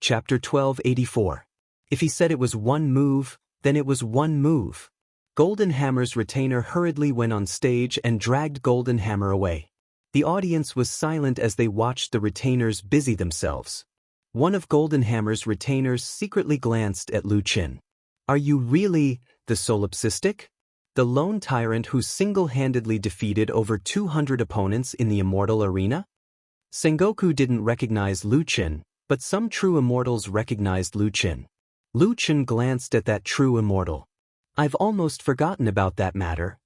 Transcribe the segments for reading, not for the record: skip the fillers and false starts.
Chapter 1284. If he said it was one move, then it was one move. Golden Hammer's retainer hurriedly went on stage and dragged Golden Hammer away. The audience was silent as they watched the retainers busy themselves. One of Golden Hammer's retainers secretly glanced at Lu Qin. "Are you really the solipsistic? The lone tyrant who single-handedly defeated over 200 opponents in the immortal arena?" Sengoku didn't recognize Lu Qin, but some true immortals recognized Lu Qin. Lu Qin glanced at that true immortal. "I've almost forgotten about that matter."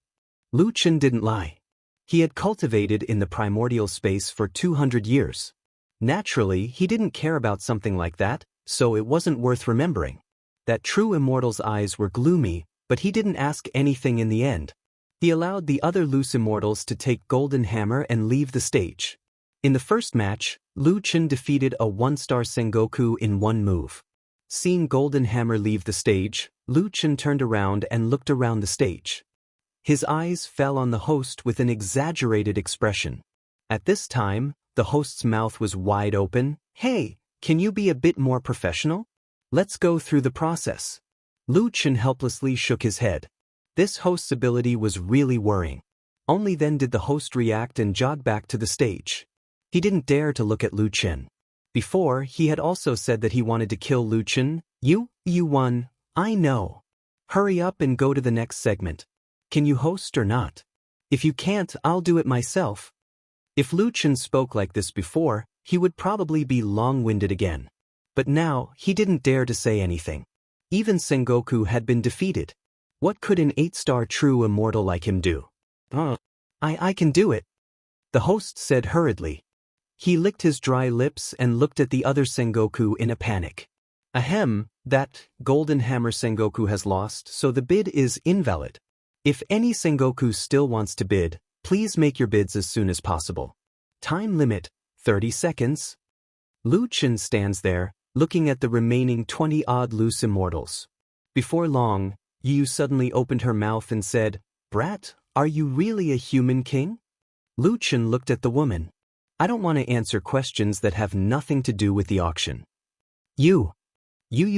Lu Qin didn't lie. He had cultivated in the primordial space for 200 years. Naturally, he didn't care about something like that, so it wasn't worth remembering. That true immortal's eyes were gloomy, but he didn't ask anything in the end. He allowed the other loose immortals to take Golden Hammer and leave the stage. In the first match, Lu Qin defeated a one-star Sengoku in one move. Seeing Golden Hammer leave the stage, Lu Qin turned around and looked around the stage. His eyes fell on the host with an exaggerated expression. At this time, the host's mouth was wide open. "Hey, can you be a bit more professional? Let's go through the process." Lu Qin helplessly shook his head. This host's ability was really worrying. Only then did the host react and jog back to the stage. He didn't dare to look at Lu Qin. Before, he had also said that he wanted to kill Lu Qin. You won. I know. Hurry up and go to the next segment. Can you host or not? If you can't, I'll do it myself. If Lu Qin spoke like this before, he would probably be long-winded again. But now, he didn't dare to say anything. Even Sengoku had been defeated. What could an 8-star true immortal like him do? I can do it," the host said hurriedly. He licked his dry lips and looked at the other Sengoku in a panic. "Ahem, that Golden Hammer Sengoku has lost, so the bid is invalid. If any Sengoku still wants to bid, please make your bids as soon as possible. Time limit, 30 seconds. Lu Qin stands there, looking at the remaining 20-odd loose immortals. Before long, Yu suddenly opened her mouth and said, "Brat, are you really a human king?" Lu Qin looked at the woman. "I don't want to answer questions that have nothing to do with the auction." Yu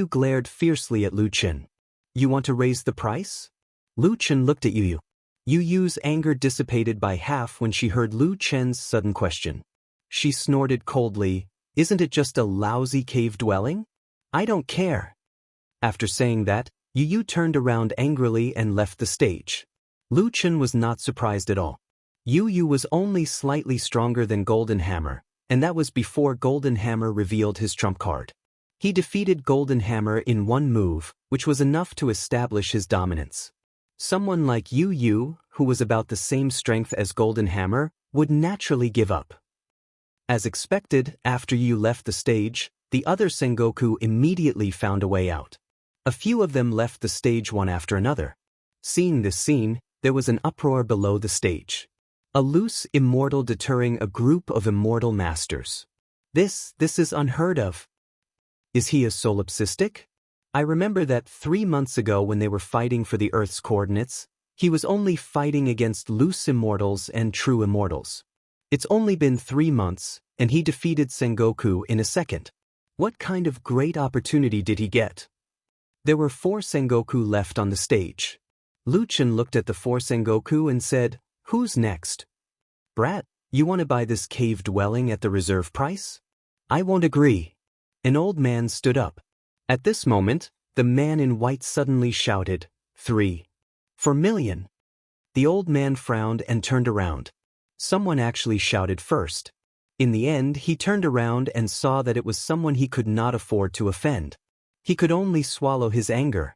glared fiercely at Lu Qin. "You want to raise the price?" Lu Qin looked at Yu. Yu's anger dissipated by half when she heard Lu Qin's sudden question. She snorted coldly, "Isn't it just a lousy cave dwelling? I don't care." After saying that, Yu turned around angrily and left the stage. Lu Qin was not surprised at all. Yu was only slightly stronger than Golden Hammer, and that was before Golden Hammer revealed his trump card. He defeated Golden Hammer in one move, which was enough to establish his dominance. Someone like Yu, who was about the same strength as Golden Hammer, would naturally give up. As expected, after Yu left the stage, the other Sengoku immediately found a way out. A few of them left the stage one after another. Seeing this scene, there was an uproar below the stage. A loose immortal deterring a group of immortal masters. This is unheard of. Is he a solipsistic? I remember that 3 months ago when they were fighting for the Earth's coordinates, he was only fighting against loose immortals and true immortals. It's only been 3 months, and he defeated Sengoku in a second. What kind of great opportunity did he get? There were 4 Sengoku left on the stage. Lu Qin looked at the 4 Sengoku and said, "Who's next?" "Brat, you want to buy this cave dwelling at the reserve price?" "I won't agree." An old man stood up. At this moment, the man in white suddenly shouted, 3 million. The old man frowned and turned around. Someone actually shouted first. In the end, he turned around and saw that it was someone he could not afford to offend. He could only swallow his anger.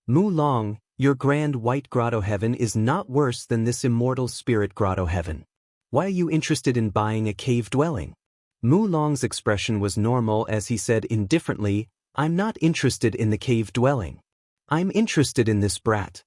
"Mu Long, your grand white grotto heaven is not worse than this immortal spirit grotto heaven. Why are you interested in buying a cave dwelling?" Mu Long's expression was normal as he said indifferently, "I'm not interested in the cave dwelling. I'm interested in this brat.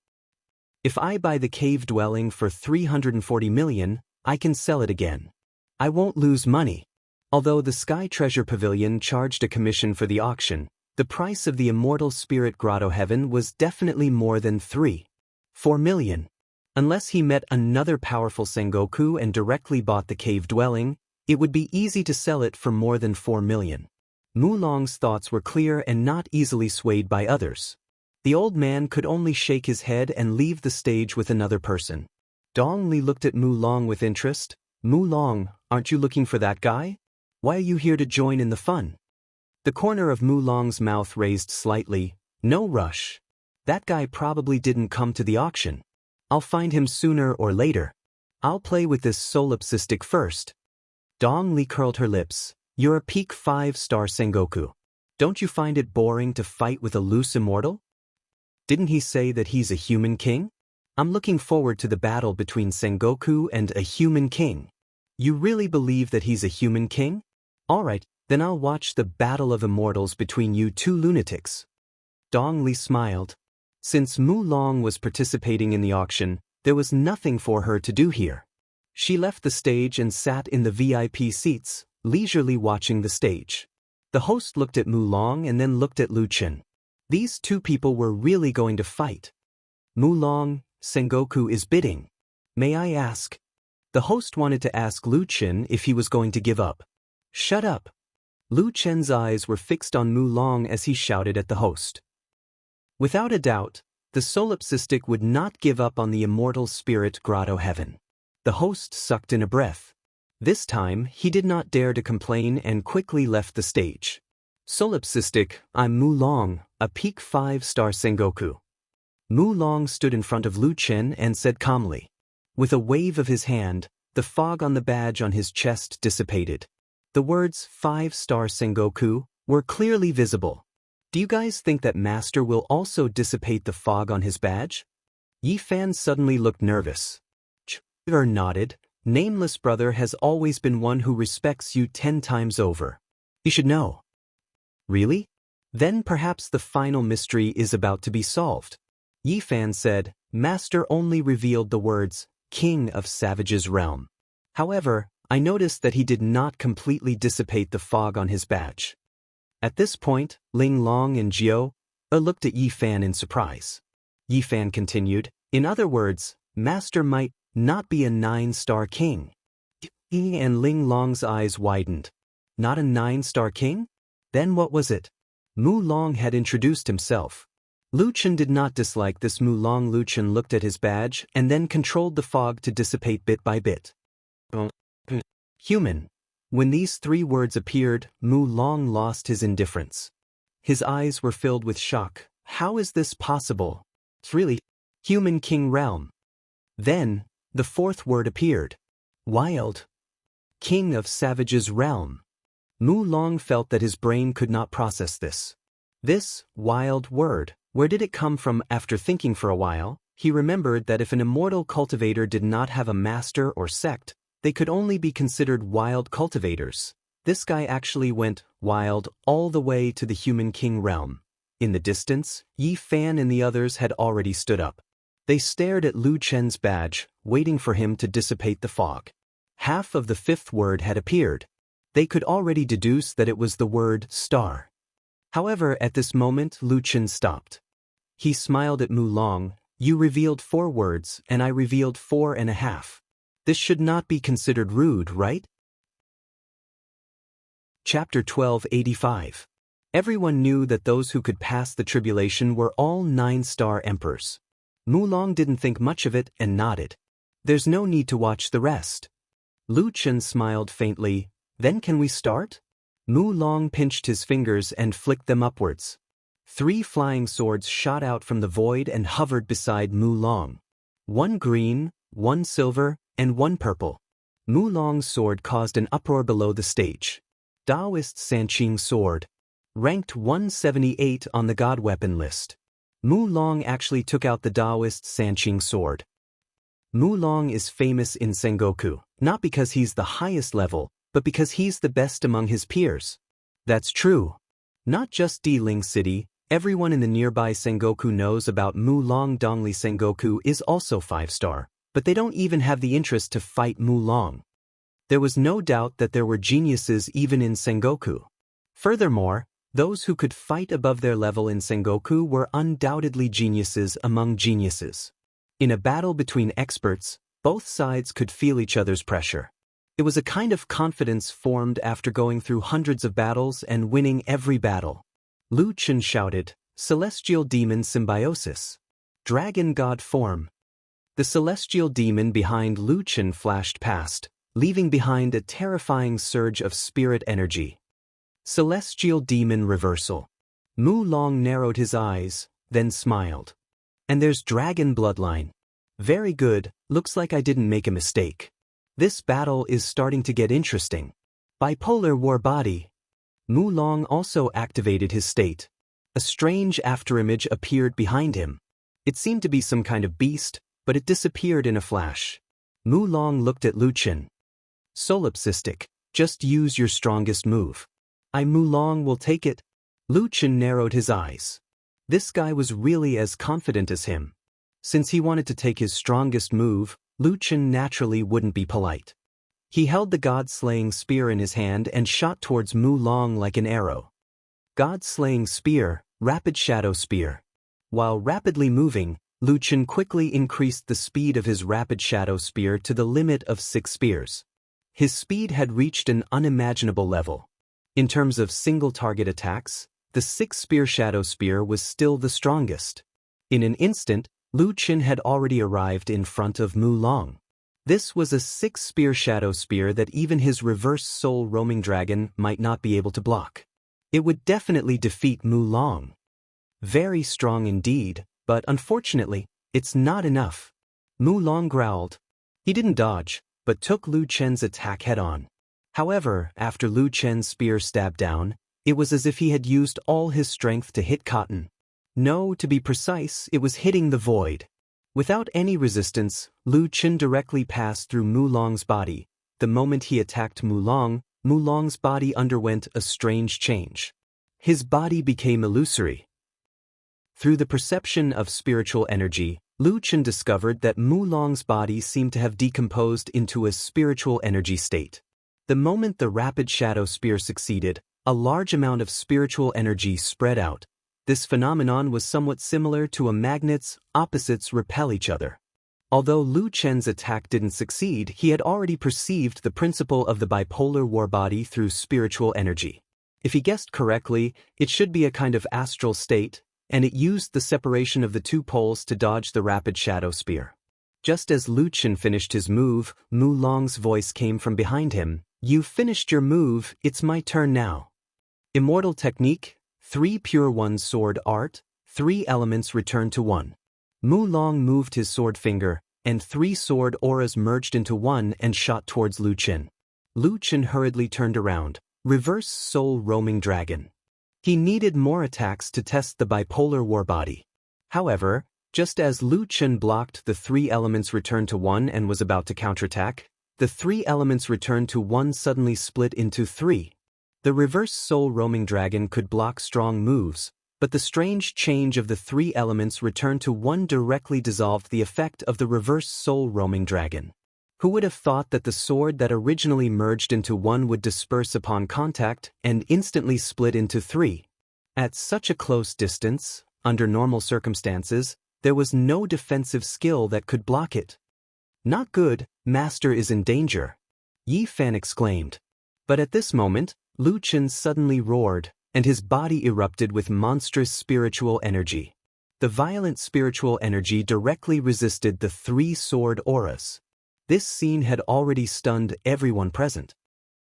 If I buy the cave dwelling for 340 million, I can sell it again. I won't lose money." Although the Sky Treasure Pavilion charged a commission for the auction, the price of the immortal spirit grotto heaven was definitely more than 4 million. Unless he met another powerful Sengoku and directly bought the cave dwelling, it would be easy to sell it for more than 4 million. Mulong's thoughts were clear and not easily swayed by others. The old man could only shake his head and leave the stage with another person. Dong Li looked at Mulong with interest. Mulong, aren't you looking for that guy? Why are you here to join in the fun? The corner of Mulong's mouth raised slightly. No rush. That guy probably didn't come to the auction. I'll find him sooner or later. I'll play with this solipsistic first. Dong Li curled her lips. You're a peak 5-star Sengoku. Don't you find it boring to fight with a loose immortal? Didn't he say that he's a human king? I'm looking forward to the battle between Sengoku and a human king. You really believe that he's a human king? Alright, then I'll watch the battle of immortals between you two lunatics. Dong Li smiled. Since Mulong was participating in the auction, there was nothing for her to do here. She left the stage and sat in the VIP seats, leisurely watching the stage. The host looked at Mulong and then looked at Lu Chen. These two people were really going to fight. Mulong, Sengoku is bidding. May I ask? The host wanted to ask Lu Chen if he was going to give up. Shut up. Lu Chen's eyes were fixed on Mulong as he shouted at the host. Without a doubt, the solipsistic would not give up on the immortal spirit grotto heaven. The host sucked in a breath. This time, he did not dare to complain and quickly left the stage. Solipsistic, I'm Mulong, a peak 5-star Sengoku. Mulong stood in front of Lu Chen and said calmly. With a wave of his hand, the fog on the badge on his chest dissipated. The words 5-star Sengoku were clearly visible. Do you guys think that Master will also dissipate the fog on his badge? Yi Fan suddenly looked nervous. Ch-er nodded. Nameless brother has always been one who respects you 10 times over. You should know. Really? Then perhaps the final mystery is about to be solved. Yi Fan said, Master only revealed the words, King of Savage's Realm. However, I noticed that he did not completely dissipate the fog on his badge. At this point, Ling Long and Jiao looked at Yi Fan in surprise. Yi Fan continued, in other words, Master might not be a 9-star king. Yi and Ling Long's eyes widened. Not a 9-star king? Then what was it? Mulong had introduced himself. Lu Chen did not dislike this Mulong. Lu Chen looked at his badge and then controlled the fog to dissipate bit by bit. Human. When these 3 words appeared, Mulong lost his indifference. His eyes were filled with shock. How is this possible? It's really human king realm. Then, the 4th word appeared. Wild. King of Savage's Realm. Mulong felt that his brain could not process this. This wild word, where did it come from? After thinking for a while, he remembered that if an immortal cultivator did not have a master or sect, they could only be considered wild cultivators. This guy actually went wild all the way to the human king realm. In the distance, Yi Fan and the others had already stood up. They stared at Lu Chen's badge, waiting for him to dissipate the fog. Half of the 5th word had appeared. They could already deduce that it was the word star. However, at this moment, Lu Chen stopped. He smiled at Mulong. You revealed 4 words, and I revealed 4.5. This should not be considered rude, right? Chapter 1285. Everyone knew that those who could pass the tribulation were all 9-star emperors. Mulong didn't think much of it and nodded. There's no need to watch the rest. Lu Chen smiled faintly. Then can we start? Mulong pinched his fingers and flicked them upwards. 3 flying swords shot out from the void and hovered beside Mulong. 1 green, 1 silver, and 1 purple. Mulong's sword caused an uproar below the stage. Taoist Sanqing sword. Ranked 178 on the god weapon list. Mulong actually took out the Taoist Sanqing sword. Mulong is famous in Sengoku, not because he's the highest level, but because he's the best among his peers. That's true. Not just Ling City, everyone in the nearby Sengoku knows about Mulong. Dongli Sengoku is also 5-star, but they don't even have the interest to fight Mulong. There was no doubt that there were geniuses even in Sengoku. Furthermore, those who could fight above their level in Sengoku were undoubtedly geniuses among geniuses. In a battle between experts, both sides could feel each other's pressure. It was a kind of confidence formed after going through hundreds of battles and winning every battle. Lu Chen shouted, "Celestial Demon Symbiosis. Dragon God Form." The celestial demon behind Lu Chen flashed past, leaving behind a terrifying surge of spirit energy. Celestial Demon Reversal. Mu Long narrowed his eyes, then smiled. "And there's Dragon Bloodline. Very good, looks like I didn't make a mistake. This battle is starting to get interesting." Bipolar War Body. Mu Long also activated his state. A strange afterimage appeared behind him. It seemed to be some kind of beast, but it disappeared in a flash. Mu Long looked at Lu Chen. "Solipsistic, just use your strongest move." Mu Long will take it." Lu Chen narrowed his eyes. This guy was really as confident as him. Since he wanted to take his strongest move, Lu Chen naturally wouldn't be polite. He held the God-slaying spear in his hand and shot towards Mu Long like an arrow. God-slaying spear, rapid shadow spear. While rapidly moving, Lu Chen quickly increased the speed of his rapid shadow spear to the limit of 6 spears. His speed had reached an unimaginable level. In terms of single-target attacks, the 6-spear shadow spear was still the strongest. In an instant, Lu Chen had already arrived in front of Mu Long. This was a 6-spear shadow spear that even his reverse soul roaming dragon might not be able to block. It would definitely defeat Mu Long. Very strong indeed, but unfortunately, it's not enough. Mu Long growled. He didn't dodge, but took Lu Chen's attack head-on. However, after Lu Chen's spear stabbed down, it was as if he had used all his strength to hit cotton. No, to be precise, it was hitting the void. Without any resistance, Lu Chen directly passed through Mu Long's body. The moment he attacked Mu Long's body underwent a strange change. His body became illusory. Through the perception of spiritual energy, Lu Chen discovered that Mu Long's body seemed to have decomposed into a spiritual energy state. The moment the rapid shadow spear succeeded, a large amount of spiritual energy spread out. This phenomenon was somewhat similar to a magnet's opposites repel each other. Although Lu Chen's attack didn't succeed, he had already perceived the principle of the bipolar war body through spiritual energy. If he guessed correctly, it should be a kind of astral state, and it used the separation of the 2 poles to dodge the rapid shadow spear. Just as Lu Chen finished his move, Mu Long's voice came from behind him. "You've finished your move, it's my turn now." Immortal technique, 3 pure 1 sword art, 3 elements return to 1. Mu Long moved his sword finger, and 3 sword auras merged into 1 and shot towards Lu Chen. Lu Chen hurriedly turned around, reverse soul roaming dragon. He needed more attacks to test the bipolar war body. However, just as Lu Chen blocked the 3 elements return to 1 and was about to counterattack, the 3 elements return to 1 suddenly split into 3. The reverse soul roaming dragon could block strong moves, but the strange change of the 3 elements return to 1 directly dissolved the effect of the reverse soul roaming dragon. Who would have thought that the sword that originally merged into 1 would disperse upon contact and instantly split into 3? At such a close distance, under normal circumstances, there was no defensive skill that could block it. "Not good, Master is in danger," Yi Fan exclaimed. But at this moment, Lu Chen suddenly roared, and his body erupted with monstrous spiritual energy. The violent spiritual energy directly resisted the 3 sword auras. This scene had already stunned everyone present.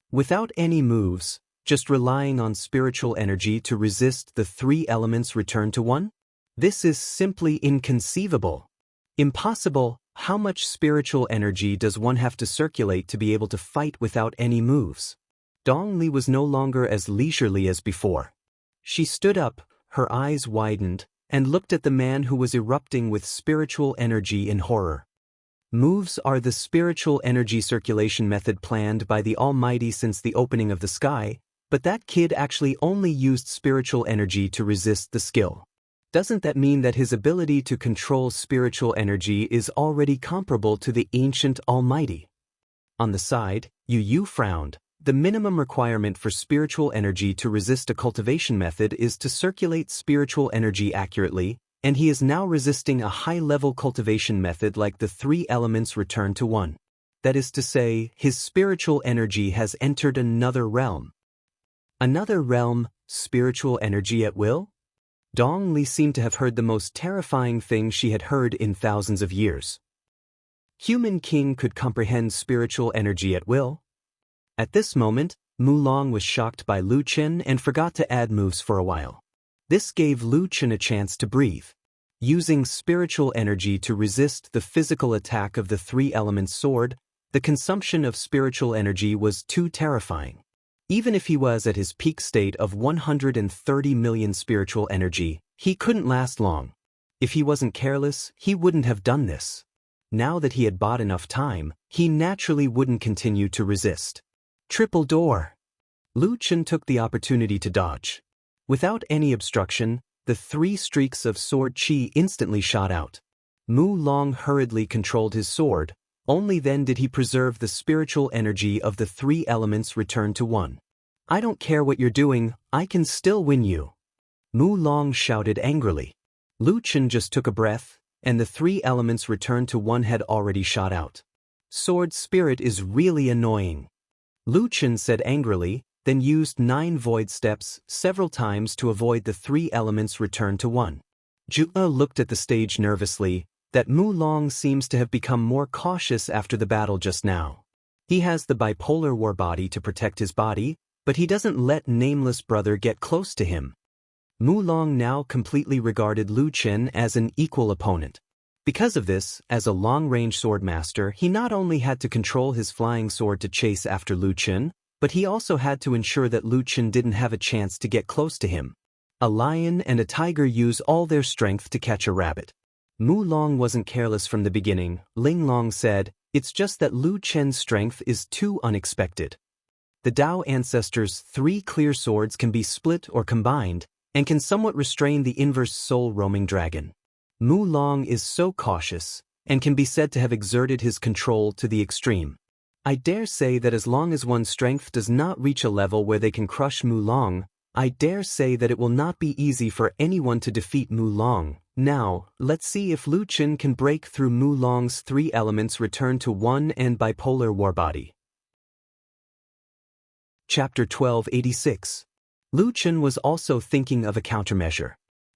Without any moves, just relying on spiritual energy to resist the 3 elements return to 1? This is simply inconceivable. Impossible. How much spiritual energy does one have to circulate to be able to fight without any moves? Dong Li was no longer as leisurely as before. She stood up, her eyes widened, and looked at the man who was erupting with spiritual energy in horror. Moves are the spiritual energy circulation method planned by the Almighty since the opening of the sky, but that kid actually only used spiritual energy to resist the skill. Doesn't that mean that his ability to control spiritual energy is already comparable to the ancient Almighty? On the side, Yu frowned. The minimum requirement for spiritual energy to resist a cultivation method is to circulate spiritual energy accurately, and he is now resisting a high-level cultivation method like the 3 elements return to 1. that is to say, his spiritual energy has entered another realm. Another realm, spiritual energy at will? Dong Li seemed to have heard the most terrifying thing she had heard in thousands of years. Human King could comprehend spiritual energy at will? At this moment, Mulong was shocked by Lu Chen and forgot to add moves for a while. This gave Lu Chen a chance to breathe. Using spiritual energy to resist the physical attack of the three-element sword, the consumption of spiritual energy was too terrifying. Even if he was at his peak state of 130 million spiritual energy, he couldn't last long. If he wasn't careless, he wouldn't have done this. Now that he had bought enough time, he naturally wouldn't continue to resist. Triple door. Lu Chen took the opportunity to dodge. Without any obstruction, the 3 streaks of sword chi instantly shot out. Mulong hurriedly controlled his sword. Only then did he preserve the spiritual energy of the 3 elements return to 1. I don't care what you're doing, I can still win you. Mulong shouted angrily. Lu Chen just took a breath, and the 3 elements returned to 1 had already shot out. Sword spirit is really annoying. Lu Chen said angrily, then used 9 void steps several times to avoid the 3 elements return to 1. Jua looked at the stage nervously. That Mulong seems to have become more cautious after the battle just now. He has the bipolar war body to protect his body, but he doesn't let Nameless Brother get close to him. Mulong now completely regarded Lu Chen as an equal opponent. Because of this, as a long-range sword master, he not only had to control his flying sword to chase after Lu Chen, but he also had to ensure that Lu Chen didn't have a chance to get close to him. A lion and a tiger use all their strength to catch a rabbit. Mulong wasn't careless from the beginning. Linglong said, it's just that Lu Chen's strength is too unexpected. The Dao ancestors' 3 clear swords can be split or combined, and can somewhat restrain the inverse soul roaming dragon. Mulong is so cautious, and can be said to have exerted his control to the extreme. I dare say that as long as one's strength does not reach a level where they can crush Mulong, I dare say that it will not be easy for anyone to defeat Mulong. Now, let's see if Lu Chen can break through Mulong's 3 elements return to 1 and bipolar war body. Chapter 1286. Lu Chen was also thinking of a countermeasure.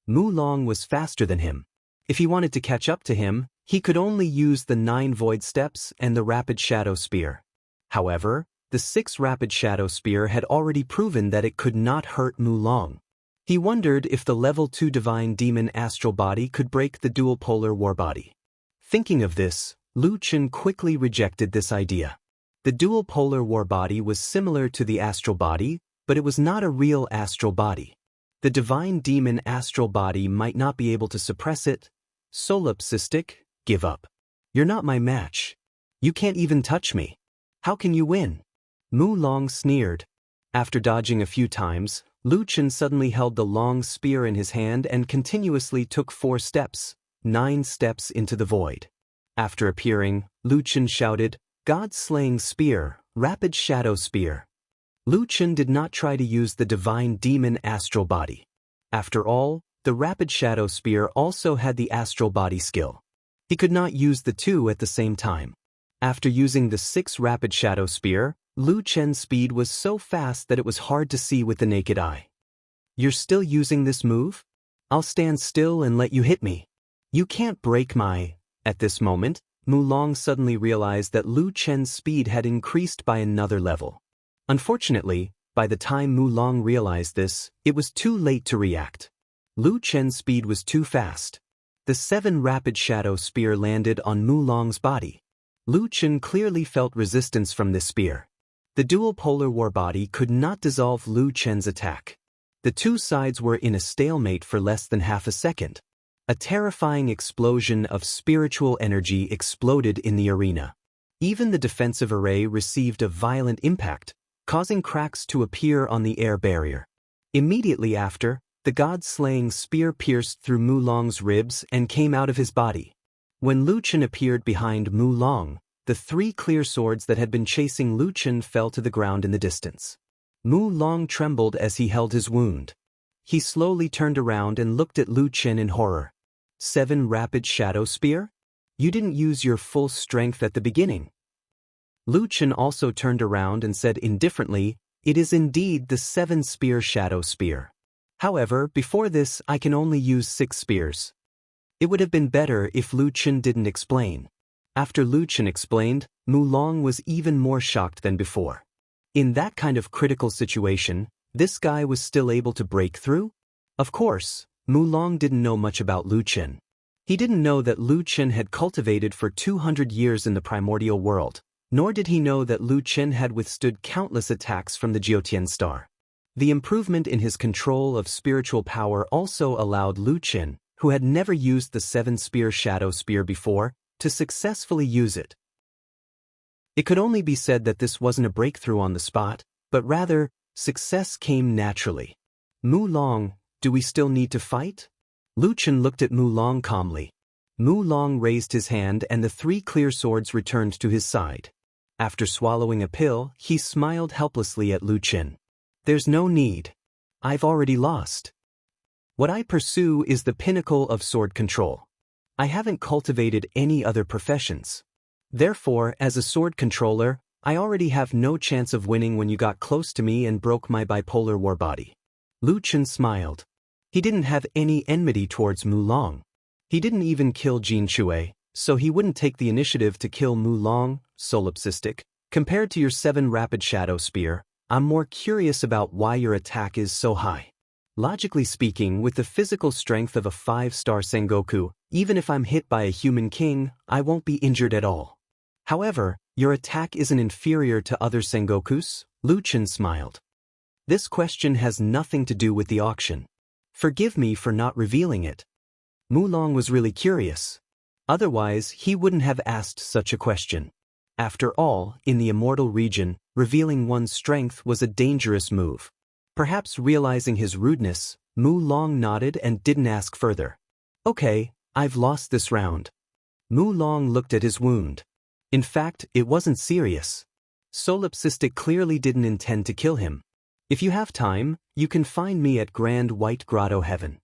Mulong was faster than him. If he wanted to catch up to him, he could only use the 9 void steps and the rapid shadow spear. However, the 6 rapid shadow spear had already proven that it could not hurt Mulong. He wondered if the level 2 divine demon astral body could break the dual polar war body. Thinking of this, Lu Chen quickly rejected this idea. The dual polar war body was similar to the astral body, but it was not a real astral body. The divine demon astral body might not be able to suppress it. Solipsistic, give up. You're not my match. You can't even touch me. How can you win? Mulong sneered. After dodging a few times, Lu Chen suddenly held the long spear in his hand and continuously took 4 steps, 9 steps into the void. After appearing, Lu Chen shouted, God-slaying spear, rapid shadow spear. Lu Chen did not try to use the divine demon astral body. After all, the rapid shadow spear also had the astral body skill. He could not use the 2 at the same time. After using the 6 rapid shadow spear, Lu Chen's speed was so fast that it was hard to see with the naked eye. You're still using this move? I'll stand still and let you hit me. You can't break my... At this moment, Mulong suddenly realized that Lu Chen's speed had increased by another level. Unfortunately, by the time Mulong realized this, it was too late to react. Lu Chen's speed was too fast. The 7 rapid shadow spear landed on Mulong's body. Lu Chen clearly felt resistance from this spear. The dual polar war body could not dissolve Lu Chen's attack. The 2 sides were in a stalemate for less than half a second. A terrifying explosion of spiritual energy exploded in the arena. Even the defensive array received a violent impact, causing cracks to appear on the air barrier. Immediately after, the god-slaying spear pierced through Mulong's ribs and came out of his body. When Lu Chen appeared behind Mulong, the 3 clear swords that had been chasing Lu Chen fell to the ground in the distance. Mulong trembled as he held his wound. He slowly turned around and looked at Lu Chen in horror. 7 rapid shadow spear? You didn't use your full strength at the beginning. Lu Chen also turned around and said indifferently, "It is indeed the 7-spear shadow spear. However, before this I can only use 6 spears." It would have been better if Lu Chen didn't explain. After Lu Chen explained, Mu Long was even more shocked than before. In that kind of critical situation, this guy was still able to break through? Of course, Mu Long didn't know much about Lu Chen. He didn't know that Lu Chen had cultivated for 200 years in the primordial world, nor did he know that Lu Chen had withstood countless attacks from the Jiutian star. The improvement in his control of spiritual power also allowed Lu Chen, who had never used the 7-spear shadow spear before, to successfully use it. It could only be said that this wasn't a breakthrough on the spot, but rather, success came naturally. "Mu Long, do we still need to fight?" Lu Chen looked at Mu Long calmly. Mu Long raised his hand and the 3 clear swords returned to his side. After swallowing a pill, he smiled helplessly at Lu Chen. "There's no need. I've already lost. What I pursue is the pinnacle of sword control. I haven't cultivated any other professions. Therefore, as a sword controller, I already have no chance of winning when you got close to me and broke my bipolar war body." Lu Chen smiled. He didn't have any enmity towards Mu Long. He didn't even kill Jin Shui, so he wouldn't take the initiative to kill Mu Long. "Solipsistic, compared to your 7 rapid shadow spear, I'm more curious about why your attack is so high. Logically speaking, with the physical strength of a 5-star Sengoku, even if I'm hit by a human king, I won't be injured at all. However, your attack isn't inferior to other Sengokus?" Lu Chen smiled. "This question has nothing to do with the auction. Forgive me for not revealing it." Mu Long was really curious. Otherwise, he wouldn't have asked such a question. After all, in the immortal region, revealing one's strength was a dangerous move. Perhaps realizing his rudeness, Mu Long nodded and didn't ask further. "Okay, I've lost this round." Mu Long looked at his wound. In fact, it wasn't serious. Solipsistic clearly didn't intend to kill him. "If you have time, you can find me at Grand White Grotto Heaven."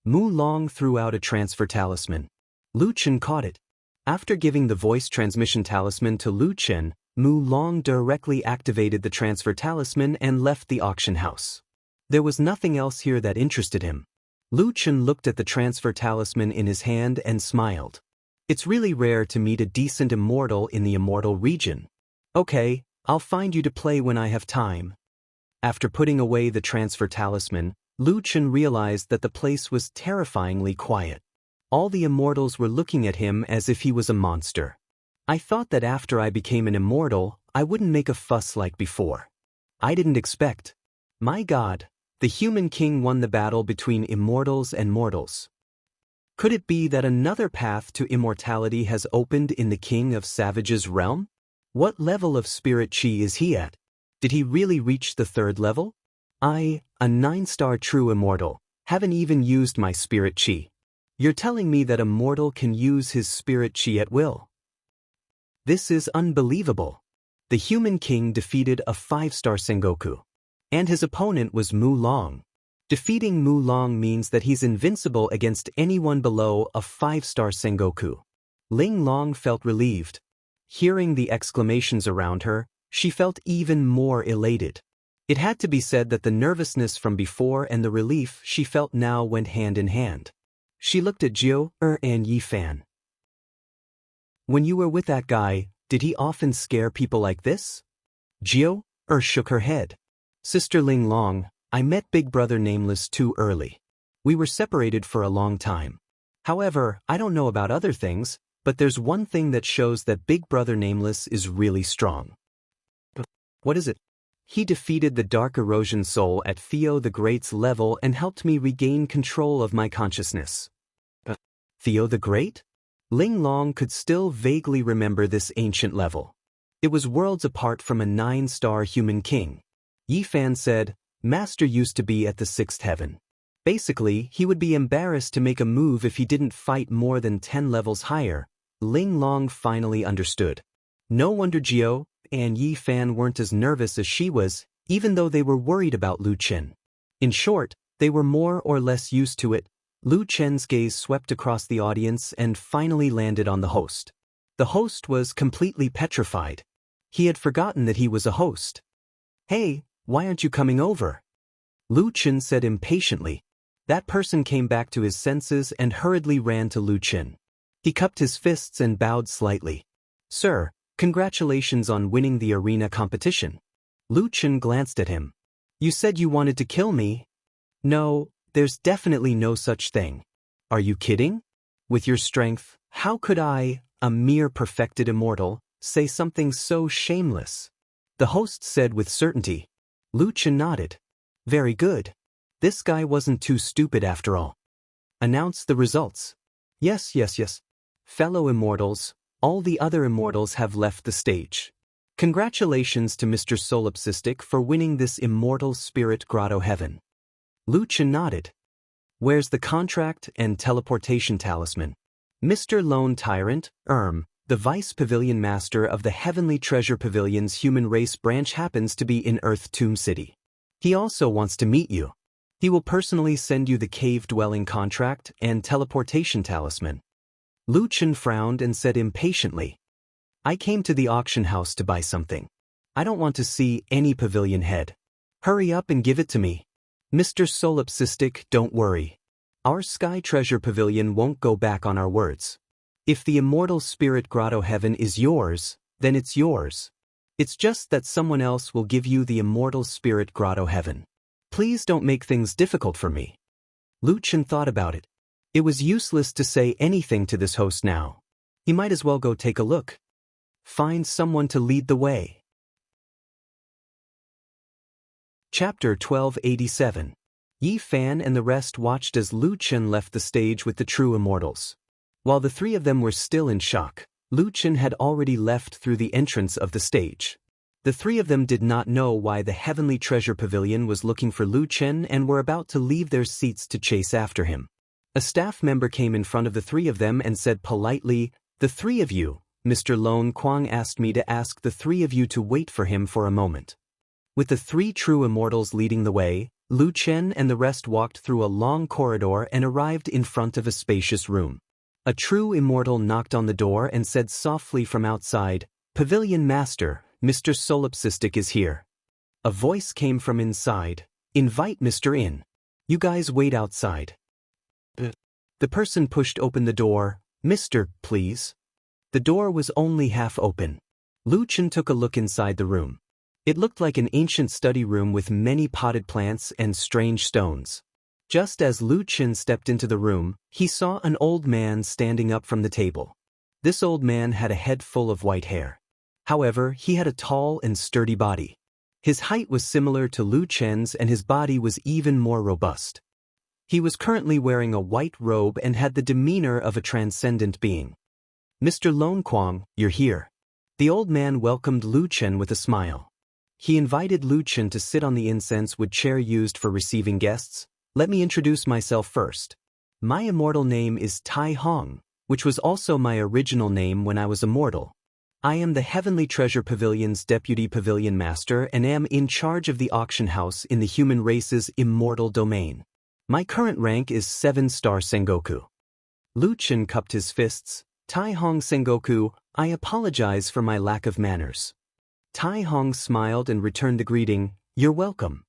Mu Long threw out a transfer talisman. Lu Chen caught it. After giving the voice transmission talisman to Lu Chen, Mu Long directly activated the transfer talisman and left the auction house. There was nothing else here that interested him. Lu Chen looked at the transfer talisman in his hand and smiled. "It's really rare to meet a decent immortal in the immortal region. Okay, I'll find you to play when I have time." After putting away the transfer talisman, Lu Chen realized that the place was terrifyingly quiet. All the immortals were looking at him as if he was a monster. "I thought that after I became an immortal, I wouldn't make a fuss like before. I didn't expect. My God, the human king won the battle between immortals and mortals. Could it be that another path to immortality has opened in the King of Savage's realm? What level of spirit chi is he at? Did he really reach the 3rd level? I, a 9-star true immortal, haven't even used my spirit chi. You're telling me that a mortal can use his spirit chi at will? This is unbelievable." The human king defeated a 5-star Sengoku. And his opponent was Mu Long. Defeating Mu Long means that he's invincible against anyone below a 5-star Sengoku. Ling Long felt relieved. Hearing the exclamations around her, she felt even more elated. It had to be said that the nervousness from before and the relief she felt now went hand in hand. She looked at Jiu and Yi Fan. "When you were with that guy, did he often scare people like this?" Jiu shook her head. "Sister Ling Long, I met Big Brother Nameless too early. We were separated for a long time. However, I don't know about other things, but there's one thing that shows that Big Brother Nameless is really strong." "What is it?" "He defeated the Dark Erosion Soul at Theo the Great's level and helped me regain control of my consciousness." Theo the Great? Ling Long could still vaguely remember this ancient level. It was worlds apart from a 9-star human king. Yi Fan said, "Master used to be at the 6th heaven. Basically, he would be embarrassed to make a move if he didn't fight more than 10 levels higher." Ling Long finally understood. No wonder Jiu and Yi Fan weren't as nervous as she was, even though they were worried about Lu Chen. In short, they were more or less used to it. Lu Chen's gaze swept across the audience and finally landed on the host. The host was completely petrified. He had forgotten that he was a host. "Hey, why aren't you coming over?" Lu Chen said impatiently. That person came back to his senses and hurriedly ran to Lu Chen. He cupped his fists and bowed slightly. "Sir, congratulations on winning the arena competition." Lu Chen glanced at him. "You said you wanted to kill me?" "No, there's definitely no such thing." "Are you kidding? With your strength, how could I, a mere perfected immortal, say something so shameless?" the host said with certainty. Lu Chen nodded. "Very good. This guy wasn't too stupid after all." "Announce the results." Yes. Fellow immortals, all the other immortals have left the stage. Congratulations to Mr. Solipsistic for winning this immortal spirit grotto heaven." Lu Chen nodded. "Where's the contract and teleportation talisman?" Mr. Lone Tyrant, the Vice Pavilion Master of the Heavenly Treasure Pavilion's human race branch happens to be in Earth Tomb City. He also wants to meet you. He will personally send you the cave-dwelling contract and teleportation talisman." Lu Chen frowned and said impatiently, "I came to the auction house to buy something. I don't want to see any pavilion head. Hurry up and give it to me." "Mr. Solipsistic, don't worry. Our Sky Treasure Pavilion won't go back on our words. If the immortal spirit grotto heaven is yours, then it's yours. It's just that someone else will give you the immortal spirit grotto heaven. Please don't make things difficult for me." Lu Chen thought about it. It was useless to say anything to this host now. He might as well go take a look. Find someone to lead the way. Chapter 1287. Yi Fan and the rest watched as Lu Chen left the stage with the true immortals. While the three of them were still in shock, Lu Chen had already left through the entrance of the stage. The three of them did not know why the Heavenly Treasure Pavilion was looking for Lu Chen and were about to leave their seats to chase after him. A staff member came in front of the three of them and said politely, "The three of you, Mr. Lone Quang asked me to ask the three of you to wait for him for a moment." With the three true immortals leading the way, Lu Chen and the rest walked through a long corridor and arrived in front of a spacious room. A true immortal knocked on the door and said softly from outside, "Pavilion Master, Mr. Solipsistic is here." A voice came from inside, "Invite Mr. in. You guys wait outside." The person pushed open the door. "Mr., please." The door was only half open. Lu Chen took a look inside the room. It looked like an ancient study room with many potted plants and strange stones. Just as Lu Chen stepped into the room, he saw an old man standing up from the table. This old man had a head full of white hair. However, he had a tall and sturdy body. His height was similar to Lu Chen's and his body was even more robust. He was currently wearing a white robe and had the demeanor of a transcendent being. "Mr. Lone Quang, you're here." The old man welcomed Lu Chen with a smile. He invited Lu Chen to sit on the incense wood chair used for receiving guests. "Let me introduce myself first. My immortal name is Tai Hong, which was also my original name when I was immortal. I am the Heavenly Treasure Pavilion's Deputy Pavilion Master and am in charge of the auction house in the human race's immortal domain. My current rank is 7-star Sengoku." Lu Chen cupped his fists. "Tai Hong Sengoku, I apologize for my lack of manners." Tai Hong smiled and returned the greeting, "You're welcome."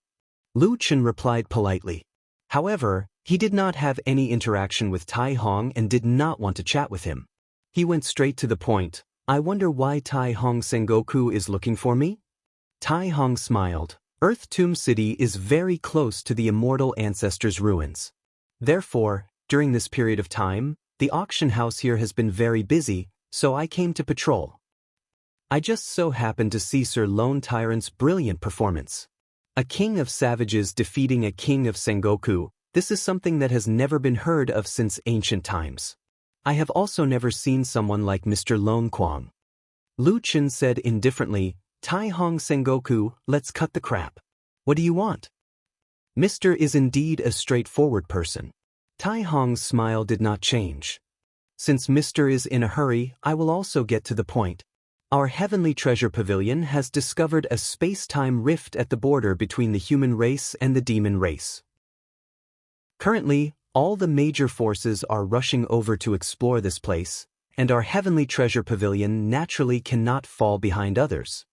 Lu Chen replied politely. However, he did not have any interaction with Tai Hong and did not want to chat with him. He went straight to the point. "I wonder why Tai Hong Sengoku is looking for me?" Tai Hong smiled. "Earth Tomb City is very close to the immortal ancestors' ruins. Therefore, during this period of time, the auction house here has been very busy, so I came to patrol. I just so happened to see Sir Lone Tyrant's brilliant performance. A king of savages defeating a king of Sengoku, this is something that has never been heard of since ancient times. I have also never seen someone like Mr. Lone Quang." Lu Chen said indifferently, "Tai Hong Sengoku, let's cut the crap. What do you want?" Mr. is indeed a straightforward person. Tai Hong's smile did not change. "Since Mr. is in a hurry, I will also get to the point. Our Heavenly Treasure Pavilion has discovered a space-time rift at the border between the human race and the demon race. Currently, all the major forces are rushing over to explore this place, and our Heavenly Treasure Pavilion naturally cannot fall behind others.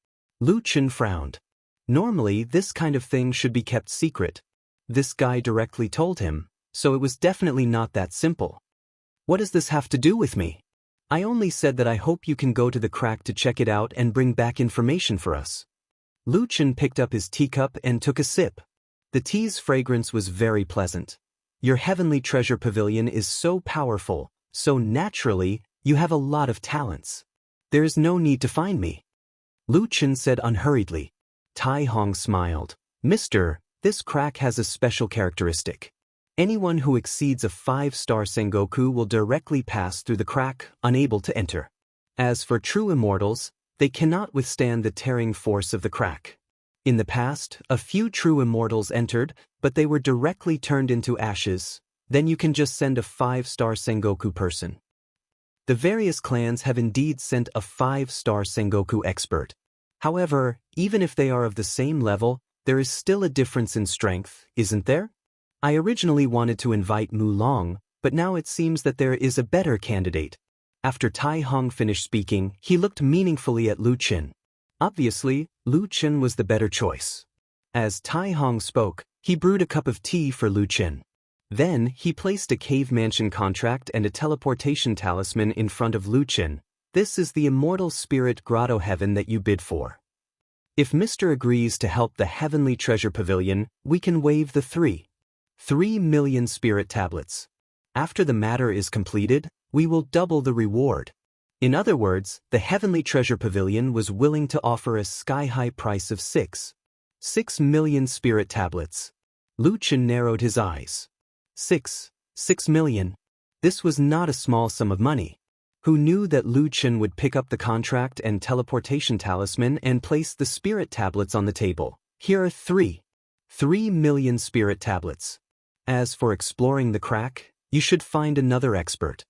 Lu Chen frowned. Normally, this kind of thing should be kept secret. This guy directly told him, so it was definitely not that simple. What does this have to do with me? I only said that I hope you can go to the crack to check it out and bring back information for us. Lu Chen picked up his teacup and took a sip. The tea's fragrance was very pleasant. Your heavenly treasure pavilion is so powerful, so naturally, you have a lot of talents. There is no need to find me. Lu Chen said unhurriedly. Tai Hong smiled. Mister, this crack has a special characteristic. Anyone who exceeds a 5-star Sengoku will directly pass through the crack, unable to enter. As for true immortals, they cannot withstand the tearing force of the crack. In the past, a few true immortals entered, but they were directly turned into ashes. Then you can just send a 5-star Sengoku person. The various clans have indeed sent a 5-star Sengoku expert. However, even if they are of the same level, there is still a difference in strength, isn't there? I originally wanted to invite Mu Long, but now it seems that there is a better candidate. After Tai Hong finished speaking, he looked meaningfully at Lu Chen. Obviously, Lu Chen was the better choice. As Tai Hong spoke, he brewed a cup of tea for Lu Chen. Then, he placed a cave mansion contract and a teleportation talisman in front of Lu Chen. This is the immortal spirit grotto heaven that you bid for. If Mr. agrees to help the heavenly treasure pavilion, we can waive the 3 million spirit tablets. After the matter is completed, we will double the reward. In other words, the heavenly treasure pavilion was willing to offer a sky-high price of 6 million spirit tablets. Lu Chen narrowed his eyes. 6 million. This was not a small sum of money. Who knew that Lu Chen would pick up the contract and teleportation talisman and place the spirit tablets on the table? Here are 3 million spirit tablets. As for exploring the crack, you should find another expert.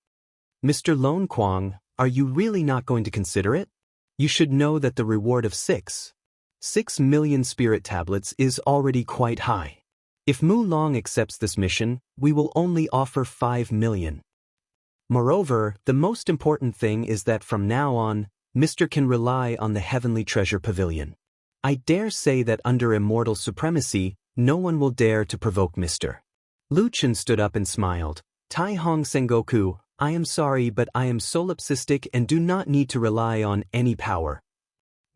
Mr. Lone Kwang, are you really not going to consider it? You should know that the reward of 6 million spirit tablets is already quite high. If Mu Long accepts this mission, we will only offer 5 million. Moreover, the most important thing is that from now on, Mr. can rely on the heavenly treasure pavilion. I dare say that under immortal supremacy, no one will dare to provoke Mr. Lu Chen stood up and smiled. Tai Hong Sengoku, I am sorry but I am solipsistic and do not need to rely on any power.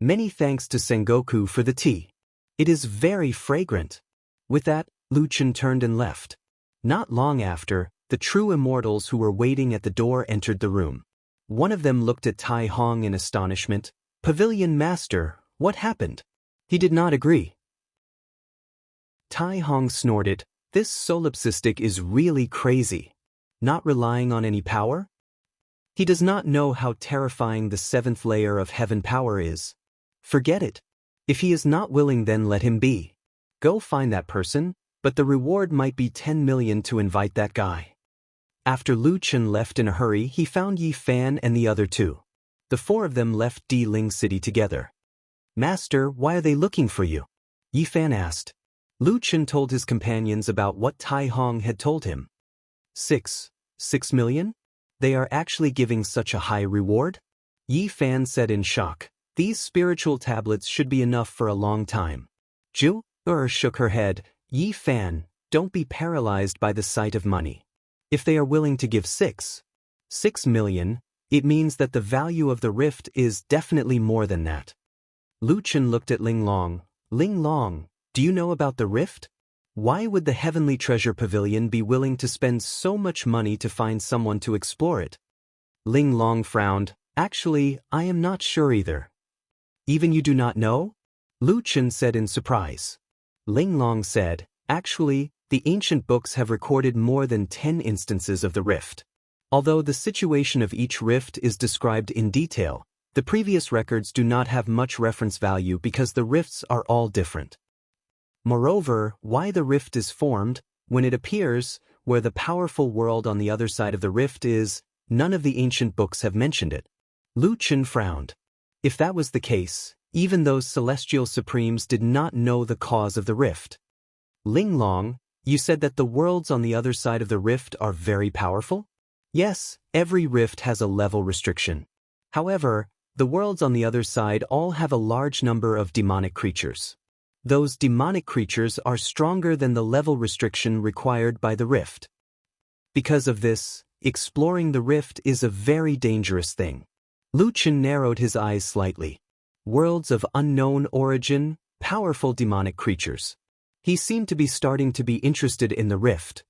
Many thanks to Sengoku for the tea. It is very fragrant. With that, Lu Chen turned and left. Not long after, the true immortals who were waiting at the door entered the room. One of them looked at Tai Hong in astonishment. Pavilion Master, what happened? He did not agree. Tai Hong snorted. This solipsistic is really crazy. Not relying on any power? He does not know how terrifying the 7th layer of heaven power is. Forget it. If he is not willing, then let him be. Go find that person, but the reward might be 10 million to invite that guy. After Lu Chen left in a hurry, he found Yi Fan and the other two. The 4 of them left Di Ling City together. Master, why are they looking for you? Yi Fan asked. Lu Chen told his companions about what Tai Hong had told him. 6 million? They are actually giving such a high reward? Yi Fan said in shock. These spiritual tablets should be enough for a long time. Zhu shook her head. Yi Fan, don't be paralyzed by the sight of money. If they are willing to give 6 million, it means that the value of the rift is definitely more than that. Lu Chen looked at Ling Long. Ling Long, do you know about the rift? Why would the Heavenly Treasure Pavilion be willing to spend so much money to find someone to explore it? Ling Long frowned. Actually, I am not sure either. Even you do not know? Lu Chen said in surprise. Ling Long said, actually, the ancient books have recorded more than 10 instances of the rift. Although the situation of each rift is described in detail, the previous records do not have much reference value because the rifts are all different. Moreover, why the rift is formed, when it appears, where the powerful world on the other side of the rift is, none of the ancient books have mentioned it. Lu Chen frowned. If that was the case, even those celestial supremes did not know the cause of the rift. Ling Long, you said that the worlds on the other side of the rift are very powerful? Yes, every rift has a level restriction. However, The worlds on the other side all have a large number of demonic creatures. Those demonic creatures are stronger than the level restriction required by the rift. Because of this, exploring the rift is a very dangerous thing. Lu Chen narrowed his eyes slightly. Worlds of unknown origin, powerful demonic creatures. He seemed to be starting to be interested in the rift.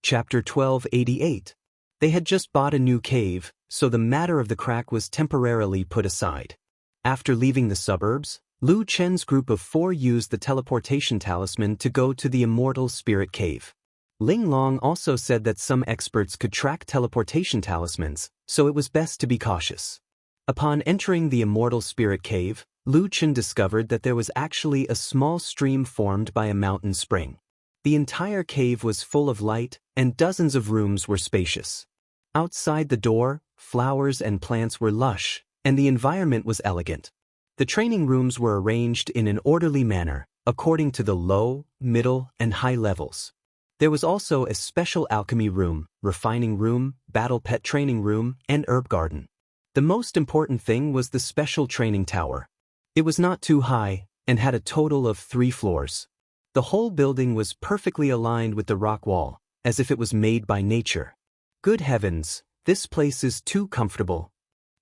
Chapter 1288. They had just bought a new cave, so the matter of the crack was temporarily put aside. After leaving the suburbs, Lu Chen's group of 4 used the teleportation talisman to go to the Immortal Spirit Cave. Ling Long also said that some experts could track teleportation talismans, so it was best to be cautious. Upon entering the Immortal Spirit Cave, Lu Chen discovered that there was actually a small stream formed by a mountain spring. The entire cave was full of light, and dozens of rooms were spacious. Outside the door, flowers and plants were lush, and the environment was elegant. The training rooms were arranged in an orderly manner, according to the low, middle, and high levels. There was also a special alchemy room, refining room, battle pet training room, and herb garden. The most important thing was the special training tower. It was not too high, and had a total of 3 floors. The whole building was perfectly aligned with the rock wall, as if it was made by nature. Good heavens, this place is too comfortable.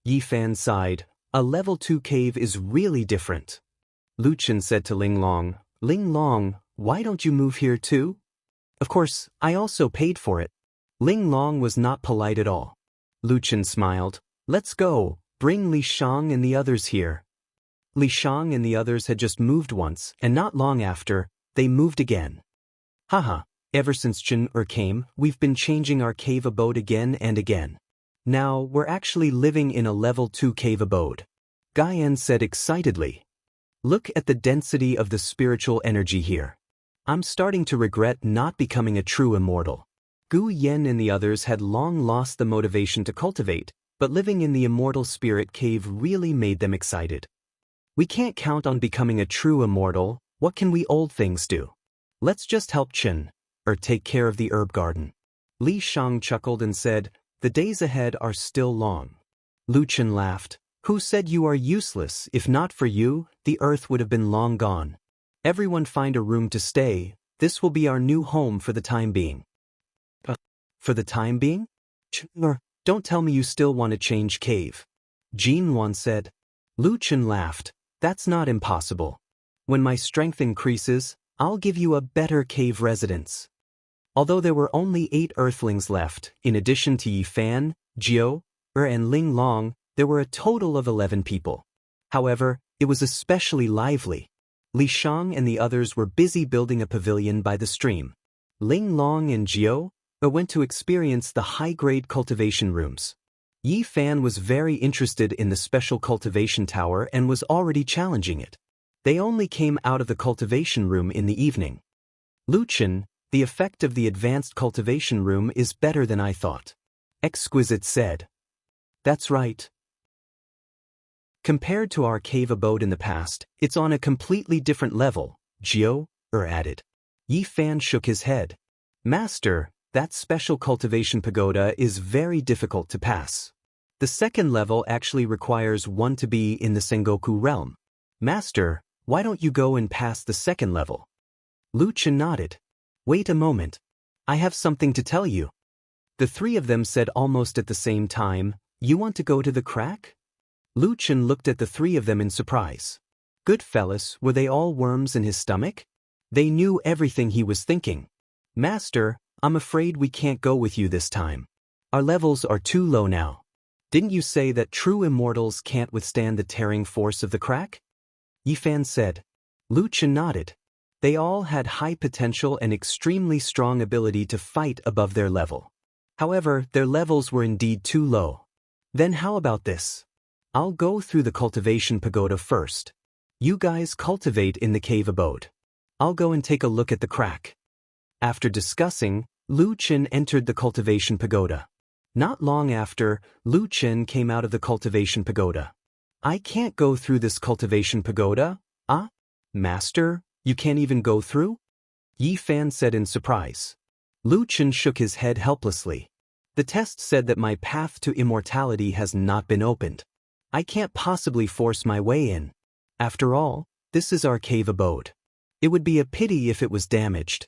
Yi Fan sighed. A level 2 cave is really different. Lu Chen said to Ling Long, "Ling Long, why don't you move here too?" "Of course, I also paid for it." Ling Long was not polite at all. Lu Chen smiled. "Let's go, bring Li Shang and the others here." Li Shang and the others had just moved once, and not long after, they moved again. Haha, ever since Chen came, we've been changing our cave abode again and again. Now, we're actually living in a level 2 cave abode. Guyan said excitedly. Look at the density of the spiritual energy here. I'm starting to regret not becoming a true immortal. Gu Yen and the others had long lost the motivation to cultivate, but living in the immortal spirit cave really made them excited. We can't count on becoming a true immortal. What can we old things do? Let's just help Chen, or take care of the herb garden. Li Shang chuckled and said, the days ahead are still long. Lu Chen laughed. Who said you are useless? If not for you, the earth would have been long gone. Everyone find a room to stay. This will be our new home for the time being. For the time being? Don't tell me you still want to change cave. Jin Wan said. Lu Chen laughed. That's not impossible. When my strength increases, I'll give you a better cave residence. Although there were only 8 earthlings left, in addition to Yi Fan, Jiao, and Ling Long, there were a total of 11 people. However, it was especially lively. Li Shang and the others were busy building a pavilion by the stream. Ling Long and Jiao went to experience the high-grade cultivation rooms. Yi Fan was very interested in the special cultivation tower and was already challenging it. They only came out of the cultivation room in the evening. Lu Chen, the effect of the advanced cultivation room is better than I thought. Exquisite said. That's right. Compared to our cave abode in the past, it's on a completely different level, Jiao added. Yi Fan shook his head. Master, that special cultivation pagoda is very difficult to pass. The second level actually requires one to be in the Sengoku realm. Master, why don't you go and pass the second level? Lu Chen nodded. Wait a moment. I have something to tell you. The 3 of them said almost at the same time, You want to go to the crack? Lu Chen looked at the 3 of them in surprise. Good fellas, were they all worms in his stomach? They knew everything he was thinking. Master, I'm afraid we can't go with you this time. Our levels are too low now. Didn't you say that true immortals can't withstand the tearing force of the crack? Yi Fan said. Lu Chen nodded. They all had high potential and extremely strong ability to fight above their level. However, their levels were indeed too low. Then how about this? I'll go through the cultivation pagoda first. You guys cultivate in the cave abode. I'll go and take a look at the crack. After discussing, Lu Chen entered the cultivation pagoda. Not long after, Lu Chen came out of the cultivation pagoda. I can't go through this cultivation pagoda? Ah? Master, you can't even go through? Yi Fan said in surprise. Lu Chen shook his head helplessly. The test said that my path to immortality has not been opened. I can't possibly force my way in. After all, this is our cave abode. It would be a pity if it was damaged.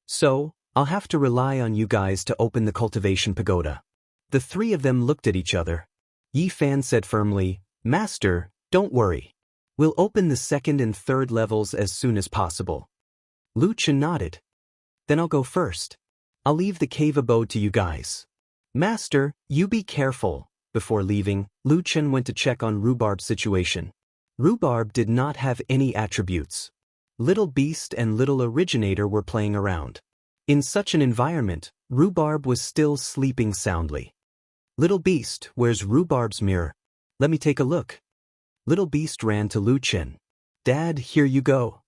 So, I'll have to rely on you guys to open the cultivation pagoda. The three of them looked at each other. Yi Fan said firmly, Master, don't worry. We'll open the second and third levels as soon as possible. Lu Chen nodded. Then I'll go first. I'll leave the cave abode to you guys. Master, you be careful. Before leaving, Lu Chen went to check on Rhubarb's situation. Rhubarb did not have any attributes. Little Beast and Little Originator were playing around. In such an environment, Rhubarb was still sleeping soundly. Little Beast, where's Rhubarb's mirror? Let me take a look. Little Beast ran to Lu Chen. Dad, here you go.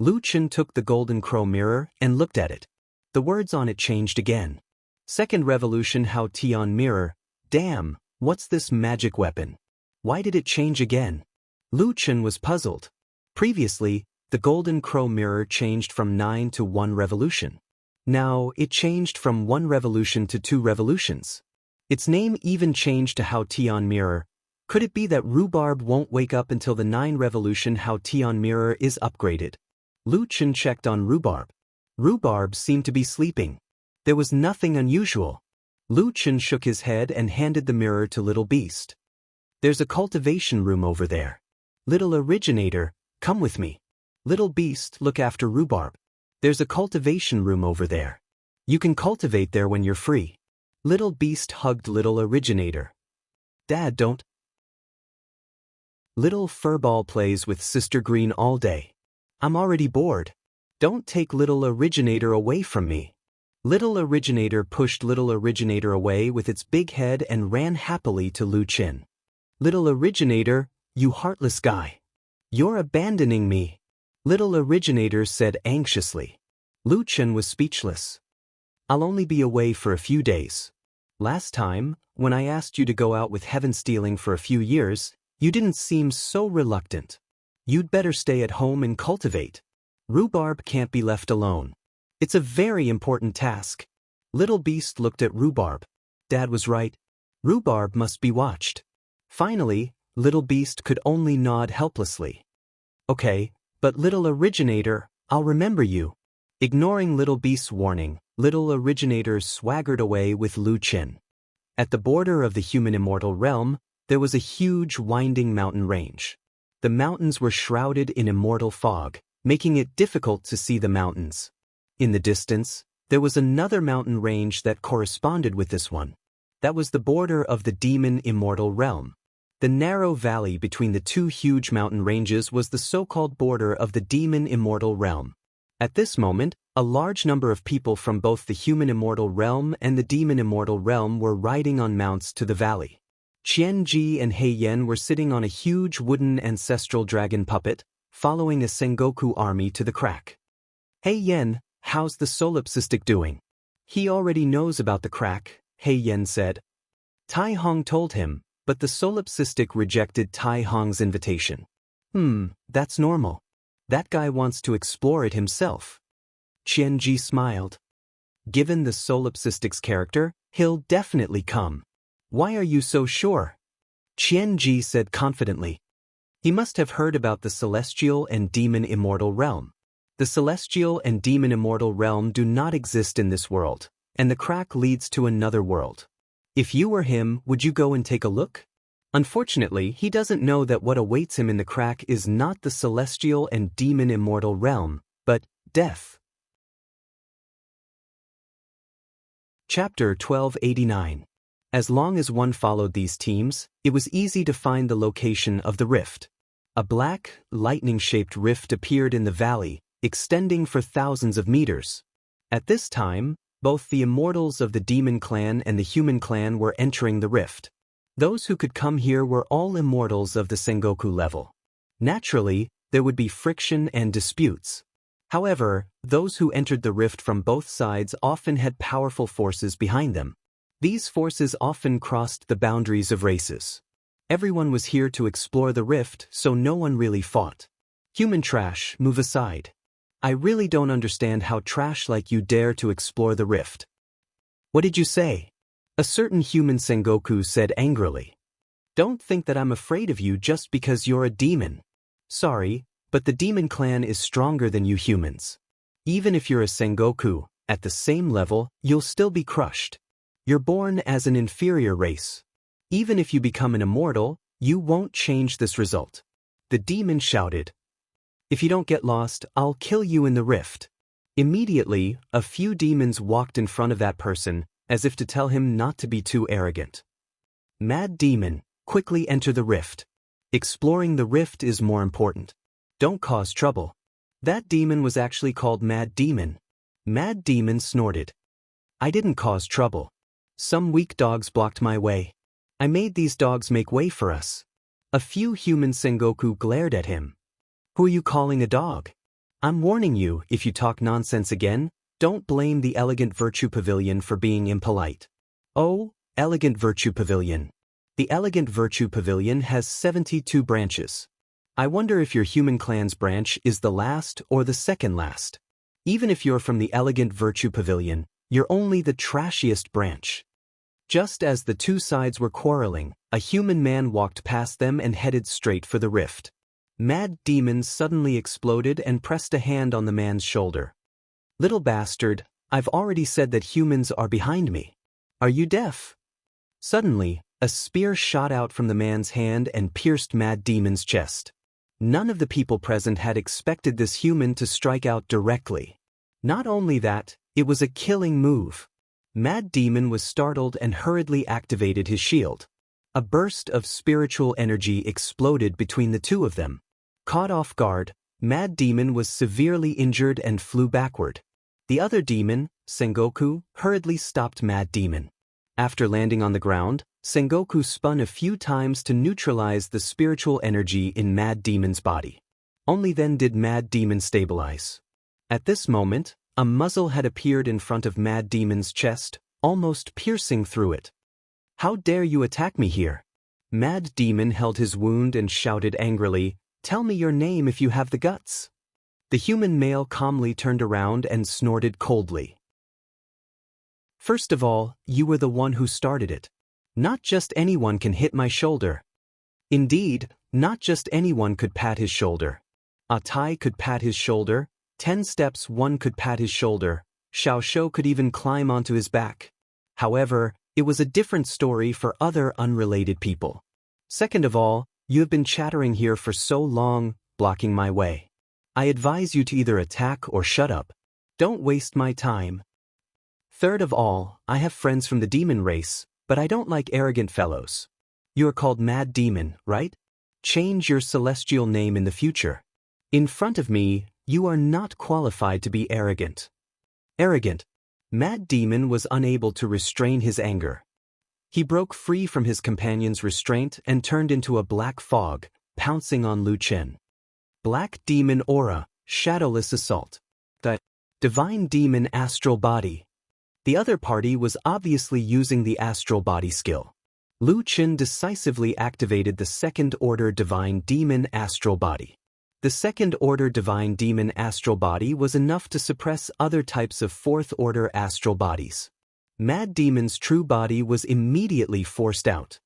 Lu Chen took the golden crow mirror and looked at it. The words on it changed again. Second revolution Hao Tian mirror. Damn, what's this magic weapon? Why did it change again? Lu Chen was puzzled. Previously, the golden crow mirror changed from 9 to 1 revolution. Now, it changed from 1 revolution to 2 revolutions. Its name even changed to Hao Tian mirror. Could it be that Rhubarb won't wake up until the 9 revolution Hao Tian mirror is upgraded? Lu Chen checked on Rhubarb. Rhubarb seemed to be sleeping. There was nothing unusual. Lu Chen shook his head and handed the mirror to Little Beast. There's a cultivation room over there. Little Originator, come with me. Little Beast, look after Rhubarb. There's a cultivation room over there. You can cultivate there when you're free. Little Beast hugged Little Originator. Dad, don't. Little Furball plays with Sister Green all day. I'm already bored. Don't take Little Originator away from me. Little Originator pushed Little Originator away with its big head and ran happily to Lu Chen. Little Originator, you heartless guy. You're abandoning me. Little Originator said anxiously. Lu Chen was speechless. I'll only be away for a few days. Last time, when I asked you to go out with Heaven Stealing for a few years, you didn't seem so reluctant. You'd better stay at home and cultivate. Rhubarb can't be left alone. It's a very important task. Little Beast looked at Rhubarb. Dad was right. Rhubarb must be watched. Finally, Little Beast could only nod helplessly. Okay, but Little Originator, I'll remember you. Ignoring Little Beast's warning, Little Originator swaggered away with Lu Chen. At the border of the human immortal realm, there was a huge winding mountain range. The mountains were shrouded in immortal fog, making it difficult to see the mountains. In the distance, there was another mountain range that corresponded with this one. That was the border of the demon immortal realm. The narrow valley between the two huge mountain ranges was the so-called border of the demon immortal realm. At this moment, a large number of people from both the human immortal realm and the demon immortal realm were riding on mounts to the valley. Qianji and Hei Yan were sitting on a huge wooden ancestral dragon puppet, following a Sengoku army to the crack. Hei Yan, how's the solipsistic doing? He already knows about the crack, Hei Yan said. Tai Hong told him, but the solipsistic rejected Tai Hong's invitation. That's normal. That guy wants to explore it himself. Qianji smiled. Given the solipsistic's character, he'll definitely come. Why are you so sure? Qianji said confidently. He must have heard about the celestial and demon immortal realm. The celestial and demon immortal realm do not exist in this world, and the crack leads to another world. If you were him, would you go and take a look? Unfortunately, he doesn't know that what awaits him in the crack is not the celestial and demon immortal realm, but death. Chapter 1289. As long as one followed these teams, it was easy to find the location of the rift. A black, lightning-shaped rift appeared in the valley, extending for thousands of meters. At this time, both the immortals of the demon clan and the human clan were entering the rift. Those who could come here were all immortals of the Sengoku level. Naturally, there would be friction and disputes. However, those who entered the rift from both sides often had powerful forces behind them. These forces often crossed the boundaries of races. Everyone was here to explore the rift, so no one really fought. Human trash, move aside. I really don't understand how trash like you dare to explore the rift. What did you say? A certain human Sengoku said angrily. Don't think that I'm afraid of you just because you're a demon. Sorry, but the demon clan is stronger than you humans. Even if you're a Sengoku, at the same level, you'll still be crushed. You're born as an inferior race. Even if you become an immortal, you won't change this result. The demon shouted. If you don't get lost, I'll kill you in the rift. Immediately, a few demons walked in front of that person, as if to tell him not to be too arrogant. Mad demon, quickly enter the rift. Exploring the rift is more important. Don't cause trouble. That demon was actually called Mad Demon. Mad Demon snorted. I didn't cause trouble. Some weak dogs blocked my way. I made these dogs make way for us. A few human Sengoku glared at him. Who are you calling a dog? I'm warning you, if you talk nonsense again, don't blame the Elegant Virtue Pavilion for being impolite. Oh, Elegant Virtue Pavilion. The Elegant Virtue Pavilion has 72 branches. I wonder if your human clan's branch is the last or the second last. Even if you're from the Elegant Virtue Pavilion, you're only the trashiest branch. Just as the two sides were quarreling, a human man walked past them and headed straight for the rift. Mad Demon suddenly exploded and pressed a hand on the man's shoulder. Little bastard, I've already said that humans are behind me. Are you deaf? Suddenly, a spear shot out from the man's hand and pierced Mad Demon's chest. None of the people present had expected this human to strike out directly. Not only that, it was a killing move. Mad Demon was startled and hurriedly activated his shield. A burst of spiritual energy exploded between the two of them. Caught off guard, Mad Demon was severely injured and flew backward. The other demon, Sengoku, hurriedly stopped Mad Demon. After landing on the ground, Sengoku spun a few times to neutralize the spiritual energy in Mad Demon's body. Only then did Mad Demon stabilize. At this moment, a muzzle had appeared in front of Mad Demon's chest, almost piercing through it. How dare you attack me here? Mad Demon held his wound and shouted angrily, Tell me your name if you have the guts. The human male calmly turned around and snorted coldly. First of all, you were the one who started it. Not just anyone can hit my shoulder. Indeed, not just anyone could pat his shoulder. A Tai could pat his shoulder, 10 steps one could pat his shoulder, Xiao Shou could even climb onto his back. However, it was a different story for other unrelated people. Second of all, you have been chattering here for so long, blocking my way. I advise you to either attack or shut up. Don't waste my time. Third of all, I have friends from the demon race, but I don't like arrogant fellows. You are called Mad Demon, right? Change your celestial name in the future. In front of me, you are not qualified to be arrogant. Arrogant. Mad Demon was unable to restrain his anger. He broke free from his companion's restraint and turned into a black fog, pouncing on Lu Chen. Black Demon Aura, Shadowless Assault. The Divine Demon Astral Body. The other party was obviously using the Astral Body skill. Lu Chen decisively activated the Second-Order Divine Demon Astral Body. The Second-Order Divine Demon Astral Body was enough to suppress other types of Fourth-Order Astral Bodies. Mad Demon's true body was immediately forced out.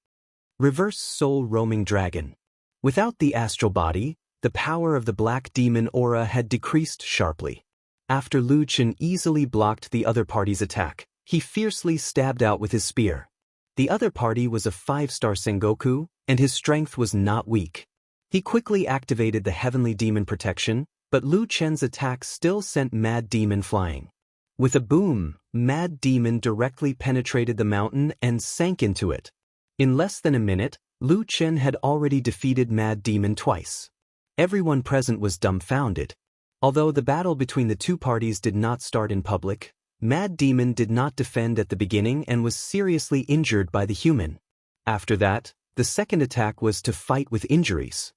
Reverse Soul Roaming Dragon. Without the astral body, the power of the Black Demon Aura had decreased sharply. After Lu Chen easily blocked the other party's attack, he fiercely stabbed out with his spear. The other party was a 5-star Sengoku, and his strength was not weak. He quickly activated the Heavenly Demon Protection, but Lu Chen's attack still sent Mad Demon flying. With a boom, Mad Demon directly penetrated the mountain and sank into it. In less than a minute, Lu Chen had already defeated Mad Demon twice. Everyone present was dumbfounded. Although the battle between the two parties did not start in public, Mad Demon did not defend at the beginning and was seriously injured by the human. After that, the second attack was to fight with injuries.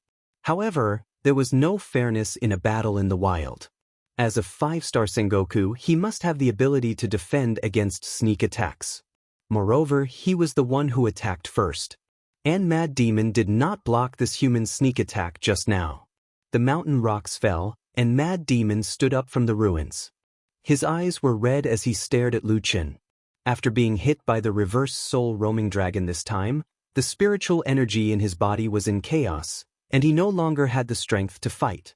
However, there was no fairness in a battle in the wild. As a 5-star Sengoku, he must have the ability to defend against sneak attacks. Moreover, he was the one who attacked first. And Mad Demon did not block this human's sneak attack just now. The mountain rocks fell, and Mad Demon stood up from the ruins. His eyes were red as he stared at Lu Chen. After being hit by the reverse soul roaming dragon this time, the spiritual energy in his body was in chaos, and he no longer had the strength to fight.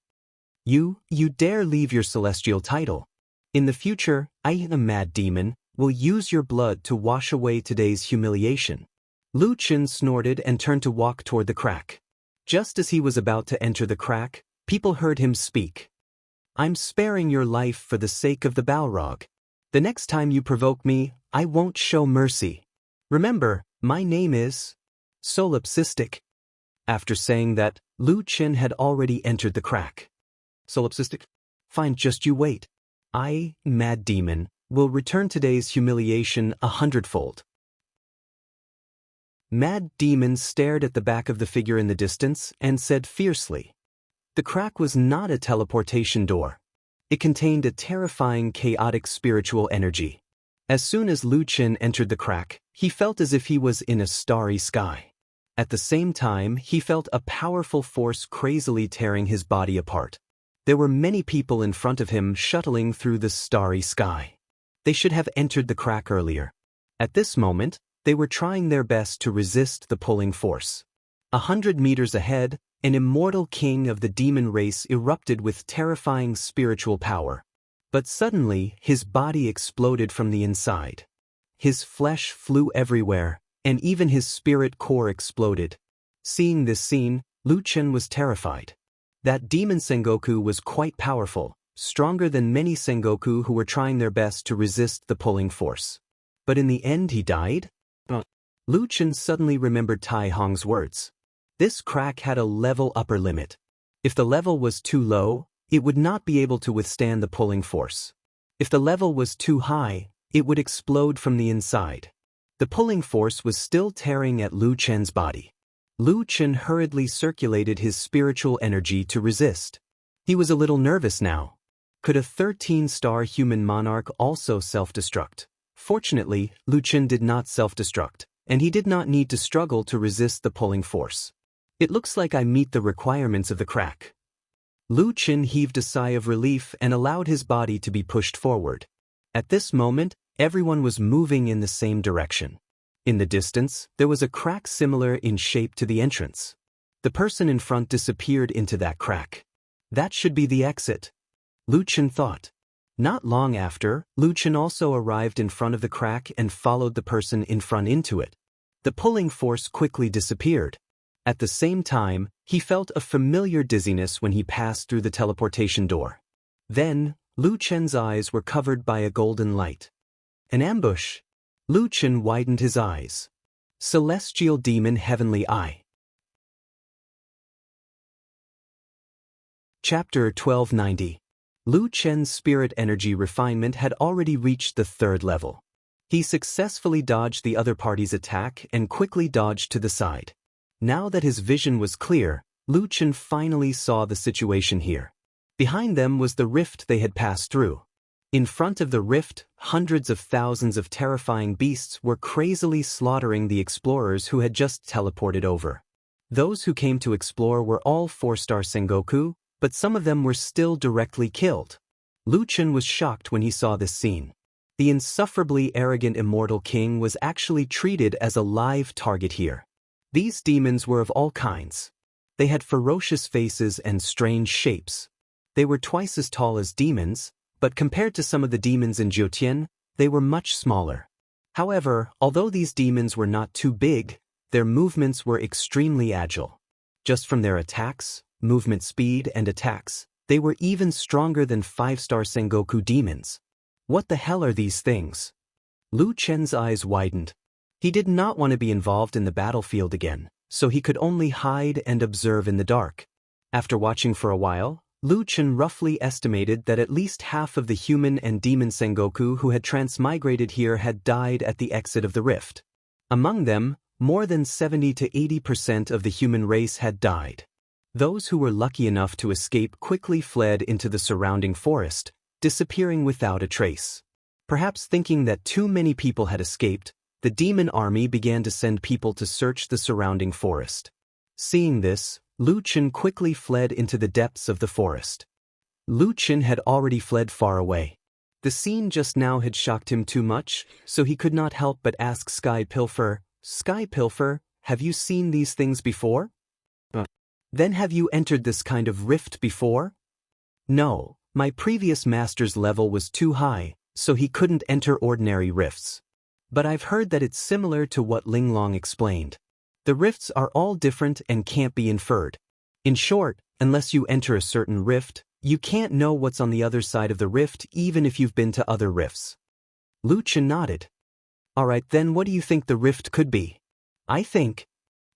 You dare leave your celestial title. In the future, I, a mad demon, will use your blood to wash away today's humiliation. Lu Chen snorted and turned to walk toward the crack. Just as he was about to enter the crack, people heard him speak. I'm sparing your life for the sake of the Balrog. The next time you provoke me, I won't show mercy. Remember, my name is Solipsistic. After saying that, Lu Chen had already entered the crack. Solipsistic? Fine, just you wait. I, mad demon, will return today's humiliation 100-fold. Mad demon stared at the back of the figure in the distance and said fiercely. The crack was not a teleportation door. It contained a terrifying chaotic spiritual energy. As soon as Lu Chen entered the crack, he felt as if he was in a starry sky. At the same time, he felt a powerful force crazily tearing his body apart. There were many people in front of him shuttling through the starry sky. They should have entered the crack earlier. At this moment, they were trying their best to resist the pulling force. 100 meters ahead, an immortal king of the demon race erupted with terrifying spiritual power. But suddenly, his body exploded from the inside. His flesh flew everywhere, and even his spirit core exploded. Seeing this scene, Lu Chen was terrified. That demon Sengoku was quite powerful, stronger than many Sengoku who were trying their best to resist the pulling force. But in the end he died? Lu Chen suddenly remembered Tai Hong's words. This crack had a level upper limit. If the level was too low, it would not be able to withstand the pulling force. If the level was too high, it would explode from the inside. The pulling force was still tearing at Lu Chen's body. Lu Chen hurriedly circulated his spiritual energy to resist. He was a little nervous now. Could a 13-star human monarch also self-destruct? Fortunately, Lu Chen did not self-destruct, and he did not need to struggle to resist the pulling force. It looks like I meet the requirements of the crack. Lu Chen heaved a sigh of relief and allowed his body to be pushed forward. At this moment, everyone was moving in the same direction. In the distance, there was a crack similar in shape to the entrance. The person in front disappeared into that crack. That should be the exit, Lu Chen thought. Not long after, Lu Chen also arrived in front of the crack and followed the person in front into it. The pulling force quickly disappeared. At the same time, he felt a familiar dizziness when he passed through the teleportation door. Then, Lu Chen's eyes were covered by a golden light. An ambush. Lu Chen widened his eyes. Celestial Demon Heavenly Eye. Chapter 1290. Lu Chen's spirit energy refinement had already reached the 3rd level. He successfully dodged the other party's attack and quickly dodged to the side. Now that his vision was clear, Lu Chen finally saw the situation here. Behind them was the rift they had passed through. In front of the rift, hundreds of thousands of terrifying beasts were crazily slaughtering the explorers who had just teleported over. Those who came to explore were all 4-star Sengoku, but some of them were still directly killed. Lu Chen was shocked when he saw this scene. The insufferably arrogant immortal king was actually treated as a live target here. These demons were of all kinds. They had ferocious faces and strange shapes. They were twice as tall as demons, but compared to some of the demons in Jiutian, they were much smaller. However, although these demons were not too big, their movements were extremely agile. Just from their attacks, movement speed, and attacks, they were even stronger than 5-star Sengoku demons. What the hell are these things? Lu Chen's eyes widened. He did not want to be involved in the battlefield again, so he could only hide and observe in the dark. After watching for a while, Lu Chen roughly estimated that at least half of the human and demon Sengoku who had transmigrated here had died at the exit of the rift. Among them, more than 70 to 80% of the human race had died. Those who were lucky enough to escape quickly fled into the surrounding forest, disappearing without a trace. Perhaps thinking that too many people had escaped, the demon army began to send people to search the surrounding forest. Seeing this, Lu Chen quickly fled into the depths of the forest. Lu Chen had already fled far away. The scene just now had shocked him too much, so he could not help but ask Sky Pilfer, "Sky Pilfer, have you seen these things before? Then have you entered this kind of rift before?" "No, my previous master's level was too high, so he couldn't enter ordinary rifts. But I've heard that it's similar to what Linglong explained. The rifts are all different and can't be inferred. In short, unless you enter a certain rift, you can't know what's on the other side of the rift even if you've been to other rifts." Lu Chen nodded. "Alright, then what do you think the rift could be?" "I think."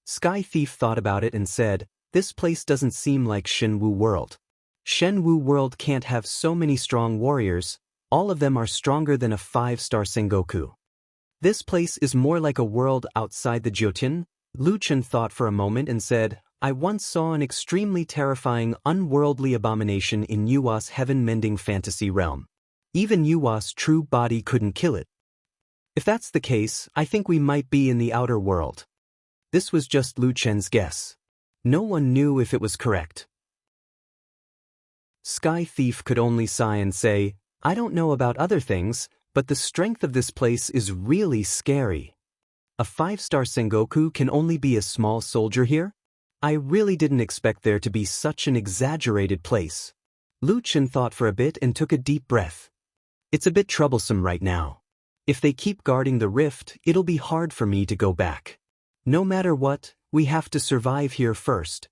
Sky Thief thought about it and said, "This place doesn't seem like Shenwu World. Shenwu World can't have so many strong warriors, all of them are stronger than a 5-star Sengoku. This place is more like a world outside the Jyotin." Lu Chen thought for a moment and said, "I once saw an extremely terrifying, unworldly abomination in Yua's heaven-mending fantasy realm. Even Yua's true body couldn't kill it. If that's the case, I think we might be in the outer world." This was just Lu Chen's guess. No one knew if it was correct. Sky Thief could only sigh and say, "I don't know about other things, but the strength of this place is really scary. A 5-star Sengoku can only be a small soldier here? I really didn't expect there to be such an exaggerated place." Lu Chen thought for a bit and took a deep breath. "It's a bit troublesome right now. If they keep guarding the rift, it'll be hard for me to go back. No matter what, we have to survive here first."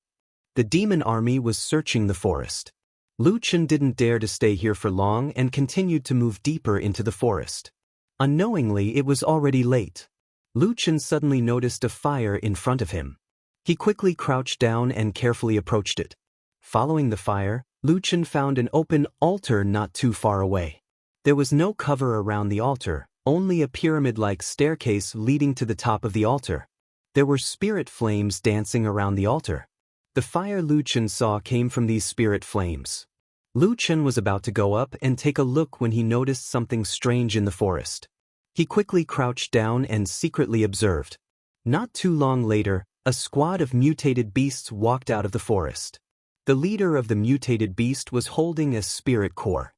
The demon army was searching the forest. Lu Chen didn't dare to stay here for long and continued to move deeper into the forest. Unknowingly, it was already late. Lu Chen suddenly noticed a fire in front of him. He quickly crouched down and carefully approached it. Following the fire, Lu Chen found an open altar not too far away. There was no cover around the altar, only a pyramid-like staircase leading to the top of the altar. There were spirit flames dancing around the altar. The fire Lu Chen saw came from these spirit flames. Lu Chen was about to go up and take a look when he noticed something strange in the forest. He quickly crouched down and secretly observed. Not too long later, a squad of mutated beasts walked out of the forest. The leader of the mutated beast was holding a spirit core.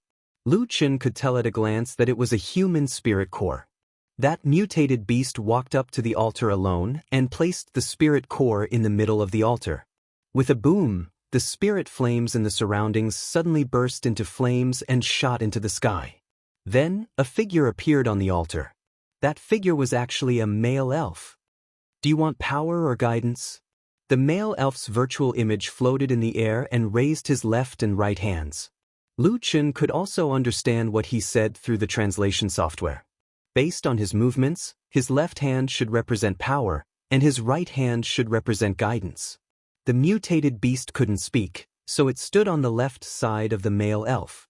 Lu Chen could tell at a glance that it was a human spirit core. That mutated beast walked up to the altar alone and placed the spirit core in the middle of the altar. With a boom, the spirit flames in the surroundings suddenly burst into flames and shot into the sky. Then, a figure appeared on the altar. That figure was actually a male elf. "Do you want power or guidance?" The male elf's virtual image floated in the air and raised his left and right hands. Lu Chen could also understand what he said through the translation software. Based on his movements, his left hand should represent power, and his right hand should represent guidance. The mutated beast couldn't speak, so it stood on the left side of the male elf.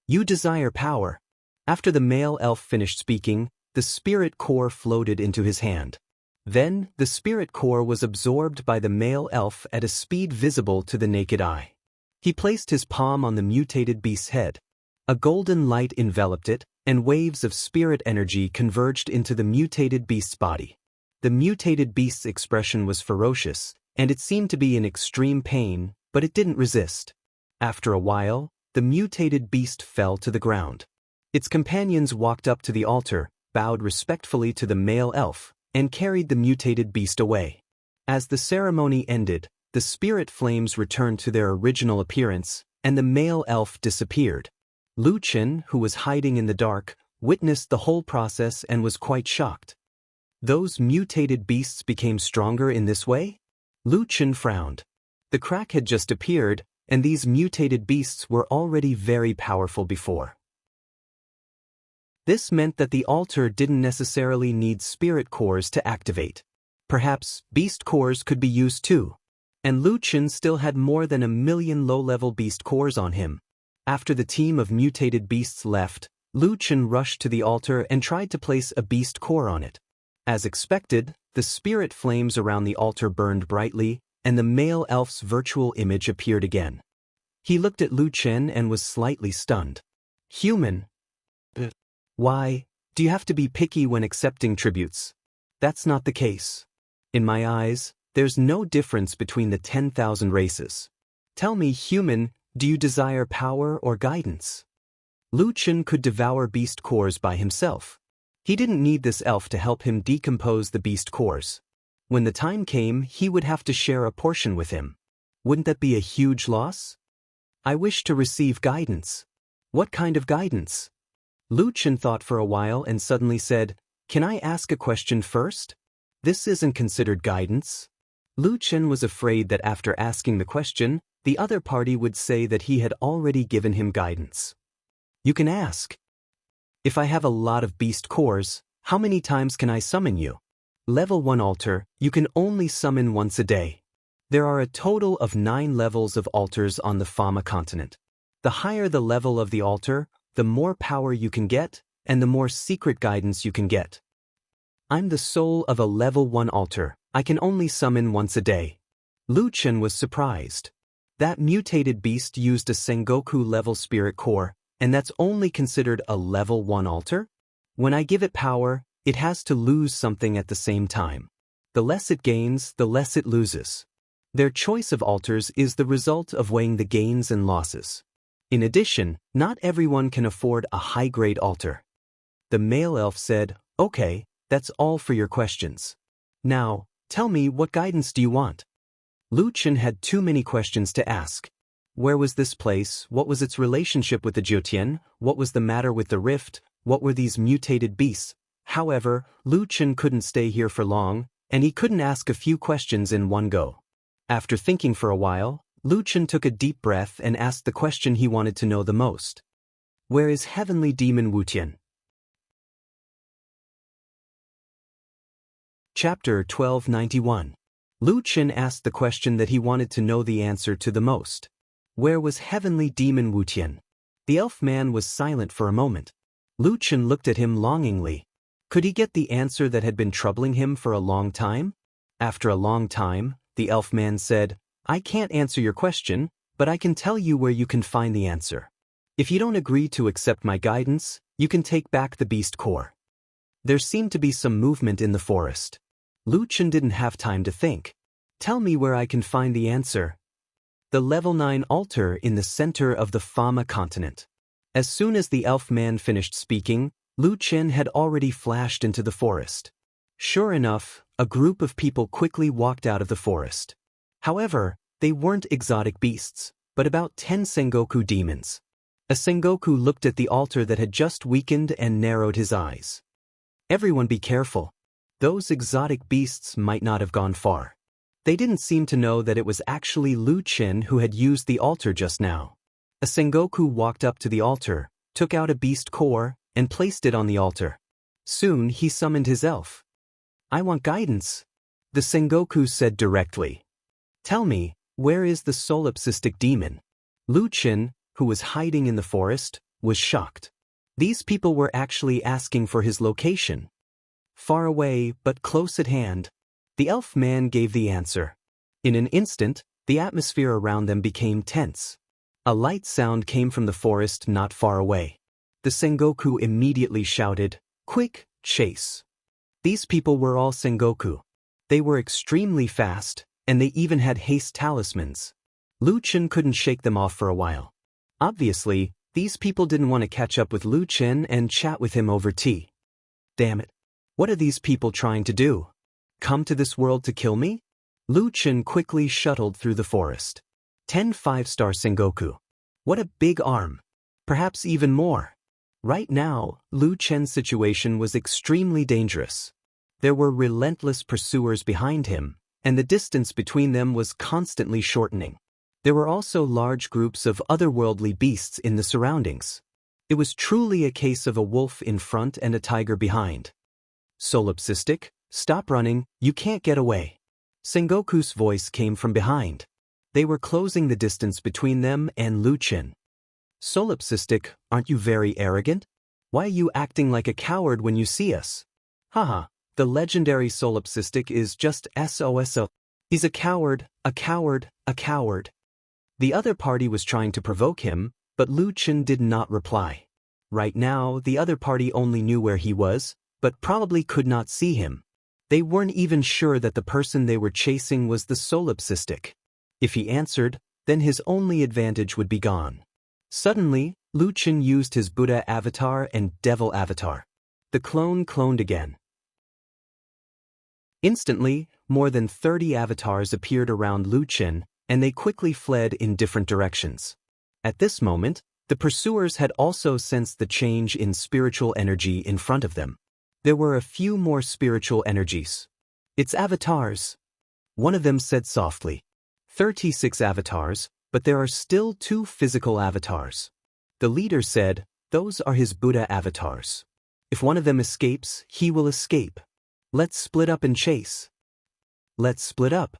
"You desire power." After the male elf finished speaking, the spirit core floated into his hand. Then, the spirit core was absorbed by the male elf at a speed visible to the naked eye. He placed his palm on the mutated beast's head. A golden light enveloped it, and waves of spirit energy converged into the mutated beast's body. The mutated beast's expression was ferocious, and it seemed to be in extreme pain, but it didn't resist. After a while, the mutated beast fell to the ground. Its companions walked up to the altar, bowed respectfully to the male elf, and carried the mutated beast away. As the ceremony ended, the spirit flames returned to their original appearance, and the male elf disappeared. Lu Chen, who was hiding in the dark, witnessed the whole process and was quite shocked. Those mutated beasts became stronger in this way? Lu Chen frowned. The crack had just appeared, and these mutated beasts were already very powerful before. This meant that the altar didn't necessarily need spirit cores to activate. Perhaps beast cores could be used too. And Lu Chen still had more than 1,000,000 low-level beast cores on him. After the team of mutated beasts left, Lu Chen rushed to the altar and tried to place a beast core on it. As expected, the spirit flames around the altar burned brightly, and the male elf's virtual image appeared again. He looked at Lu Chen and was slightly stunned. "Human? Why, do you have to be picky when accepting tributes? That's not the case. In my eyes, there's no difference between the 10,000 races. Tell me, human, do you desire power or guidance?" Lu Chen could devour beast cores by himself. He didn't need this elf to help him decompose the beast cores. When the time came, he would have to share a portion with him. Wouldn't that be a huge loss? I wish to receive guidance. What kind of guidance? Lu Chen thought for a while and suddenly said, "Can I ask a question first? This isn't considered guidance." Lu Chen was afraid that after asking the question, the other party would say that he had already given him guidance. "You can ask. If I have a lot of beast cores, how many times can I summon you?" Level 1 altar, you can only summon once a day. There are a total of 9 levels of altars on the Fama continent. The higher the level of the altar, the more power you can get, and the more secret guidance you can get. I'm the soul of a level 1 altar. I can only summon once a day. Lu Chen was surprised. That mutated beast used a Sengoku level spirit core, and that's only considered a level 1 altar? When I give it power, it has to lose something at the same time. The less it gains, the less it loses. Their choice of altars is the result of weighing the gains and losses. In addition, not everyone can afford a high-grade altar. The male elf said, "Okay, that's all for your questions. Now, tell me, what guidance do you want?" Lu Chen had too many questions to ask. Where was this place? What was its relationship with the Jiutian? What was the matter with the rift? What were these mutated beasts? However, Lu Chen couldn't stay here for long, and he couldn't ask a few questions in one go. After thinking for a while, Lu Chen took a deep breath and asked the question he wanted to know the most. Where is heavenly demon Wutian? Chapter 1291. Lu Chen asked the question that he wanted to know the answer to the most. Where was heavenly demon Wutian? The elf man was silent for a moment. Lu Chen looked at him longingly. Could he get the answer that had been troubling him for a long time? After a long time, the elf man said, "I can't answer your question, but I can tell you where you can find the answer. If you don't agree to accept my guidance, you can take back the beast core." There seemed to be some movement in the forest. Lu Chen didn't have time to think. "Tell me where I can find the answer." The level 9 altar in the center of the Fama continent. As soon as the elf man finished speaking, Lu Chen had already flashed into the forest. Sure enough, a group of people quickly walked out of the forest. However, they weren't exotic beasts, but about 10 Sengoku demons. A Sengoku looked at the altar that had just weakened and narrowed his eyes. Everyone be careful. Those exotic beasts might not have gone far. They didn't seem to know that it was actually Lu Chen who had used the altar just now. A Sengoku walked up to the altar, took out a beast core, and placed it on the altar. Soon he summoned his elf. "I want guidance," the Sengoku said directly. "Tell me, where is the solipsistic demon?" Lu Chen, who was hiding in the forest, was shocked. These people were actually asking for his location. "Far away, but close at hand." The elf man gave the answer. In an instant, the atmosphere around them became tense. A light sound came from the forest not far away. The Sengoku immediately shouted, "Quick, chase!" These people were all Sengoku. They were extremely fast, and they even had haste talismans. Lu Chen couldn't shake them off for a while. Obviously, these people didn't want to catch up with Lu Chen and chat with him over tea. Damn it. What are these people trying to do? Come to this world to kill me? Lu Chen quickly shuttled through the forest. 10 5-star Sengoku. What a big arm. Perhaps even more. Right now, Lu Chen's situation was extremely dangerous. There were relentless pursuers behind him, and the distance between them was constantly shortening. There were also large groups of otherworldly beasts in the surroundings. It was truly a case of a wolf in front and a tiger behind. "Solipsistic, stop running, you can't get away." Sengoku's voice came from behind. They were closing the distance between them and Lu Chen. "Solipsistic, aren't you very arrogant? Why are you acting like a coward when you see us?" "Haha, the legendary Solipsistic is just SOSO. He's a coward, a coward, a coward." The other party was trying to provoke him, but Lu Chen did not reply. Right now, the other party only knew where he was, but probably could not see him. They weren't even sure that the person they were chasing was the Solipsistic. If he answered, then his only advantage would be gone. Suddenly, Lu Chen used his Buddha avatar and Devil avatar. The clone cloned again. Instantly, more than 30 avatars appeared around Lu Chen, and they quickly fled in different directions. At this moment, the pursuers had also sensed the change in spiritual energy in front of them. There were a few more spiritual energies. "It's avatars," one of them said softly. 36 avatars, but there are still 2 physical avatars. The leader said, "Those are his Buddha avatars. If one of them escapes, he will escape. Let's split up and chase." Let's split up.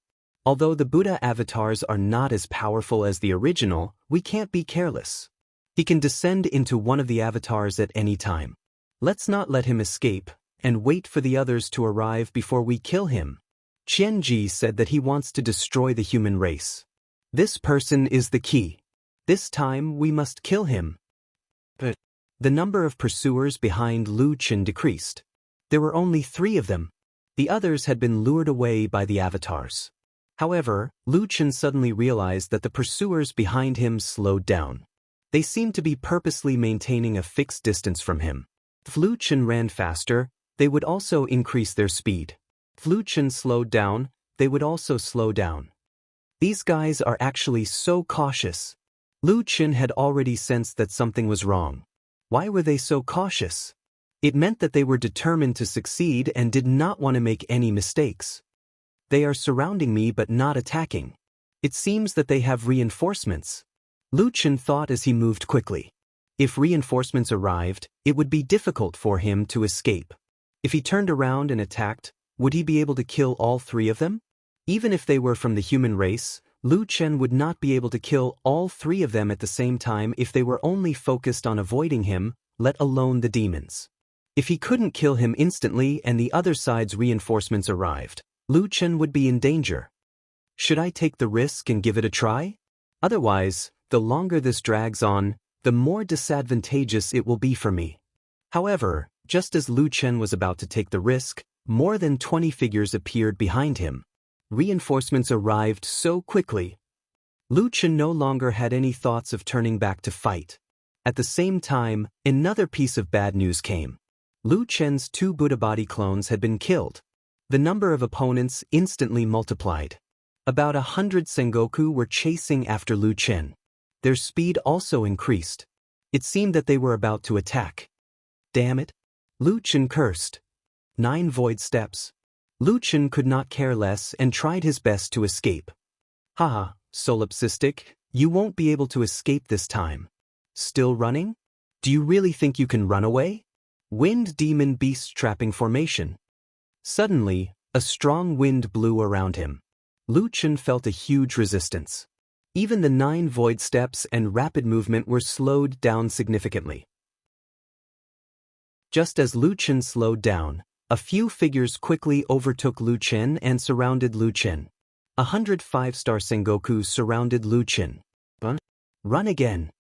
Although the Buddha avatars are not as powerful as the original, we can't be careless. He can descend into one of the avatars at any time. Let's not let him escape, and wait for the others to arrive before we kill him. Qianji said that he wants to destroy the human race. This person is the key. This time we must kill him. But the number of pursuers behind Lu Chen decreased. There were only 3 of them. The others had been lured away by the avatars. However, Lu Chen suddenly realized that the pursuers behind him slowed down. They seemed to be purposely maintaining a fixed distance from him. If Lu Chen ran faster, they would also increase their speed. If Lu Chen slowed down, they would also slow down. These guys are actually so cautious. Lu Chen had already sensed that something was wrong. Why were they so cautious? It meant that they were determined to succeed and did not want to make any mistakes. They are surrounding me but not attacking. It seems that they have reinforcements. Lu Chen thought as he moved quickly. If reinforcements arrived, it would be difficult for him to escape. If he turned around and attacked, would he be able to kill all 3 of them? Even if they were from the human race, Lu Chen would not be able to kill all 3 of them at the same time if they were only focused on avoiding him, let alone the demons. If he couldn't kill him instantly and the other side's reinforcements arrived, Lu Chen would be in danger. Should I take the risk and give it a try? Otherwise, the longer this drags on, the more disadvantageous it will be for me. However, just as Lu Chen was about to take the risk, more than 20 figures appeared behind him. Reinforcements arrived so quickly. Lu Chen no longer had any thoughts of turning back to fight. At the same time, another piece of bad news came. Lu Chen's 2 Buddha body clones had been killed. The number of opponents instantly multiplied. About 100 Sengoku were chasing after Lu Chen. Their speed also increased. It seemed that they were about to attack. Damn it! Lu Chen cursed. 9 void steps. Lu Chen could not care less and tried his best to escape. Haha, solipsistic, you won't be able to escape this time. Still running? Do you really think you can run away? Wind Demon Beast Trapping Formation. Suddenly, a strong wind blew around him. Lu Chen felt a huge resistance. Even the 9 void steps and rapid movement were slowed down significantly. Just as Lu Chen slowed down, a few figures quickly overtook Lu Chen and surrounded Lu Chen. 100 5-star Sengoku surrounded Lu Chen. Run again.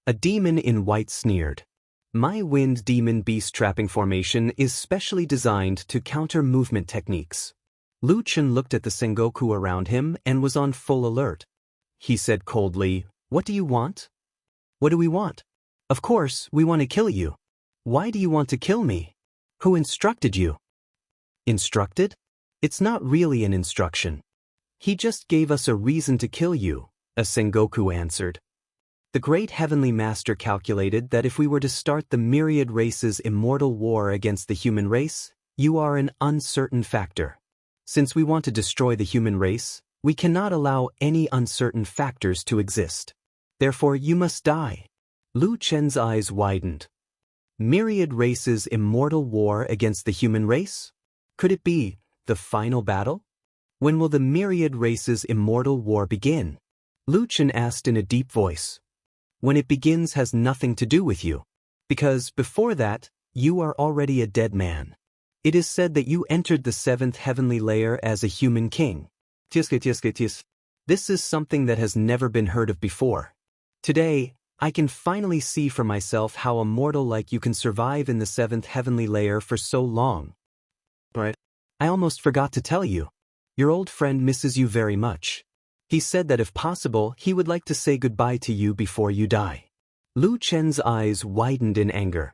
A demon in white sneered. My Wind Demon Beast Trapping Formation is specially designed to counter movement techniques. Lu Chen looked at the Sengoku around him and was on full alert. He said coldly, "What do you want?" "What do we want?" "Of course, we want to kill you." "Why do you want to kill me?" "Who instructed you?" "Instructed? It's not really an instruction. He just gave us a reason to kill you," a Sengoku answered. The great heavenly master calculated that if we were to start the myriad races' immortal war against the human race, you are an uncertain factor. Since we want to destroy the human race, we cannot allow any uncertain factors to exist. Therefore, you must die. Lu Chen's eyes widened. Myriad races' immortal war against the human race? Could it be the final battle? When will the myriad races' immortal war begin? Lu Chen asked in a deep voice. When it begins has nothing to do with you. Because before that, you are already a dead man. It is said that you entered the 7th heavenly layer as a human king. This is something that has never been heard of before. Today, I can finally see for myself how a mortal like you can survive in the 7th heavenly layer for so long. But I almost forgot to tell you. Your old friend misses you very much. He said that if possible, he would like to say goodbye to you before you die. Lu Chen's eyes widened in anger.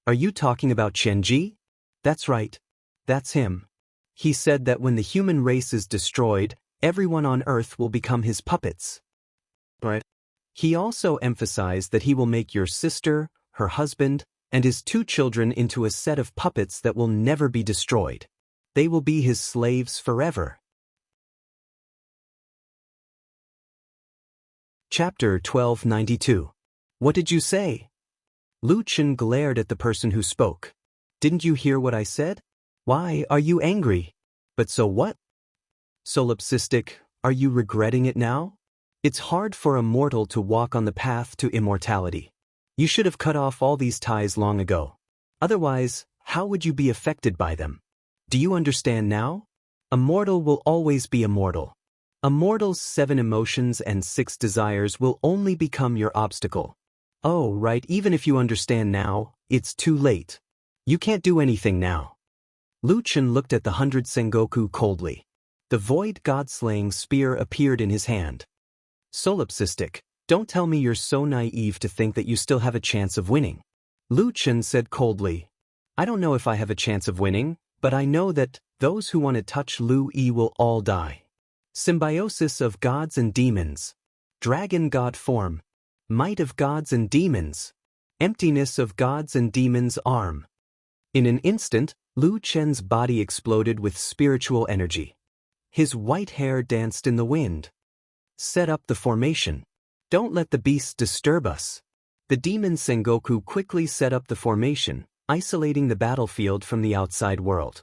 Are you talking about Qianji? That's right. That's him. He said that when the human race is destroyed, everyone on Earth will become his puppets. Right. He also emphasized that he will make your sister, her husband, and his 2 children into a set of puppets that will never be destroyed. They will be his slaves forever. Chapter 1292. What did you say? Lu Chen glared at the person who spoke. Didn't you hear what I said? Why are you angry? But so what? Solipsistic, are you regretting it now? It's hard for a mortal to walk on the path to immortality. You should have cut off all these ties long ago. Otherwise, how would you be affected by them? Do you understand now? A mortal will always be a mortal. A mortal's 7 emotions and 6 desires will only become your obstacle. Oh, right, even if you understand now, it's too late. You can't do anything now. Lu Chen looked at the 100 Sengoku coldly. The void god-slaying spear appeared in his hand. Solipsistic, don't tell me you're so naive to think that you still have a chance of winning. Lu Chen said coldly. I don't know if I have a chance of winning, but I know that those who want to touch Lu Yi will all die. Symbiosis of gods and demons. Dragon god form. Might of gods and demons. Emptiness of gods and demons arm. In an instant, Lu Chen's body exploded with spiritual energy. His white hair danced in the wind. Set up the formation. Don't let the beasts disturb us. The demon Sengoku quickly set up the formation, isolating the battlefield from the outside world.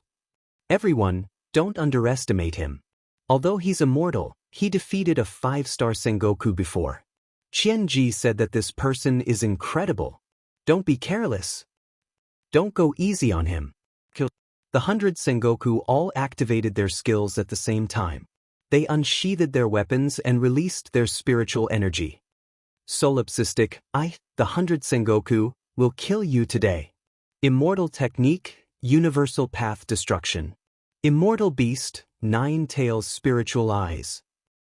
Everyone, don't underestimate him. Although he's immortal, he defeated a 5-star Sengoku before. Qianji said that this person is incredible. Don't be careless. Don't go easy on him. The 100 Sengoku all activated their skills at the same time. They unsheathed their weapons and released their spiritual energy. Solipsistic, the 100 Sengoku, will kill you today. Immortal technique, universal path destruction. Immortal beast, 9 tails spiritual eyes.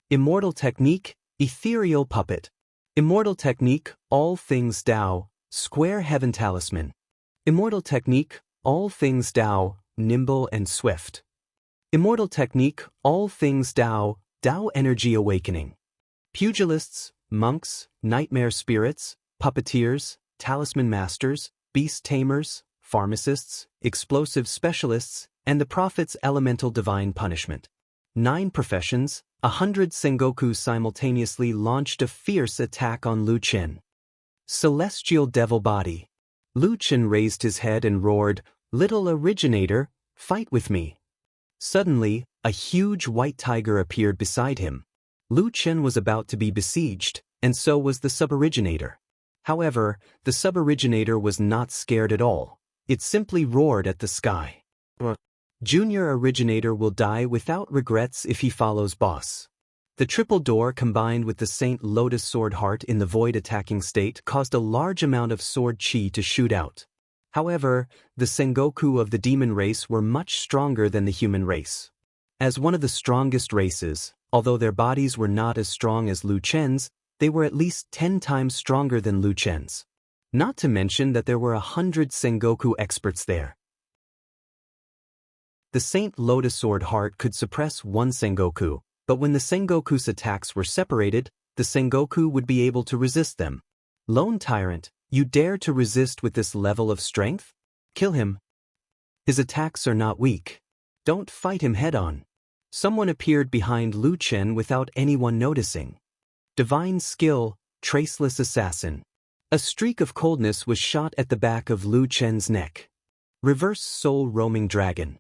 Immortal technique, ethereal puppet. Immortal technique, all things Tao, square heaven talisman. Immortal technique, all things Tao, nimble and swift. Immortal technique, all things Tao, Tao energy awakening. Pugilists, monks, nightmare spirits, puppeteers, talisman masters, beast tamers, pharmacists, explosive specialists, and the prophet's elemental divine punishment. 9 professions, 100 Sengoku simultaneously launched a fierce attack on Lu Chen. Celestial devil body. Lu Chen raised his head and roared, "Little originator, fight with me." Suddenly, a huge white tiger appeared beside him. Lu Chen was about to be besieged, and so was the suboriginator. However, the suboriginator was not scared at all. It simply roared at the sky. Junior originator will die without regrets if he follows boss. The triple door combined with the Saint Lotus sword heart in the void attacking state caused a large amount of sword chi to shoot out. However, the Sengoku of the demon race were much stronger than the human race. As one of the strongest races, although their bodies were not as strong as Lu Chen's, they were at least 10 times stronger than Lu Chen's. Not to mention that there were 100 Sengoku experts there. The Saint Lotus sword heart could suppress one Sengoku, but when the Sengoku's attacks were separated, the Sengoku would be able to resist them. Lone Tyrant, you dare to resist with this level of strength? Kill him. His attacks are not weak. Don't fight him head-on. Someone appeared behind Lu Chen without anyone noticing. Divine skill, traceless assassin. A streak of coldness was shot at the back of Lu Chen's neck. Reverse soul roaming dragon.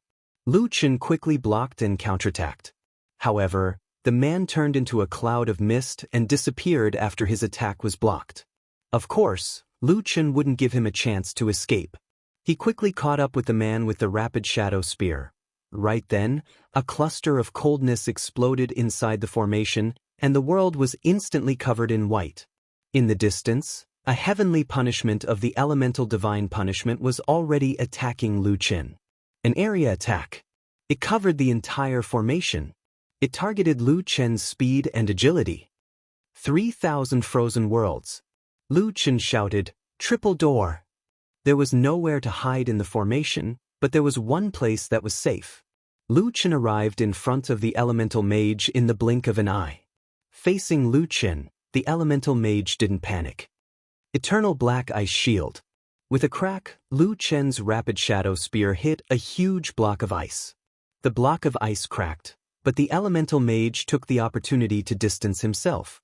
Lu Chen quickly blocked and counterattacked. However, the man turned into a cloud of mist and disappeared after his attack was blocked. Of course, Lu Chen wouldn't give him a chance to escape. He quickly caught up with the man with the rapid shadow spear. Right then, a cluster of coldness exploded inside the formation, and the world was instantly covered in white. In the distance, a heavenly punishment of the elemental divine punishment was already attacking Lu Chen. An area attack. It covered the entire formation. It targeted Lu Chen's speed and agility. 3,000 frozen worlds. Lu Chen shouted, "Triple door!" There was nowhere to hide in the formation, but there was one place that was safe. Lu Chen arrived in front of the elemental mage in the blink of an eye. Facing Lu Chen, the elemental mage didn't panic. Eternal black ice shield. With a crack, Lu Chen's rapid shadow spear hit a huge block of ice. The block of ice cracked, but the elemental mage took the opportunity to distance himself.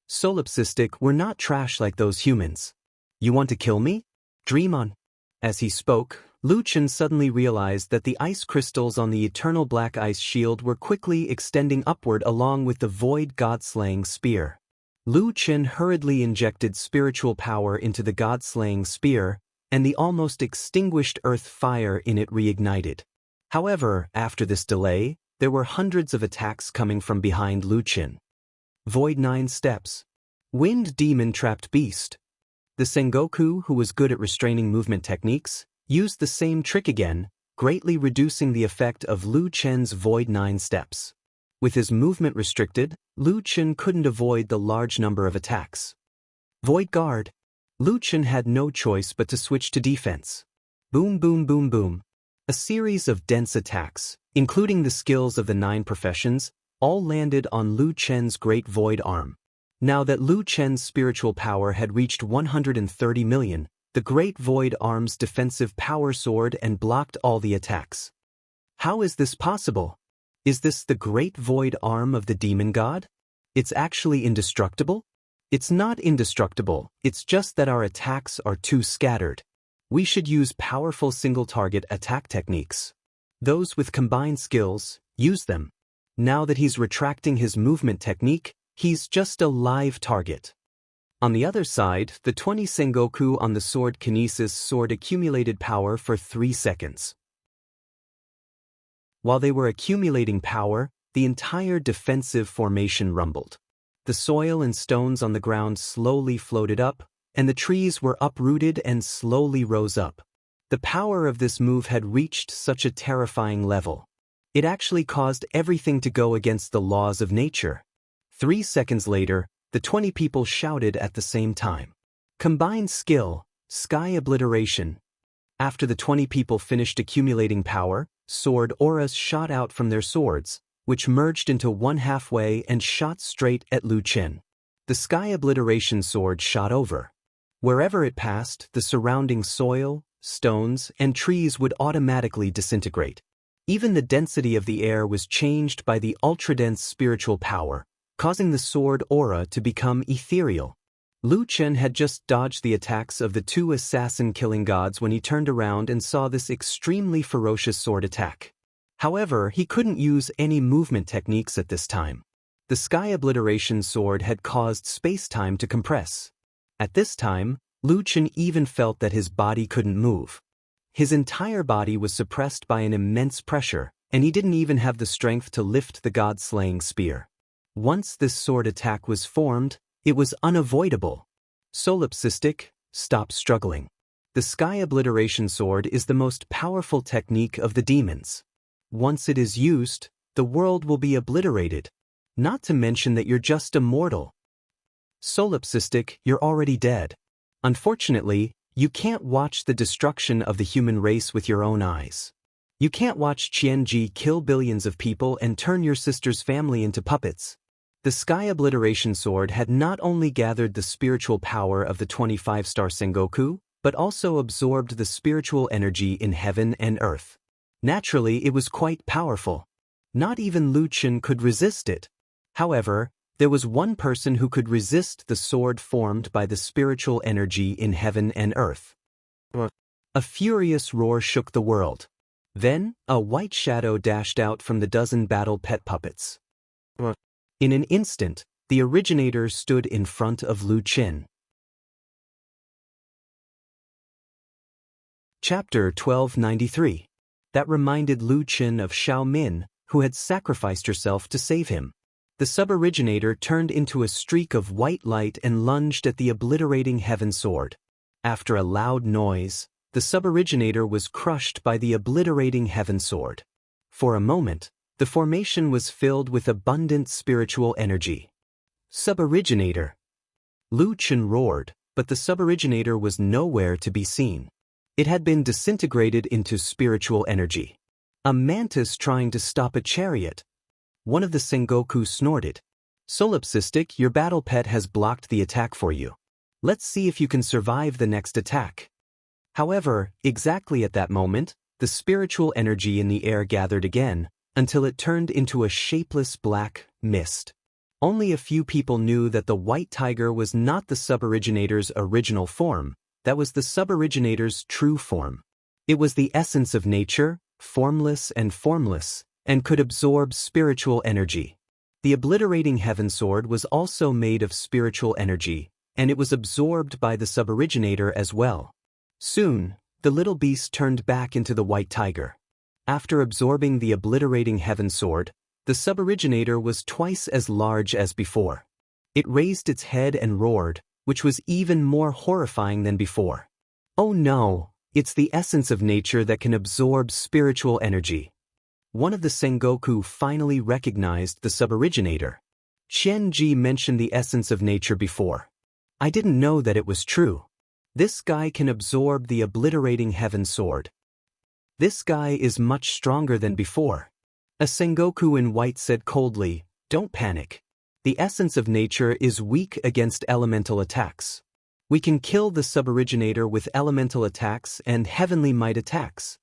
Solipsistic, we're not trash like those humans. You want to kill me? Dream on. As he spoke, Lu Chen suddenly realized that the ice crystals on the eternal black ice shield were quickly extending upward along with the void god-slaying spear. Lu Chen hurriedly injected spiritual power into the god-slaying spear, and the almost extinguished earth fire in it reignited. However, after this delay, there were hundreds of attacks coming from behind Lu Chen. Void 9 steps. Wind demon trapped beast. The Sengoku, who was good at restraining movement techniques, used the same trick again, greatly reducing the effect of Lu Chen's Void 9 steps. With his movement restricted, Lu Chen couldn't avoid the large number of attacks. Void guard. Lu Chen had no choice but to switch to defense. Boom boom boom boom. A series of dense attacks, including the skills of the 9 professions, all landed on Lu Chen's great void arm. Now that Lu Chen's spiritual power had reached 130 million, the Great Void Arm's defensive power soared and blocked all the attacks. How is this possible? Is this the Great Void Arm of the demon god? It's actually indestructible? It's not indestructible, it's just that our attacks are too scattered. We should use powerful single-target attack techniques. Those with combined skills, use them. Now that he's retracting his movement technique, he's just a live target. On the other side, the 20 Sengoku on the sword Kinesis sword accumulated power for 3 seconds. While they were accumulating power, the entire defensive formation rumbled. The soil and stones on the ground slowly floated up, and the trees were uprooted and slowly rose up. The power of this move had reached such a terrifying level. It actually caused everything to go against the laws of nature. 3 seconds later, the 20 people shouted at the same time. Combined skill, sky obliteration. After the 20 people finished accumulating power, sword auras shot out from their swords, which merged into one halfway and shot straight at Lu Chen. The sky obliteration sword shot over. Wherever it passed, the surrounding soil, stones, and trees would automatically disintegrate. Even the density of the air was changed by the ultra-dense spiritual power, causing the sword aura to become ethereal. Lu Chen had just dodged the attacks of the 2 assassin-killing gods when he turned around and saw this extremely ferocious sword attack. However, he couldn't use any movement techniques at this time. The sky obliteration sword had caused space-time to compress. At this time, Lu Chen even felt that his body couldn't move. His entire body was suppressed by an immense pressure, and he didn't even have the strength to lift the god-slaying spear. Once this sword attack was formed, it was unavoidable. Solipsistic, stop struggling. The sky obliteration sword is the most powerful technique of the demons. Once it is used, the world will be obliterated. Not to mention that you're just a mortal. Solipsistic, you're already dead. Unfortunately, you can't watch the destruction of the human race with your own eyes. You can't watch Qianji kill billions of people and turn your sister's family into puppets. The sky obliteration sword had not only gathered the spiritual power of the 25-star Sengoku, but also absorbed the spiritual energy in heaven and earth. Naturally, it was quite powerful. Not even Lu Chen could resist it. However, there was one person who could resist the sword formed by the spiritual energy in heaven and earth. A furious roar shook the world. Then, a white shadow dashed out from the dozen battle pet puppets. In an instant, the originator stood in front of Lu Chen. Chapter 1293. That reminded Lu Chen of Xiao Min, who had sacrificed herself to save him. The sub-originator turned into a streak of white light and lunged at the obliterating heaven sword. After a loud noise, the sub-originator was crushed by the obliterating heaven sword. For a moment, the formation was filled with abundant spiritual energy. Sub-originator. Lu Chen roared, but the suboriginator was nowhere to be seen. It had been disintegrated into spiritual energy. A mantis trying to stop a chariot. One of the Sengoku snorted. Solipsistic, your battle pet has blocked the attack for you. Let's see if you can survive the next attack. However, exactly at that moment, the spiritual energy in the air gathered again, until it turned into a shapeless black mist. Only a few people knew that the white tiger was not the suboriginator's original form, that was the suboriginator's true form. It was the essence of nature, formless, and could absorb spiritual energy. The obliterating heaven sword was also made of spiritual energy, and it was absorbed by the suboriginator as well. Soon, the little beast turned back into the white tiger. After absorbing the obliterating heaven sword, the suboriginator was twice as large as before. It raised its head and roared, which was even more horrifying than before. Oh no, it's the essence of nature that can absorb spiritual energy. One of the Sengoku finally recognized the suboriginator. Qianji mentioned the essence of nature before. I didn't know that it was true. This guy can absorb the obliterating heaven sword. This guy is much stronger than before. A Sengoku in white said coldly, "Don't panic. The essence of nature is weak against elemental attacks. We can kill the suboriginator with elemental attacks and heavenly might attacks."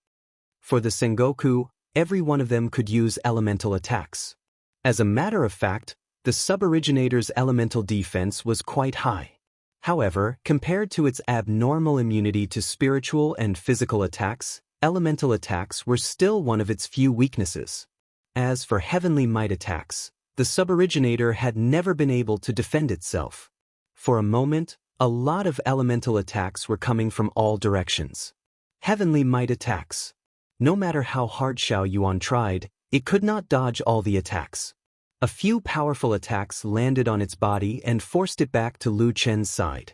For the Sengoku, every one of them could use elemental attacks. As a matter of fact, the suboriginator's elemental defense was quite high. However, compared to its abnormal immunity to spiritual and physical attacks, elemental attacks were still one of its few weaknesses. As for heavenly might attacks, the suboriginator had never been able to defend itself. For a moment, a lot of elemental attacks were coming from all directions. Heavenly might attacks. No matter how hard Xiao Yuan tried, it could not dodge all the attacks. A few powerful attacks landed on its body and forced it back to Lu Chen's side.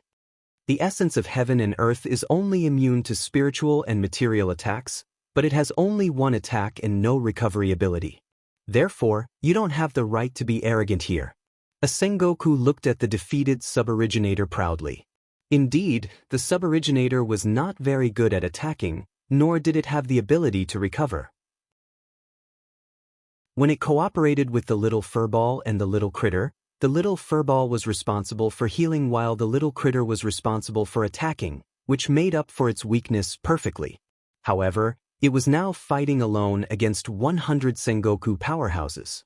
The essence of heaven and earth is only immune to spiritual and material attacks, but it has only one attack and no recovery ability. Therefore, you don't have the right to be arrogant here. A Sengoku looked at the defeated suboriginator proudly. Indeed, the suboriginator was not very good at attacking, nor did it have the ability to recover. When it cooperated with the little furball and the little critter, the little furball was responsible for healing while the little critter was responsible for attacking, which made up for its weakness perfectly. However, it was now fighting alone against 100 Sengoku powerhouses.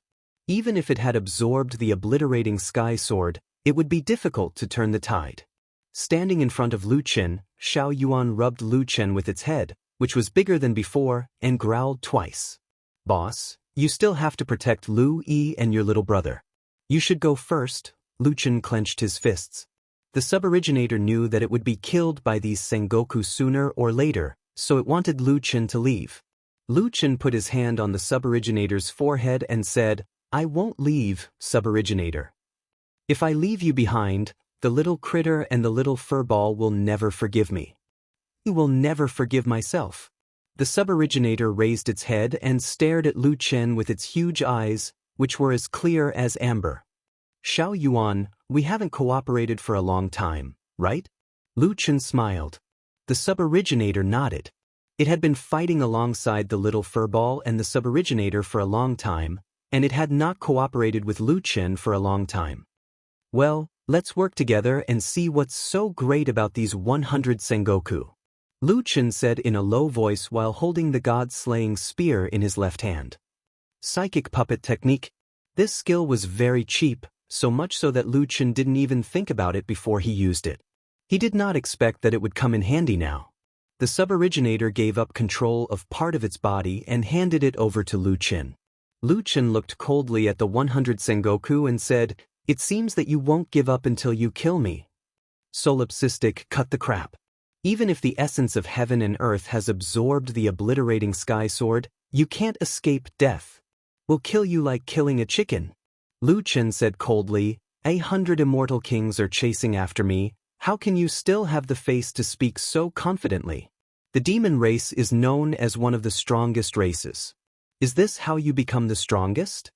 Even if it had absorbed the obliterating sky sword, it would be difficult to turn the tide. Standing in front of Lu Chen, Xiao Yuan rubbed Lu Chen with its head, which was bigger than before, and growled twice. "Boss, you still have to protect Lu Yi and your little brother. You should go first." Lu Chen clenched his fists. The suboriginator knew that it would be killed by these Sengoku sooner or later, so it wanted Lu Chen to leave. Lu Chen put his hand on the suboriginator's forehead and said, "I won't leave, suboriginator. If I leave you behind, the little critter and the little furball will never forgive me. I will never forgive myself." The suboriginator raised its head and stared at Lu Chen with its huge eyes, which were as clear as amber. "Xiao Yuan, we haven't cooperated for a long time, right?" Lu Chen smiled. The suboriginator nodded. It had been fighting alongside the little furball and the suboriginator for a long time, and it had not cooperated with Lu Chen for a long time. "Well, let's work together and see what's so great about these 100 Sengoku," Lu Chen said in a low voice while holding the god-slaying spear in his left hand. Psychic puppet technique. This skill was very cheap, so much so that Lu Chen didn't even think about it before he used it. He did not expect that it would come in handy now. The suboriginator gave up control of part of its body and handed it over to Lu Chen. Lu Chen looked coldly at the 100 Sengoku and said, "It seems that you won't give up until you kill me." Solipsistic, cut the crap. Even if the essence of heaven and earth has absorbed the obliterating sky sword, you can't escape death. We'll kill you like killing a chicken. Lu Chen said coldly, 100 immortal kings are chasing after me. How can you still have the face to speak so confidently? The demon race is known as one of the strongest races. Is this how you become the strongest?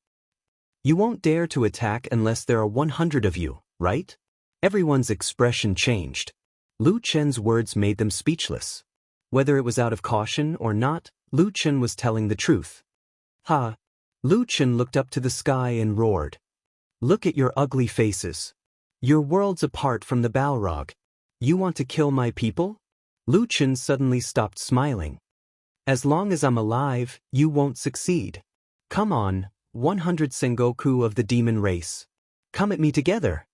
You won't dare to attack unless there are 100 of you, right? Everyone's expression changed. Lu Chen's words made them speechless. Whether it was out of caution or not, Lu Chen was telling the truth. Ha! Lu Chen looked up to the sky and roared. Look at your ugly faces. You're worlds apart from the Balrog. You want to kill my people? Lu Chen suddenly stopped smiling. As long as I'm alive, you won't succeed. Come on, 100 Sengoku of the demon race. Come at me together.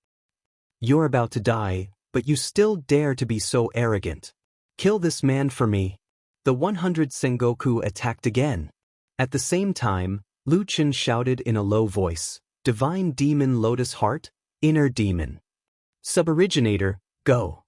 You're about to die, but you still dare to be so arrogant. Kill this man for me. The 100 Sengoku attacked again. At the same time, Lu Chen shouted in a low voice, Divine Demon Lotus Heart, Inner Demon. Suboriginator, go.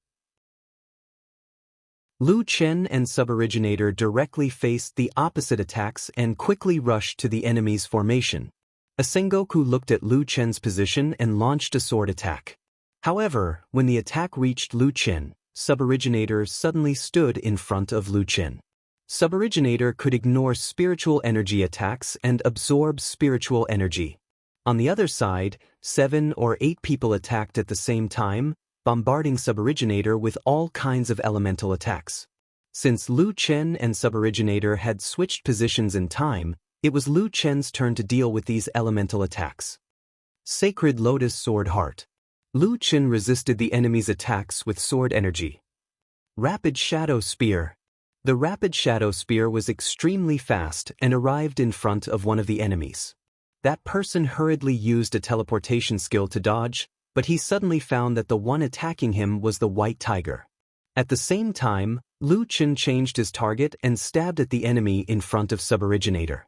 Lu Chen and Suboriginator directly faced the opposite attacks and quickly rushed to the enemy's formation. A Sengoku looked at Lu Chen's position and launched a sword attack. However, when the attack reached Lu Chen, Suboriginator suddenly stood in front of Lu Chen. Suboriginator could ignore spiritual energy attacks and absorb spiritual energy. On the other side, 7 or 8 people attacked at the same time, bombarding Suboriginator with all kinds of elemental attacks. Since Lu Chen and Suboriginator had switched positions in time, it was Lu Chen's turn to deal with these elemental attacks. Sacred Lotus Sword Heart. Lu Chen resisted the enemy's attacks with sword energy. Rapid Shadow Spear. The Rapid Shadow Spear was extremely fast and arrived in front of one of the enemies. That person hurriedly used a teleportation skill to dodge, but he suddenly found that the one attacking him was the White Tiger. At the same time, Lu Chen changed his target and stabbed at the enemy in front of Suboriginator.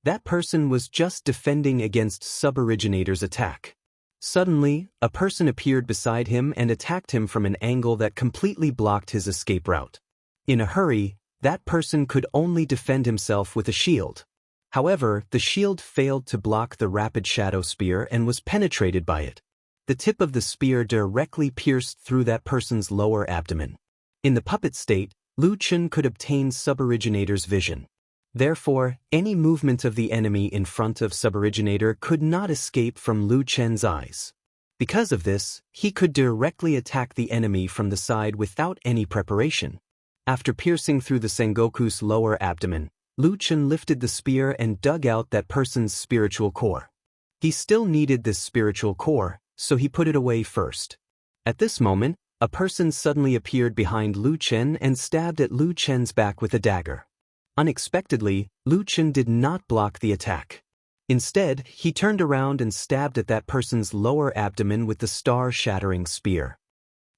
That person was just defending against Suboriginator's attack. Suddenly, a person appeared beside him and attacked him from an angle that completely blocked his escape route. In a hurry, that person could only defend himself with a shield. However, the shield failed to block the Rapid Shadow Spear and was penetrated by it. The tip of the spear directly pierced through that person's lower abdomen. In the puppet state, Lu Chen could obtain Suboriginator's vision. Therefore, any movement of the enemy in front of Suboriginator could not escape from Lu Chen's eyes. Because of this, he could directly attack the enemy from the side without any preparation. After piercing through the Sengoku's lower abdomen, Lu Chen lifted the spear and dug out that person's spiritual core. He still needed this spiritual core, so he put it away first. At this moment, a person suddenly appeared behind Lu Chen and stabbed at Lu Chen's back with a dagger. Unexpectedly, Lu Chen did not block the attack. Instead, he turned around and stabbed at that person's lower abdomen with the star-shattering spear.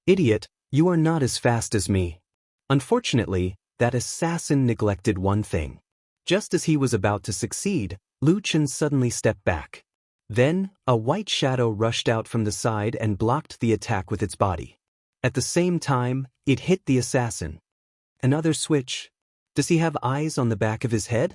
Idiot, you are not as fast as me. Unfortunately, that assassin neglected one thing. Just as he was about to succeed, Lu Chen suddenly stepped back. Then, a white shadow rushed out from the side and blocked the attack with its body. At the same time, it hit the assassin. Another switch. Does he have eyes on the back of his head?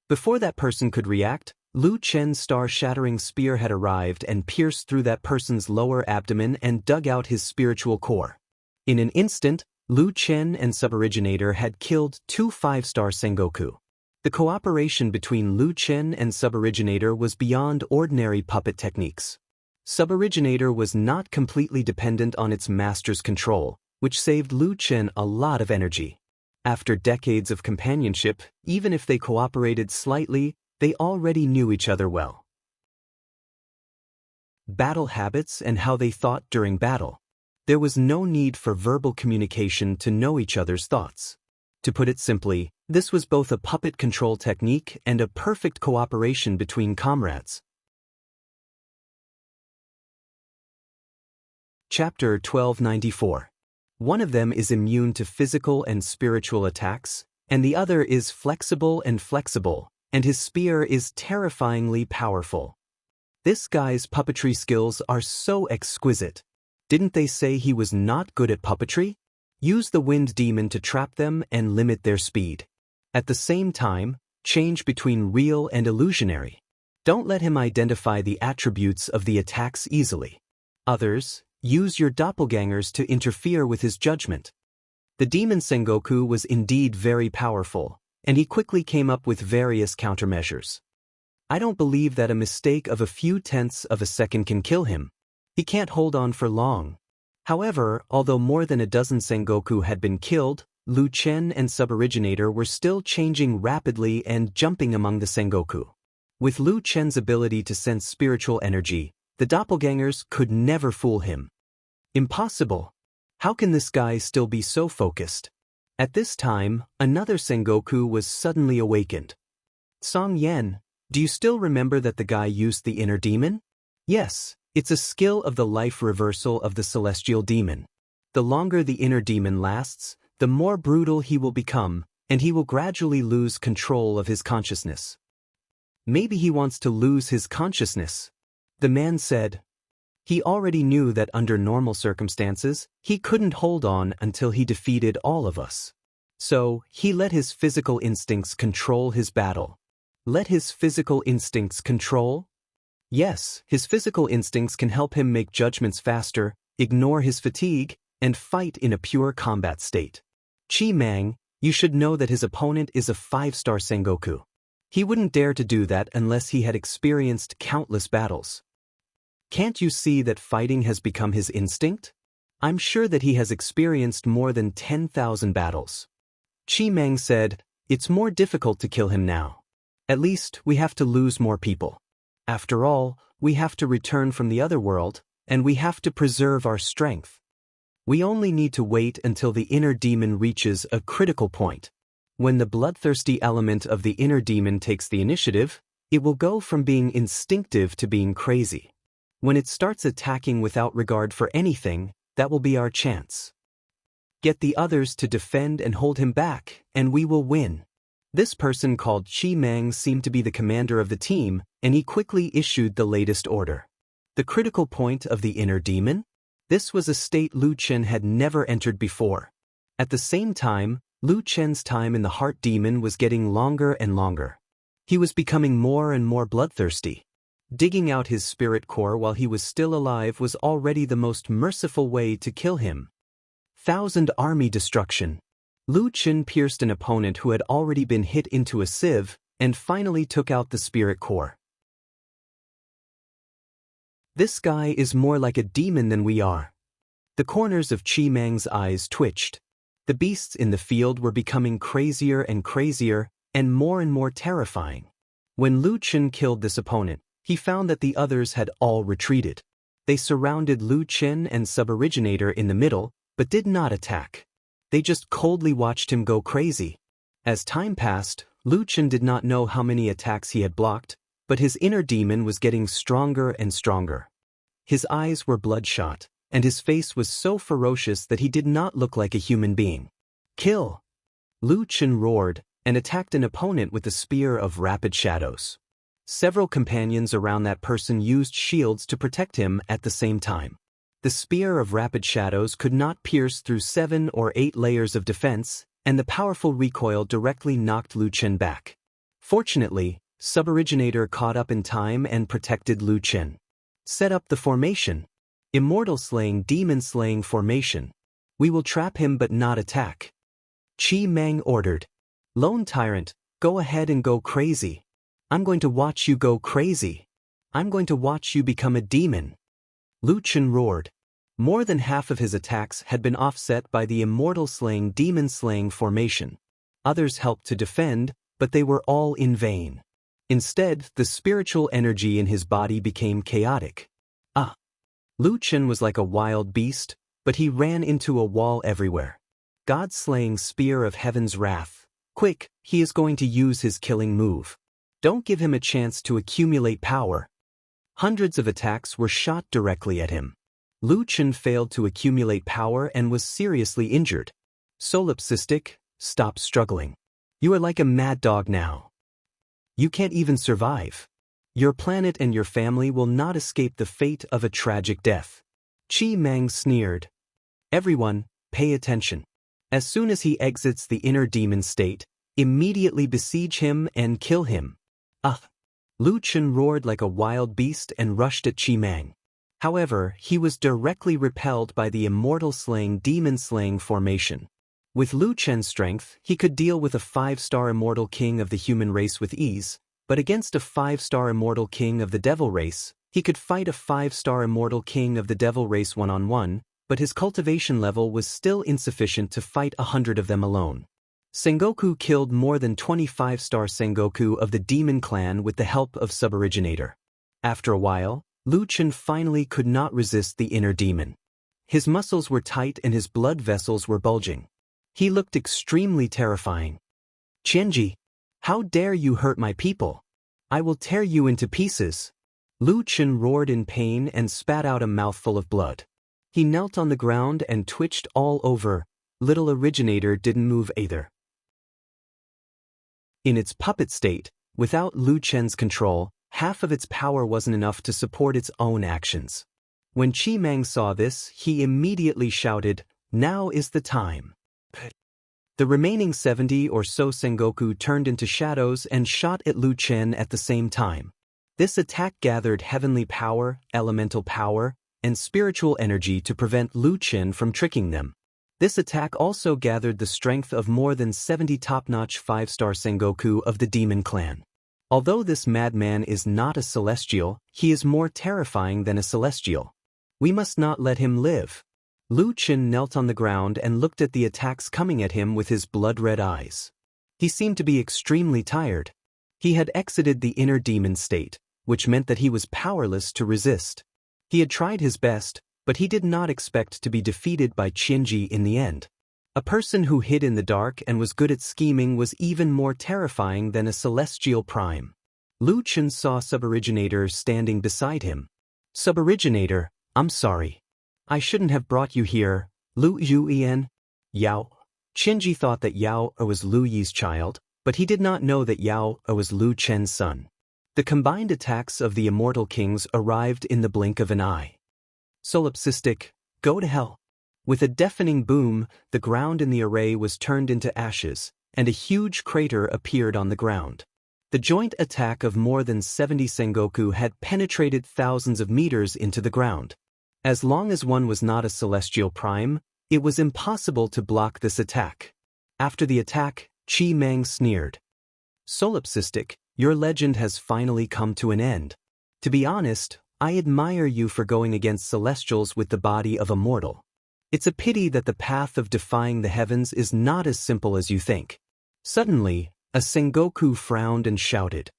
Before that person could react, Lu Chen's star-shattering spear had arrived and pierced through that person's lower abdomen and dug out his spiritual core. In an instant, Lu Chen and Suboriginator had killed 2 5-star Sengoku. The cooperation between Lu Chen and Suboriginator was beyond ordinary puppet techniques. Suboriginator was not completely dependent on its master's control, which saved Lu Chen a lot of energy. After decades of companionship, even if they cooperated slightly, they already knew each other well. Battle habits and how they thought during battle. There was no need for verbal communication to know each other's thoughts. To put it simply, this was both a puppet control technique and a perfect cooperation between comrades. Chapter 1294. One of them is immune to physical and spiritual attacks, and the other is flexible, and his spear is terrifyingly powerful. This guy's puppetry skills are so exquisite. Didn't they say he was not good at puppetry? Use the wind demon to trap them and limit their speed. At the same time, change between real and illusionary. Don't let him identify the attributes of the attacks easily. Others, use your doppelgangers to interfere with his judgment. The demon Sengoku was indeed very powerful, and he quickly came up with various countermeasures. I don't believe that a mistake of a few tenths of a second can kill him. He can't hold on for long. However, although more than a dozen Sengoku had been killed, Lu Chen and Suboriginator were still changing rapidly and jumping among the Sengoku. With Lu Chen's ability to sense spiritual energy, the doppelgangers could never fool him. Impossible! How can this guy still be so focused? At this time, another Sengoku was suddenly awakened. Song Yen, do you still remember that the guy used the inner demon? Yes, it's a skill of the life reversal of the celestial demon. The longer the inner demon lasts, the more brutal he will become, and he will gradually lose control of his consciousness. Maybe he wants to lose his consciousness, the man said. He already knew that under normal circumstances, he couldn't hold on until he defeated all of us. So, he let his physical instincts control his battle. Let his physical instincts control? Yes, his physical instincts can help him make judgments faster, ignore his fatigue, and fight in a pure combat state. Chi Mang, you should know that his opponent is a 5-star Sengoku. He wouldn't dare to do that unless he had experienced countless battles. Can't you see that fighting has become his instinct? I'm sure that he has experienced more than 10,000 battles. Chi Mang said, it's more difficult to kill him now. At least, we have to lose more people. After all, we have to return from the other world, and we have to preserve our strength. We only need to wait until the inner demon reaches a critical point. When the bloodthirsty element of the inner demon takes the initiative, it will go from being instinctive to being crazy. When it starts attacking without regard for anything, that will be our chance. Get the others to defend and hold him back, and we will win. This person called Chi Mang seemed to be the commander of the team, and he quickly issued the latest order. The critical point of the inner demon? This was a state Lu Chen had never entered before. At the same time, Lu Chen's time in the heart demon was getting longer and longer. He was becoming more and more bloodthirsty. Digging out his spirit core while he was still alive was already the most merciful way to kill him. 1,000 army destruction. Lu Chen pierced an opponent who had already been hit into a sieve, and finally took out the spirit core. This guy is more like a demon than we are. The corners of Chi Mang's eyes twitched. The beasts in the field were becoming crazier and more terrifying. When Lu Chen killed this opponent, he found that the others had all retreated. They surrounded Lu Chen and Suboriginator in the middle, but did not attack. They just coldly watched him go crazy. As time passed, Lu Chen did not know how many attacks he had blocked, but his inner demon was getting stronger and stronger. His eyes were bloodshot, and his face was so ferocious that he did not look like a human being. Kill! Lu Chen roared, and attacked an opponent with a spear of rapid shadows. Several companions around that person used shields to protect him at the same time. The spear of rapid shadows could not pierce through 7 or 8 layers of defense, and the powerful recoil directly knocked Lu Chen back. Fortunately, Suboriginator caught up in time and protected Lu Chen. Set up the formation. Immortal-slaying demon-slaying formation. We will trap him but not attack. Chi Mang ordered. Lone Tyrant, go ahead and go crazy. I'm going to watch you go crazy. I'm going to watch you become a demon. Lu Chen roared. More than half of his attacks had been offset by the immortal-slaying demon-slaying formation. Others helped to defend, but they were all in vain. Instead, the spiritual energy in his body became chaotic. Lu Chen was like a wild beast, but he ran into a wall everywhere. God-slaying spear of heaven's wrath. Quick, he is going to use his killing move. Don't give him a chance to accumulate power. Hundreds of attacks were shot directly at him. Lu Chen failed to accumulate power and was seriously injured. Solipsistic, stop struggling. You are like a mad dog now. You can't even survive. Your planet and your family will not escape the fate of a tragic death. Chi Mang sneered. Everyone, pay attention. As soon as he exits the inner demon state, immediately besiege him and kill him. Lu Chen roared like a wild beast and rushed at Chi Mang. However, he was directly repelled by the immortal-slaying demon-slaying formation. With Lu Chen's strength, he could deal with a 5-star immortal king of the human race with ease, but against a 5-star immortal king of the devil race, he could fight a 5-star immortal king of the devil race one-on-one, but his cultivation level was still insufficient to fight 100 of them alone. Sengoku killed more than 25-star Sengoku of the Demon Clan with the help of Suboriginator. After a while, Lu Chen finally could not resist the inner demon. His muscles were tight and his blood vessels were bulging. He looked extremely terrifying. "Qianji, how dare you hurt my people? I will tear you into pieces." Lu Chen roared in pain and spat out a mouthful of blood. He knelt on the ground and twitched all over. Little Originator didn't move either. In its puppet state, without Lu Chen's control, half of its power wasn't enough to support its own actions. When Qi Mang saw this, he immediately shouted, "Now is the time." The remaining 70 or so Sengoku turned into shadows and shot at Lu Chen at the same time. This attack gathered heavenly power, elemental power, and spiritual energy to prevent Lu Chen from tricking them. This attack also gathered the strength of more than 70 top-notch 5-star Sengoku of the Demon Clan. Although this madman is not a celestial, he is more terrifying than a celestial. We must not let him live. Lu Chen knelt on the ground and looked at the attacks coming at him with his blood-red eyes. He seemed to be extremely tired. He had exited the inner demon state, which meant that he was powerless to resist. He had tried his best, but he did not expect to be defeated by Qianji in the end. A person who hid in the dark and was good at scheming was even more terrifying than a celestial prime. Lu Chen saw Suboriginator standing beside him. "Suboriginator, I'm sorry. I shouldn't have brought you here, Lu Yuyan." Yao. Qianji thought that Yao was Lu Yi's child, but he did not know that Yao was Lu Chen's son. The combined attacks of the immortal kings arrived in the blink of an eye. Solipsistic, go to hell. With a deafening boom, the ground in the array was turned into ashes, and a huge crater appeared on the ground. The joint attack of more than 70 Sengoku had penetrated thousands of meters into the ground. As long as one was not a celestial prime, it was impossible to block this attack. After the attack, Qi Mang sneered. "Solipsistic, your legend has finally come to an end. To be honest, I admire you for going against celestials with the body of a mortal. It's a pity that the path of defying the heavens is not as simple as you think." Suddenly, a Sengoku frowned and shouted,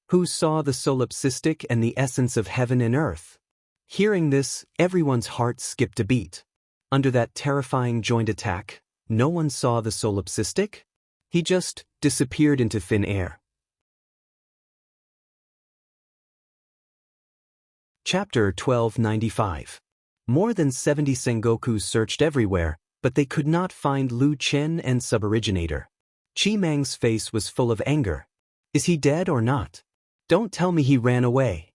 "Who saw the solipsistic and the essence of heaven and earth?" Hearing this, everyone's heart skipped a beat. Under that terrifying joint attack, no one saw the solipsistic? He just disappeared into thin air. Chapter 1295. More than 70 Sengoku searched everywhere, but they could not find Lu Chen and Suboriginator. Qi Mang's face was full of anger. "Is he dead or not? Don't tell me he ran away."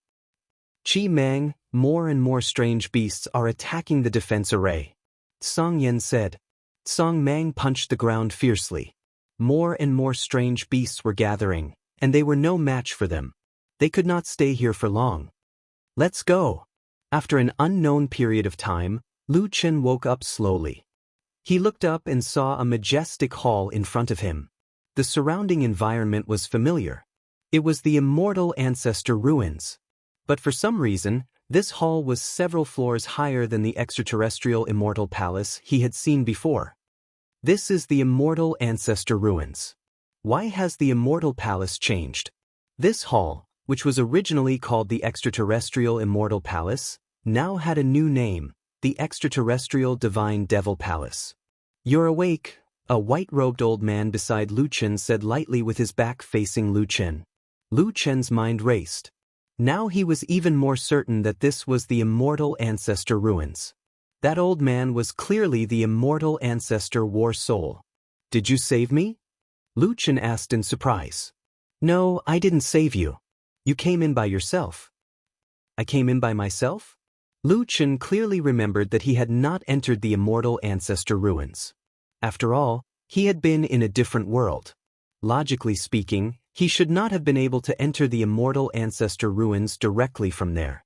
"Qi Mang, more and more strange beasts are attacking the defense array," Song Yan said. Song Mang punched the ground fiercely. More and more strange beasts were gathering, and they were no match for them. They could not stay here for long. "Let's go." After an unknown period of time, Lu Chen woke up slowly. He looked up and saw a majestic hall in front of him. The surrounding environment was familiar. It was the immortal ancestor ruins. But for some reason, this hall was several floors higher than the extraterrestrial immortal palace he had seen before. This is the immortal ancestor ruins. Why has the immortal palace changed? This hall, which was originally called the extraterrestrial immortal palace, now had a new name, the extraterrestrial divine devil palace. "You're awake," a white-robed old man beside Lu Chen said lightly with his back facing Lu Chen. Lu Chen's mind raced. Now he was even more certain that this was the immortal ancestor ruins. That old man was clearly the immortal ancestor war soul. "Did you save me?" Lu Chen asked in surprise. "No, I didn't save you. You came in by yourself." "I came in by myself?" Lu Chen clearly remembered that he had not entered the immortal ancestor ruins. After all, he had been in a different world. Logically speaking, he should not have been able to enter the immortal ancestor ruins directly from there.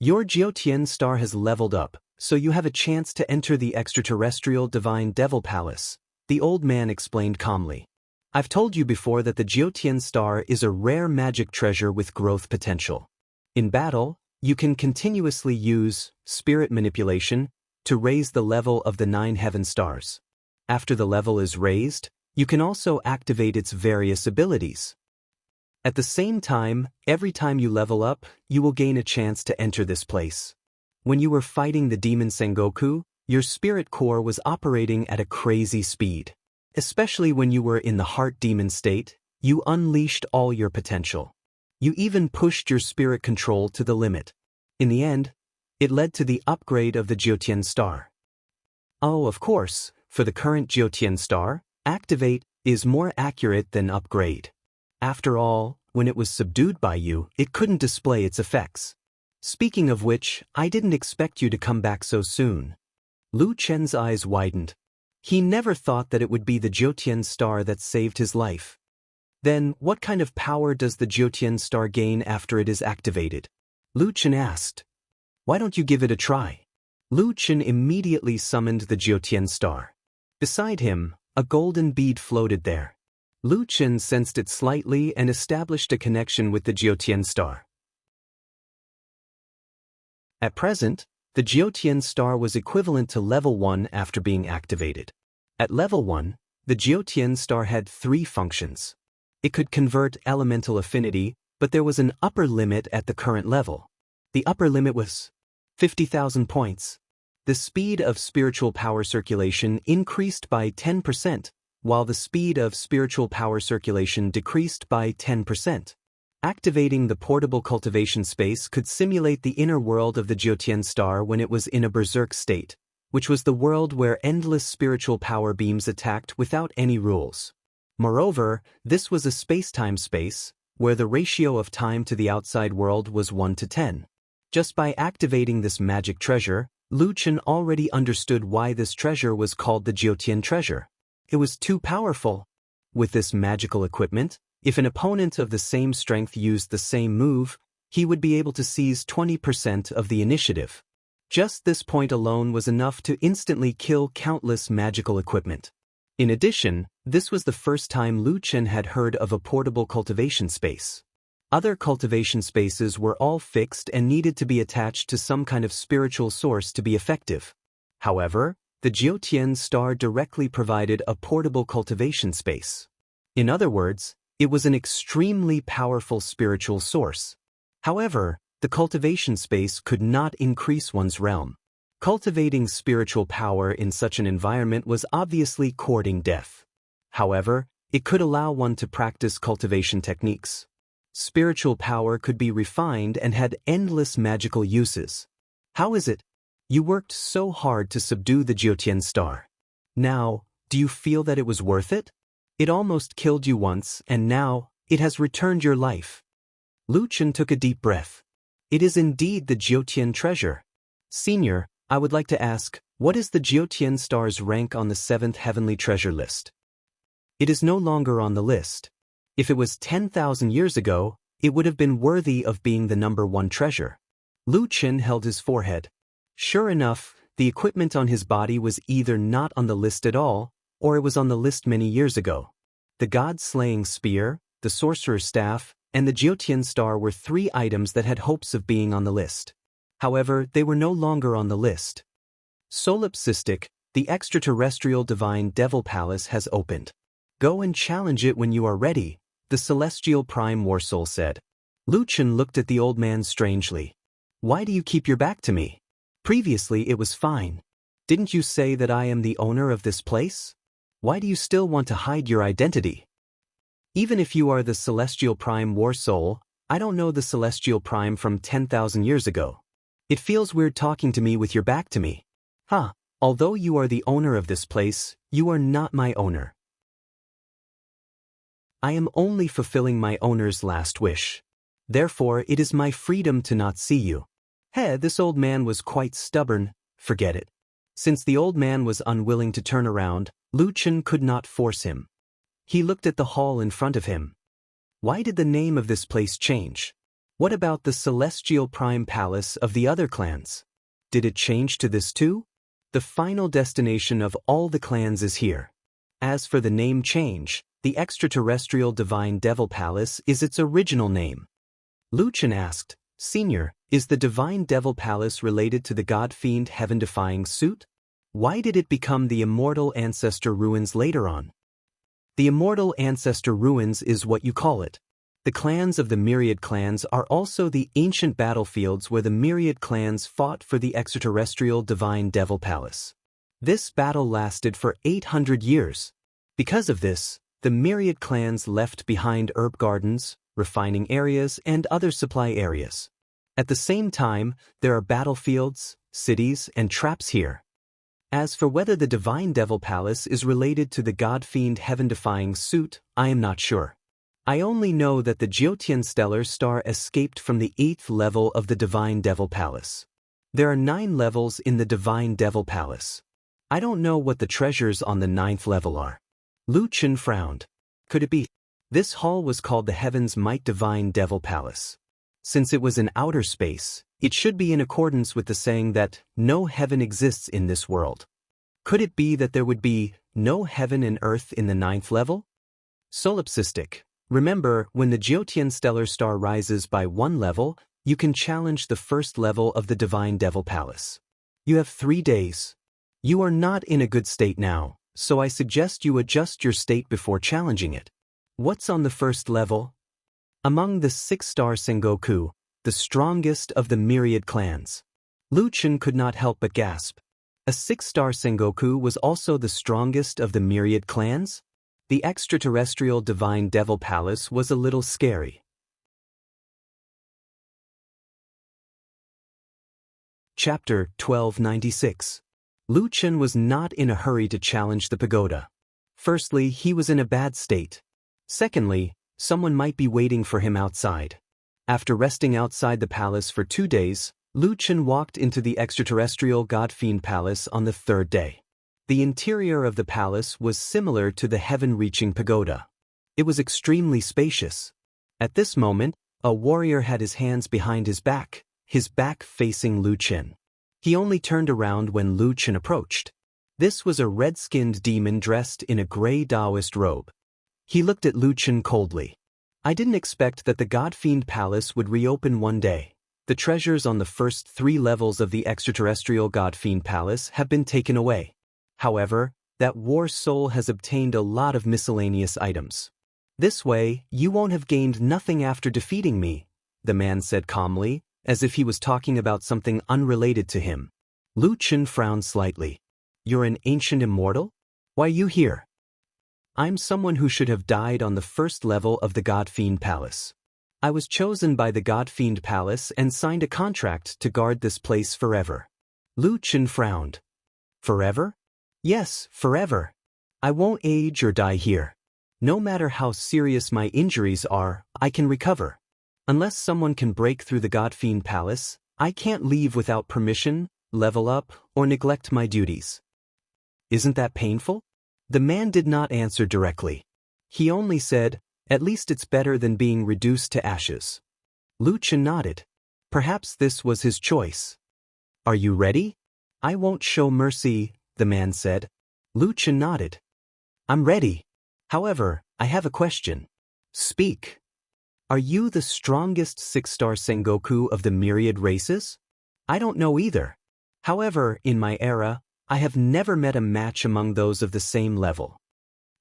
"Your Jiutian star has leveled up, so you have a chance to enter the extraterrestrial divine devil palace," the old man explained calmly. "I've told you before that the Jiutian star is a rare magic treasure with growth potential. In battle, you can continuously use spirit manipulation, to raise the level of the 9 heaven stars. After the level is raised, you can also activate its various abilities. At the same time, every time you level up, you will gain a chance to enter this place. When you were fighting the demon Sengoku, your spirit core was operating at a crazy speed. Especially when you were in the heart demon state, you unleashed all your potential. You even pushed your spirit control to the limit. In the end, it led to the upgrade of the Jiutian star. Oh, of course, for the current Jiutian star, activate is more accurate than upgrade. After all, when it was subdued by you, it couldn't display its effects. Speaking of which, I didn't expect you to come back so soon. Lu Chen's eyes widened. He never thought that it would be the Jiutian star that saved his life. Then, what kind of power does the Jiutian star gain after it is activated? Lu Chen asked. Why don't you give it a try? Lu Chen immediately summoned the Jiutian star. Beside him, a golden bead floated there. Lu Chen sensed it slightly and established a connection with the Jiutian star. At present, the Jiutian star was equivalent to level 1 after being activated. At level 1, the Jiutian star had 3 functions. It could convert elemental affinity, but there was an upper limit at the current level. The upper limit was 50,000 points. The speed of spiritual power circulation increased by 10%, while the speed of spiritual power circulation decreased by 10%. Activating the portable cultivation space could simulate the inner world of the Jiutian star when it was in a berserk state, which was the world where endless spiritual power beams attacked without any rules. Moreover, this was a space-time space, where the ratio of time to the outside world was 1 to 10. Just by activating this magic treasure, Lu Chen already understood why this treasure was called the Jiutian treasure. It was too powerful. With this magical equipment, if an opponent of the same strength used the same move, he would be able to seize 20% of the initiative. Just this point alone was enough to instantly kill countless magical equipment. In addition, this was the first time Lu Chen had heard of a portable cultivation space. Other cultivation spaces were all fixed and needed to be attached to some kind of spiritual source to be effective. However, the Jiutian star directly provided a portable cultivation space. In other words, it was an extremely powerful spiritual source. However, the cultivation space could not increase one's realm. Cultivating spiritual power in such an environment was obviously courting death. However, it could allow one to practice cultivation techniques. Spiritual power could be refined and had endless magical uses. How is it? You worked so hard to subdue the Jiutian star. Now, do you feel that it was worth it? It almost killed you once, and now, it has returned your life. Lu Chen took a deep breath. It is indeed the Jiutian treasure. Senior, I would like to ask, what is the Jiutian star's rank on the 7th heavenly treasure list? It is no longer on the list. If it was 10,000 years ago, it would have been worthy of being the number 1 treasure. Lu Chen held his forehead. Sure enough, the equipment on his body was either not on the list at all, or it was on the list many years ago. The god-slaying spear, the sorcerer's staff, and the Jiutian star were 3 items that had hopes of being on the list. However, they were no longer on the list. Solipsistic, the extraterrestrial divine devil palace has opened. Go and challenge it when you are ready, the celestial prime warsoul said. Lu Chen looked at the old man strangely. Why do you keep your back to me? Previously it was fine. Didn't you say that I am the owner of this place? Why do you still want to hide your identity? Even if you are the celestial prime warsoul, I don't know the celestial prime from 10,000 years ago. It feels weird talking to me with your back to me. Although you are the owner of this place, you are not my owner. I am only fulfilling my owner's last wish. Therefore, it is my freedom to not see you. This old man was quite stubborn, forget it. Since the old man was unwilling to turn around, Lu Chen could not force him. He looked at the hall in front of him. Why did the name of this place change? What about the celestial prime palace of the other clans? Did it change to this too? The final destination of all the clans is here. As for the name change, the extraterrestrial divine devil palace is its original name. Lu Chen asked, Senior, is the Divine Devil Palace related to the God-fiend heaven-defying suit? Why did it become the Immortal Ancestor Ruins later on? The Immortal Ancestor Ruins is what you call it. The clans of the Myriad Clans are also the ancient battlefields where the Myriad Clans fought for the extraterrestrial Divine Devil Palace. This battle lasted for 800 years. Because of this, the Myriad Clans left behind herb gardens, refining areas, and other supply areas. At the same time, there are battlefields, cities, and traps here. As for whether the Divine Devil Palace is related to the God-fiend heaven-defying suit, I am not sure. I only know that the Jyotian stellar star escaped from the 8th level of the Divine Devil Palace. There are 9 levels in the Divine Devil Palace. I don't know what the treasures on the 9th level are. Lu Chen frowned. Could it be? This hall was called the Heaven's Might Divine Devil Palace. Since it was in outer space, it should be in accordance with the saying that no heaven exists in this world. Could it be that there would be no heaven and earth in the 9th level? Solipsistic. Remember, when the Jyotian stellar star rises by 1 level, you can challenge the 1st level of the Divine Devil Palace. You have 3 days. You are not in a good state now, so I suggest you adjust your state before challenging it. What's on the 1st level? Among the 6-star Sengoku, the strongest of the Myriad Clans. Lu Chen could not help but gasp. A 6-star Sengoku was also the strongest of the Myriad Clans? The extraterrestrial Divine Devil Palace was a little scary. Chapter 1296. Lu Chen was not in a hurry to challenge the pagoda. Firstly, he was in a bad state. Secondly, someone might be waiting for him outside. After resting outside the palace for 2 days, Lu Chen walked into the extraterrestrial God-fiend palace on the 3rd day. The interior of the palace was similar to the heaven-reaching pagoda. It was extremely spacious. At this moment, a warrior had his hands behind his back facing Lu Chen. He only turned around when Lu Chen approached. This was a red-skinned demon dressed in a gray Taoist robe. He looked at Lu Chen coldly. I didn't expect that the God-fiend palace would reopen one day. The treasures on the first 3 levels of the extraterrestrial God-fiend palace have been taken away. However, that war soul has obtained a lot of miscellaneous items. This way, you won't have gained nothing after defeating me, the man said calmly, as if he was talking about something unrelated to him. Lu Chen frowned slightly. You're an ancient immortal? Why are you here? I'm someone who should have died on the 1st level of the God-fiend palace. I was chosen by the God-fiend palace and signed a contract to guard this place forever. Lu Chen frowned. Forever? Yes, forever. I won't age or die here. No matter how serious my injuries are, I can recover. Unless someone can break through the God-fiend palace, I can't leave without permission, level up, or neglect my duties. Isn't that painful? The man did not answer directly. He only said, at least it's better than being reduced to ashes. Lu Chen nodded. Perhaps this was his choice. Are you ready? I won't show mercy, the man said. Lu Chen nodded. I'm ready. However, I have a question. Speak. Are you the strongest 6-star Sengoku of the myriad races? I don't know either. However, in my era, I have never met a match among those of the same level.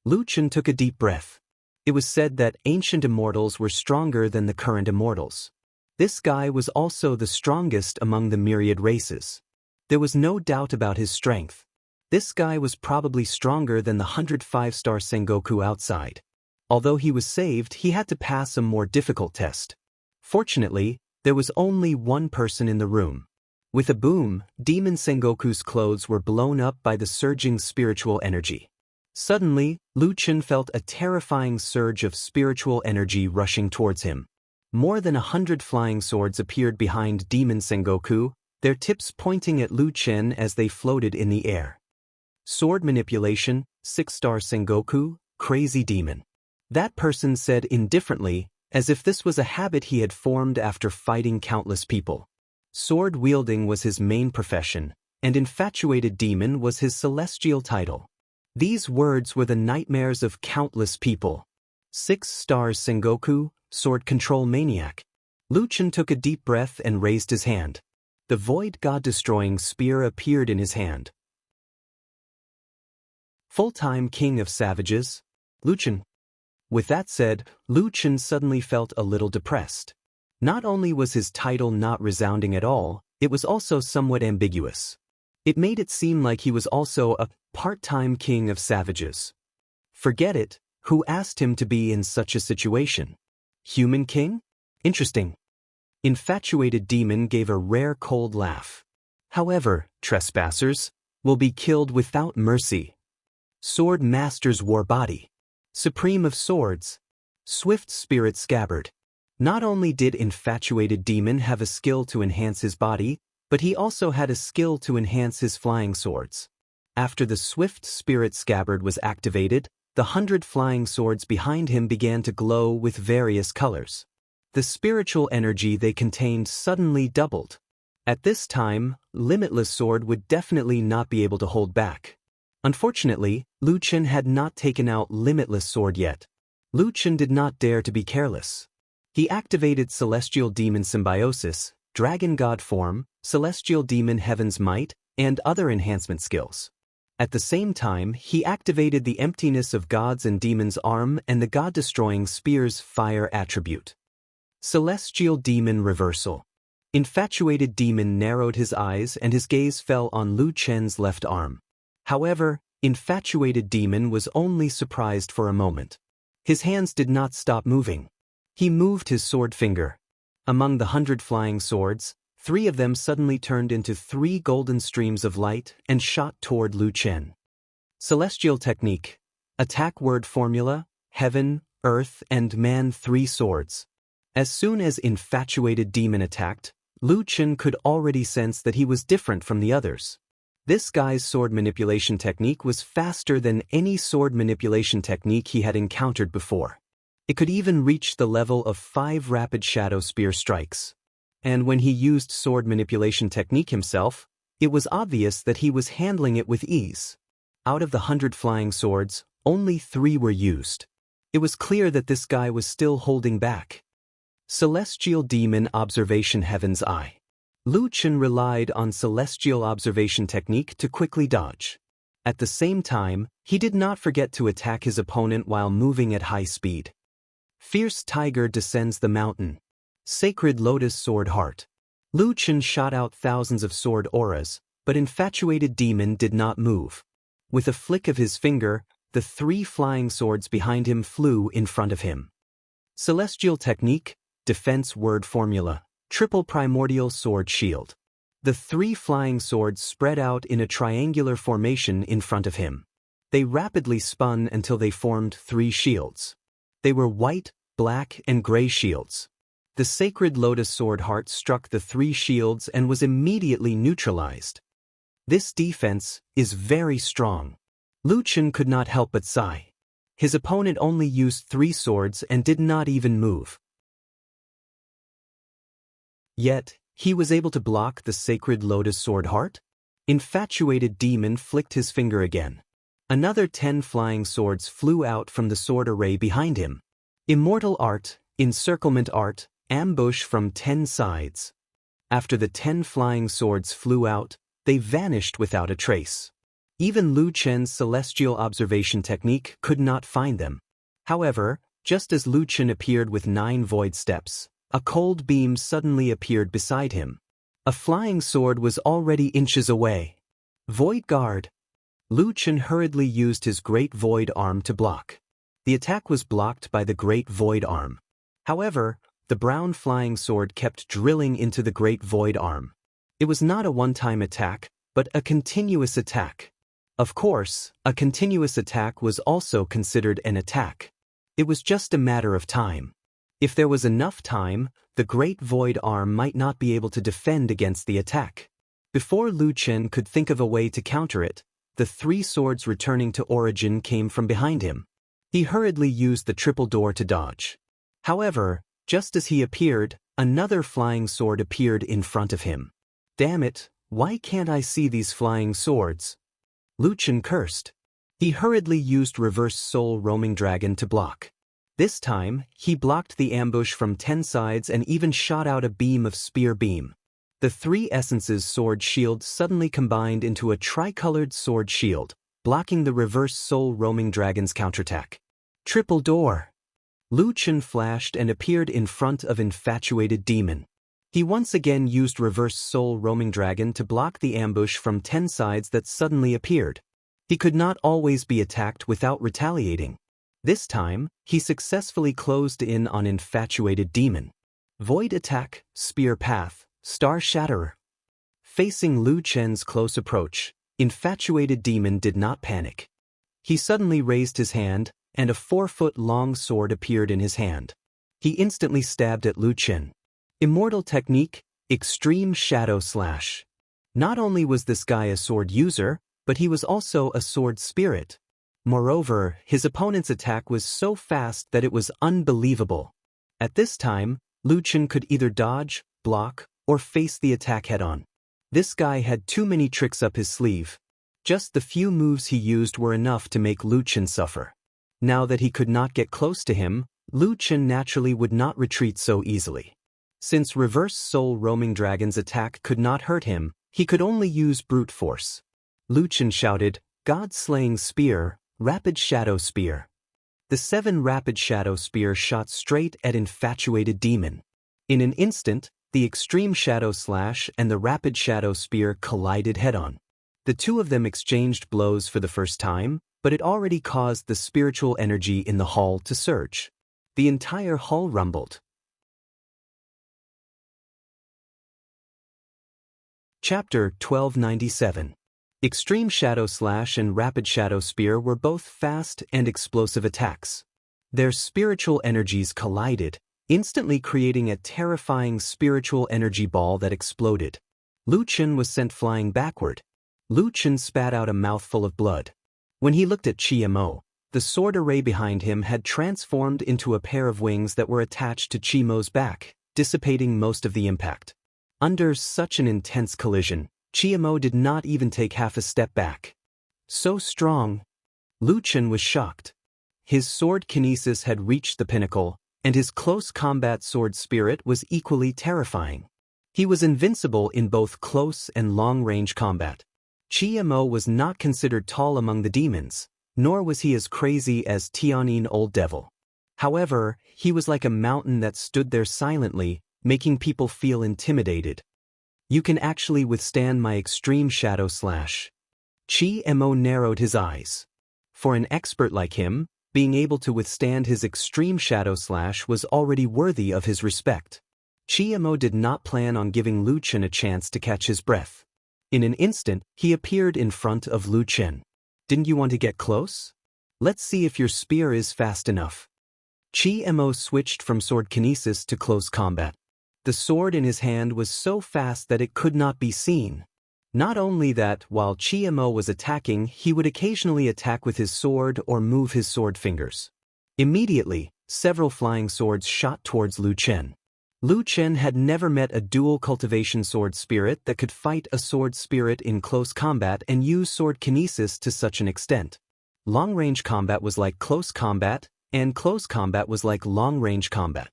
Lu Chen took a deep breath. It was said that ancient immortals were stronger than the current immortals. This guy was also the strongest among the myriad races. There was no doubt about his strength. This guy was probably stronger than the 105-star Sengoku outside. Although he was saved, he had to pass a more difficult test. Fortunately, there was only one person in the room. With a boom, Demon Sengoku's clothes were blown up by the surging spiritual energy. Suddenly, Lu Chen felt a terrifying surge of spiritual energy rushing towards him. More than 100 flying swords appeared behind Demon Sengoku, their tips pointing at Lu Chen as they floated in the air. Sword manipulation, 6-star Sengoku, crazy demon. That person said indifferently, as if this was a habit he had formed after fighting countless people. Sword wielding was his main profession, and infatuated demon was his celestial title. These words were the nightmares of countless people. 6 stars Sengoku, sword control maniac. Lu Chen took a deep breath and raised his hand. The void god-destroying spear appeared in his hand. Full-time king of savages, Lu Chen. With that said, Lu Chen suddenly felt a little depressed. Not only was his title not resounding at all, it was also somewhat ambiguous. It made it seem like he was also a part-time king of savages. Forget it, who asked him to be in such a situation? Human king? Interesting. Infatuated demon gave a rare cold laugh. However, trespassers will be killed without mercy. Sword Master's War Body. Supreme of Swords. Swift Spirit Scabbard. Not only did infatuated demon have a skill to enhance his body, but he also had a skill to enhance his flying swords. After the Swift Spirit Scabbard was activated, the 100 flying swords behind him began to glow with various colors. The spiritual energy they contained suddenly doubled. At this time, Limitless Sword would definitely not be able to hold back. Unfortunately, Lu Chen had not taken out Limitless Sword yet. Lu Chen did not dare to be careless. He activated Celestial Demon Symbiosis, Dragon God Form, Celestial Demon Heaven's Might, and other enhancement skills. At the same time, he activated the Emptiness of Gods and Demons Arm and the God-destroying Spear's Fire attribute. Celestial Demon Reversal. Infatuated demon narrowed his eyes and his gaze fell on Lu Chen's left arm. However, infatuated demon was only surprised for a moment. His hands did not stop moving. He moved his sword finger. Among the 100 flying swords, 3 of them suddenly turned into 3 golden streams of light and shot toward Lu Chen. Celestial Technique. Attack Word Formula, Heaven, Earth and Man 3 swords. As soon as infatuated demon attacked, Lu Chen could already sense that he was different from the others. This guy's sword manipulation technique was faster than any sword manipulation technique he had encountered before. It could even reach the level of 5 rapid shadow spear strikes. And when he used sword manipulation technique himself, it was obvious that he was handling it with ease. Out of the 100 flying swords, only 3 were used. It was clear that this guy was still holding back. Celestial Demon Observation Heaven's Eye. Lu Chen relied on Celestial Observation technique to quickly dodge. At the same time, he did not forget to attack his opponent while moving at high speed. Fierce Tiger Descends the Mountain. Sacred Lotus Sword Heart. Lu Chen shot out thousands of sword auras, but infatuated demon did not move. With a flick of his finger, the 3 flying swords behind him flew in front of him. Celestial Technique, Defense Word Formula, Triple Primordial Sword Shield. The 3 flying swords spread out in a triangular formation in front of him. They rapidly spun until they formed 3 shields. They were white, black, and gray shields. The Sacred Lotus Sword Heart struck the 3 shields and was immediately neutralized. This defense is very strong. Lu Chen could not help but sigh. His opponent only used 3 swords and did not even move. Yet, he was able to block the Sacred Lotus Sword Heart? Infatuated demon flicked his finger again. Another 10 flying swords flew out from the sword array behind him. Immortal Art, Encirclement Art, Ambush from 10 sides. After the 10 flying swords flew out, they vanished without a trace. Even Lu Chen's Celestial Observation technique could not find them. However, just as Lu Chen appeared with 9 void steps, a cold beam suddenly appeared beside him. A flying sword was already inches away. Void Guard. Lu Chen hurriedly used his Great Void Arm to block. The attack was blocked by the Great Void Arm. However, the brown flying sword kept drilling into the Great Void Arm. It was not a one-time attack, but a continuous attack. Of course, a continuous attack was also considered an attack. It was just a matter of time. If there was enough time, the Great Void Arm might not be able to defend against the attack. Before Lu Chen could think of a way to counter it, the 3 swords returning to origin came from behind him. He hurriedly used the triple door to dodge. However, just as he appeared, another flying sword appeared in front of him. Damn it, why can't I see these flying swords? Lu Chen cursed. He hurriedly used Reverse Soul Roaming Dragon to block. This time, he blocked the ambush from 10 sides and even shot out a beam of spear beam. The three essences sword shield suddenly combined into a tricolored sword shield, blocking the reverse soul roaming dragon's counterattack. Triple door! Lu Chen flashed and appeared in front of infatuated demon. He once again used reverse soul roaming dragon to block the ambush from 10 sides that suddenly appeared. He could not always be attacked without retaliating. This time, he successfully closed in on infatuated demon. Void attack, spear path, star shatterer. Facing Lu Chen's close approach, infatuated demon did not panic. He suddenly raised his hand, and a 4-foot-long sword appeared in his hand. He instantly stabbed at Lu Chen. Immortal technique, extreme shadow slash. Not only was this guy a sword user, but he was also a sword spirit. Moreover, his opponent's attack was so fast that it was unbelievable. At this time, Lu Chen could either dodge, block, or face the attack head-on. This guy had too many tricks up his sleeve. Just the few moves he used were enough to make Lu Chen suffer. Now that he could not get close to him, Lu Chen naturally would not retreat so easily. Since reverse soul roaming dragon's attack could not hurt him, he could only use brute force. Lu Chen shouted, God-slaying spear, rapid shadow spear. The 7 rapid shadow spear shot straight at infatuated demon. In an instant, the extreme shadow slash and the rapid shadow spear collided head-on. The two of them exchanged blows for the first time, but it already caused the spiritual energy in the hall to surge. The entire hall rumbled. Chapter 1297. Extreme Shadow Slash and Rapid Shadow Spear were both fast and explosive attacks. Their spiritual energies collided, instantly creating a terrifying spiritual energy ball that exploded. Lu Chen was sent flying backward. Lu Chen spat out a mouthful of blood. When he looked at Qi Mo, the sword array behind him had transformed into a pair of wings that were attached to Qi Mo's back, dissipating most of the impact. Under such an intense collision, Qi Mo did not even take half a step back. So strong! Lu Chen was shocked. His sword kinesis had reached the pinnacle, and his close combat sword spirit was equally terrifying. He was invincible in both close and long-range combat. Qi Mo was not considered tall among the demons, nor was he as crazy as Tianyin Old Devil. However, he was like a mountain that stood there silently, making people feel intimidated. You can actually withstand my extreme shadow slash. Qi Mo narrowed his eyes. For an expert like him, being able to withstand his extreme shadow slash was already worthy of his respect. Qi Mo did not plan on giving Lu Chen a chance to catch his breath. In an instant, he appeared in front of Lu Chen. Didn't you want to get close? Let's see if your spear is fast enough. Qi Mo switched from sword kinesis to close combat. The sword in his hand was so fast that it could not be seen. Not only that, while Qi Mo was attacking, he would occasionally attack with his sword or move his sword fingers. Immediately, several flying swords shot towards Lu Chen. Lu Chen had never met a dual cultivation sword spirit that could fight a sword spirit in close combat and use sword kinesis to such an extent. Long-range combat was like close combat, and close combat was like long-range combat.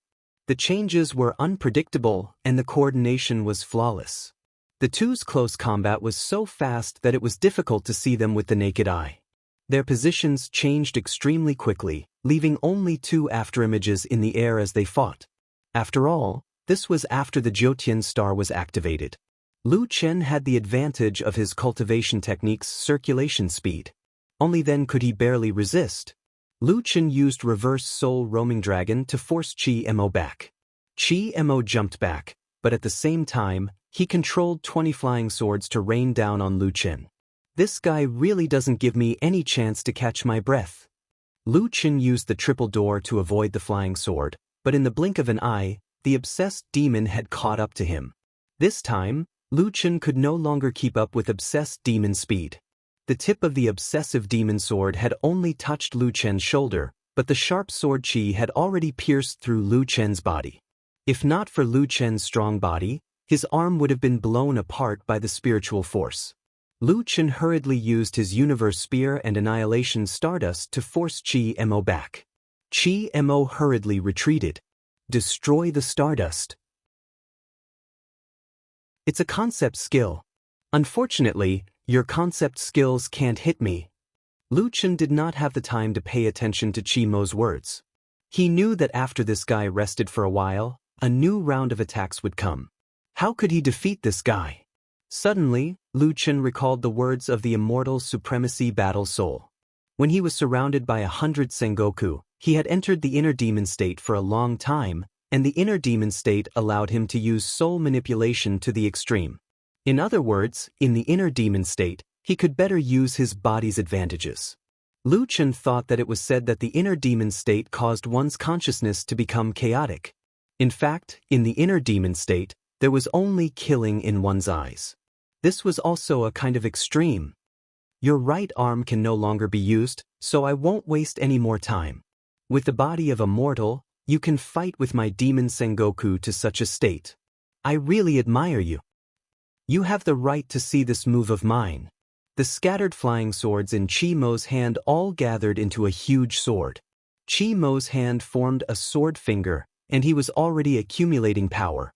The changes were unpredictable, and the coordination was flawless. The two's close combat was so fast that it was difficult to see them with the naked eye. Their positions changed extremely quickly, leaving only 2 afterimages in the air as they fought. After all, this was after the Jiutian star was activated. Lu Chen had the advantage of his cultivation technique's circulation speed. Only then could he barely resist. Lu Chen used reverse soul roaming dragon to force Qi Mo back. Qi Mo jumped back, but at the same time, he controlled 20 flying swords to rain down on Lu Chen. This guy really doesn't give me any chance to catch my breath. Lu Chen used the triple door to avoid the flying sword, but in the blink of an eye, the obsessed demon had caught up to him. This time, Lu Chen could no longer keep up with obsessed demon speed. The tip of the obsessive demon sword had only touched Lu Chen's shoulder, but the sharp sword Qi had already pierced through Lu Chen's body. If not for Lu Chen's strong body, his arm would have been blown apart by the spiritual force. Lu Chen hurriedly used his universe spear and annihilation stardust to force Qi Mo back. Chi Mo hurriedly retreated. Destroy the stardust. It's a concept skill. Unfortunately, your concept skills can't hit me. Lu Chen did not have the time to pay attention to Chi Mo's words. He knew that after this guy rested for a while, a new round of attacks would come. How could he defeat this guy? Suddenly, Lu Chen recalled the words of the immortal supremacy battle soul. When he was surrounded by 100 Sengoku, he had entered the inner demon state for a long time, and the inner demon state allowed him to use soul manipulation to the extreme. In other words, in the inner demon state, he could better use his body's advantages. Lu Chen thought that it was said that the inner demon state caused one's consciousness to become chaotic. In fact, in the inner demon state, there was only killing in one's eyes. This was also a kind of extreme. Your right arm can no longer be used, so I won't waste any more time. With the body of a mortal, you can fight with my demon Sengoku to such a state. I really admire you. You have the right to see this move of mine. The scattered flying swords in Chi Mo's hand all gathered into a huge sword. Chi Mo's hand formed a sword finger, and he was already accumulating power.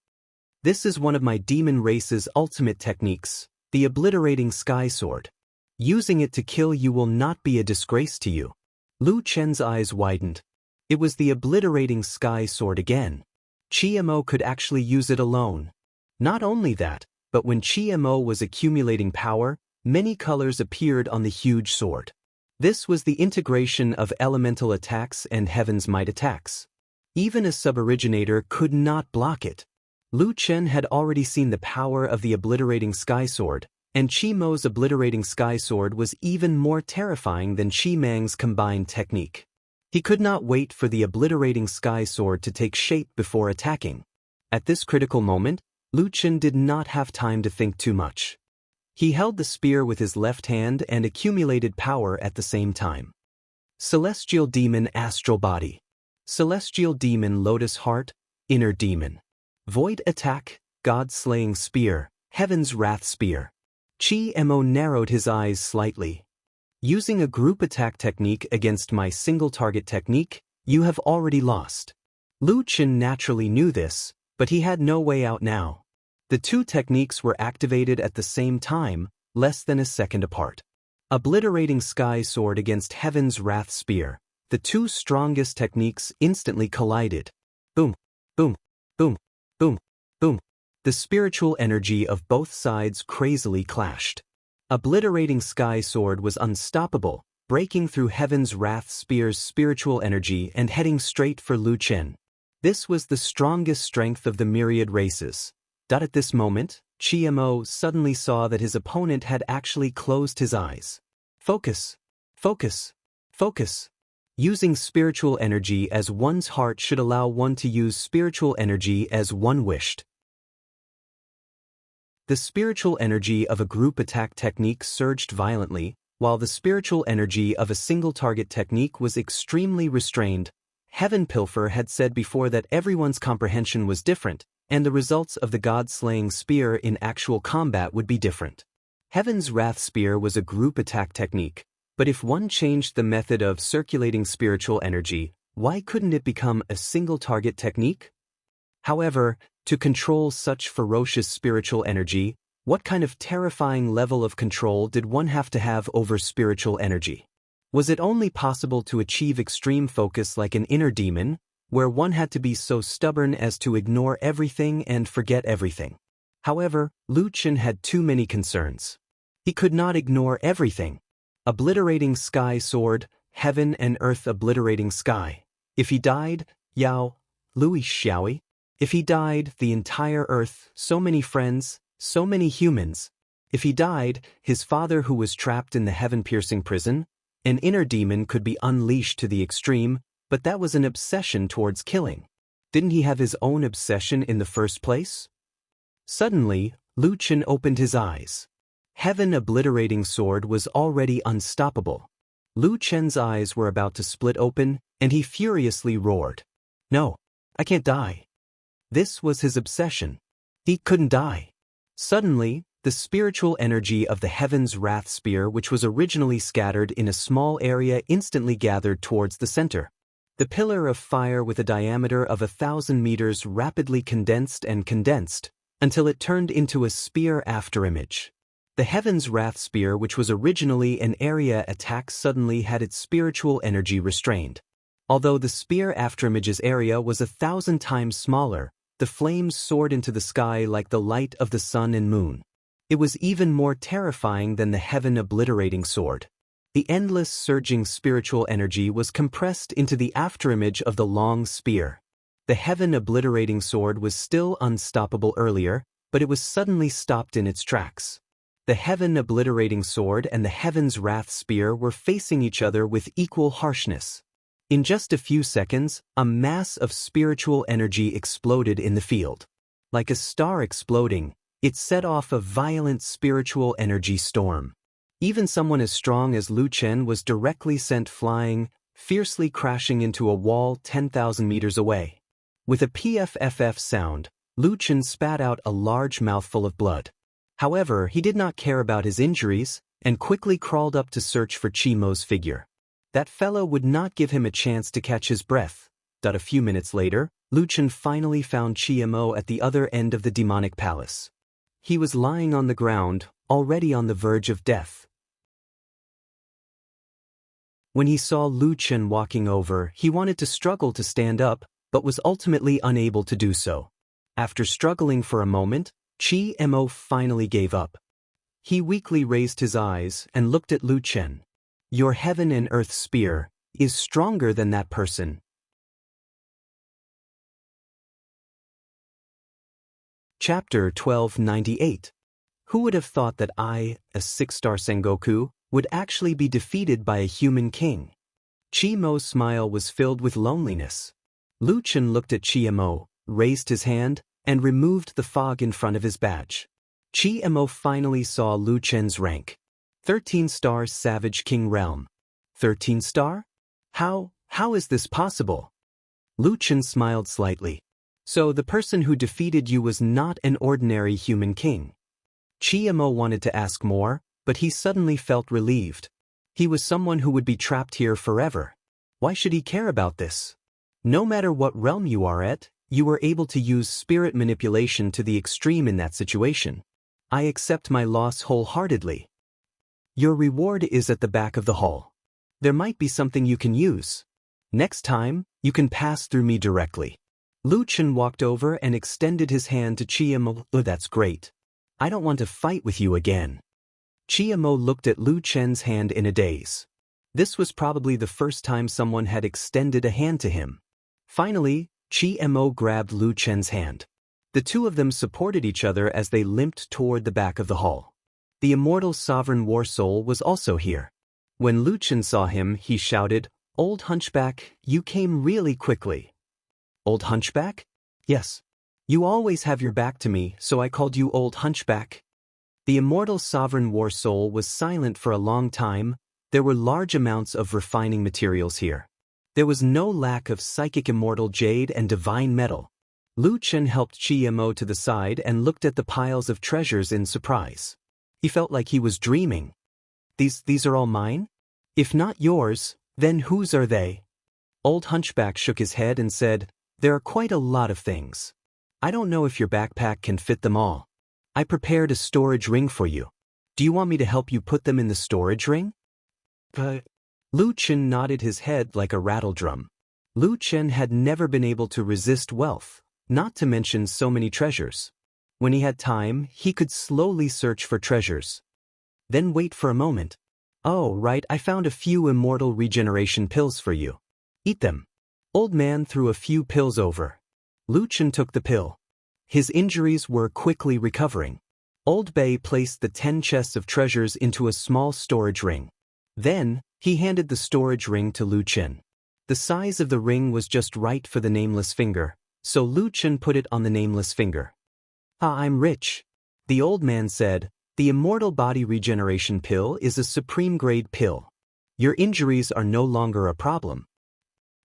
This is one of my demon race's ultimate techniques, the obliterating sky sword. Using it to kill you will not be a disgrace to you. Lu Chen's eyes widened. It was the obliterating sky sword again. Chi Mo could actually use it alone. Not only that, but when Chi Mo was accumulating power, many colors appeared on the huge sword. This was the integration of elemental attacks and heaven's might attacks. Even a suboriginator could not block it. Lu Chen had already seen the power of the obliterating sky sword, and Chi Mo's obliterating sky sword was even more terrifying than Chi Mang's combined technique. He could not wait for the obliterating sky sword to take shape before attacking. At this critical moment, Lu Chen did not have time to think too much. He held the spear with his left hand and accumulated power at the same time. Celestial Demon Astral Body. Celestial Demon Lotus Heart, Inner Demon. Void Attack, God-Slaying Spear, Heaven's Wrath Spear. Chi Mo narrowed his eyes slightly. Using a group attack technique against my single target technique, you have already lost. Lu Chen naturally knew this, but he had no way out now. The two techniques were activated at the same time, less than a second apart. Obliterating Sky Sword against Heaven's Wrath Spear. The two strongest techniques instantly collided. Boom, boom, boom, boom, boom. The spiritual energy of both sides crazily clashed. Obliterating Sky Sword was unstoppable, breaking through Heaven's Wrath Spear's spiritual energy and heading straight for Lu Chen. This was the strongest strength of the myriad races. At this moment, Chi Mo suddenly saw that his opponent had actually closed his eyes. Focus, focus, focus. Using spiritual energy as one's heart should allow one to use spiritual energy as one wished. The spiritual energy of a group attack technique surged violently, while the spiritual energy of a single target technique was extremely restrained. Heaven Pilfer had said before that everyone's comprehension was different, and the results of the God-Slaying Spear in actual combat would be different. Heaven's Wrath Spear was a group attack technique, but if one changed the method of circulating spiritual energy, why couldn't it become a single target technique? However, to control such ferocious spiritual energy, what kind of terrifying level of control did one have to have over spiritual energy? Was it only possible to achieve extreme focus like an inner demon, where one had to be so stubborn as to ignore everything and forget everything? However, Lu Chen had too many concerns. He could not ignore everything. Obliterating Sky Sword, Heaven and Earth Obliterating Sky. If he died, Yao, Lui Xiaoi. If he died, the entire Earth, so many friends, so many humans. If he died, his father who was trapped in the heaven-piercing prison. An inner demon could be unleashed to the extreme, but that was an obsession towards killing. Didn't he have his own obsession in the first place? Suddenly, Lu Chen opened his eyes. Heaven Obliterating Sword was already unstoppable. Lu Chen's eyes were about to split open, and he furiously roared. No, I can't die. This was his obsession. He couldn't die. Suddenly, the spiritual energy of the Heaven's Wrath Spear, which was originally scattered in a small area, instantly gathered towards the center. The pillar of fire with a diameter of 1,000 meters rapidly condensed and condensed, until it turned into a spear afterimage. The Heaven's Wrath Spear, which was originally an area attack, suddenly had its spiritual energy restrained. Although the spear afterimage's area was 1,000 times smaller, the flames soared into the sky like the light of the sun and moon. It was even more terrifying than the heaven-obliterating sword. The endless surging spiritual energy was compressed into the afterimage of the long spear. The heaven-obliterating sword was still unstoppable earlier, but it was suddenly stopped in its tracks. The heaven-obliterating sword and the Heaven's Wrath Spear were facing each other with equal harshness. In just a few seconds, a mass of spiritual energy exploded in the field. Like a star exploding, it set off a violent spiritual energy storm. Even someone as strong as Lu Chen was directly sent flying, fiercely crashing into a wall 10,000 meters away. With a PFFF sound, Lu Chen spat out a large mouthful of blood. However, he did not care about his injuries, and quickly crawled up to search for Qi Mo's figure. That fellow would not give him a chance to catch his breath. A few minutes later, Lu Chen finally found Qi Mo at the other end of the demonic palace. He was lying on the ground, already on the verge of death. When he saw Lu Chen walking over, he wanted to struggle to stand up, but was ultimately unable to do so. After struggling for a moment, Qi Mo finally gave up. He weakly raised his eyes and looked at Lu Chen. Your heaven and earth spear is stronger than that person. Chapter 1298. Who would have thought that I, a 6-star Sengoku, would actually be defeated by a human king? Qi Mo's smile was filled with loneliness. Lu Chen looked at Qi Mo, raised his hand, and removed the fog in front of his badge. Qi Mo finally saw Lu Chen's rank. 13-star Savage King Realm. 13-star? How is this possible? Lu Chen smiled slightly. So the person who defeated you was not an ordinary human king. Qi Mo wanted to ask more, but he suddenly felt relieved. He was someone who would be trapped here forever. Why should he care about this? No matter what realm you are at, you were able to use spirit manipulation to the extreme in that situation. I accept my loss wholeheartedly. Your reward is at the back of the hall. There might be something you can use. Next time, you can pass through me directly. Lu Chen walked over and extended his hand to Qi Mo. Oh, that's great. I don't want to fight with you again. Qi Mo looked at Lu Chen's hand in a daze. This was probably the first time someone had extended a hand to him. Finally, Qi Mo grabbed Lu Chen's hand. The two of them supported each other as they limped toward the back of the hall. The immortal sovereign war soul was also here. When Lu Chen saw him, he shouted, "Old hunchback, you came really quickly." Old hunchback? Yes. You always have your back to me, so I called you old hunchback. The immortal sovereign war soul was silent for a long time. There were large amounts of refining materials here. There was no lack of psychic immortal jade and divine metal. Lu Chen helped Qi Mo to the side and looked at the piles of treasures in surprise. He felt like he was dreaming. These are all mine? If not yours, then whose are they? Old hunchback shook his head and said, there are quite a lot of things. I don't know if your backpack can fit them all. I prepared a storage ring for you. Do you want me to help you put them in the storage ring? Lu Chen nodded his head like a rattledrum. Lu Chen had never been able to resist wealth, not to mention so many treasures. When he had time, he could slowly search for treasures. Then wait for a moment. Oh, right, I found a few immortal regeneration pills for you. Eat them. Old man threw a few pills over. Lu Chen took the pill. His injuries were quickly recovering. Old Bei placed the 10 chests of treasures into a small storage ring. Then, he handed the storage ring to Lu Chen. The size of the ring was just right for the nameless finger, so Lu Chen put it on the nameless finger. Ah, I'm rich. The old man said, the immortal body regeneration pill is a supreme grade pill. Your injuries are no longer a problem.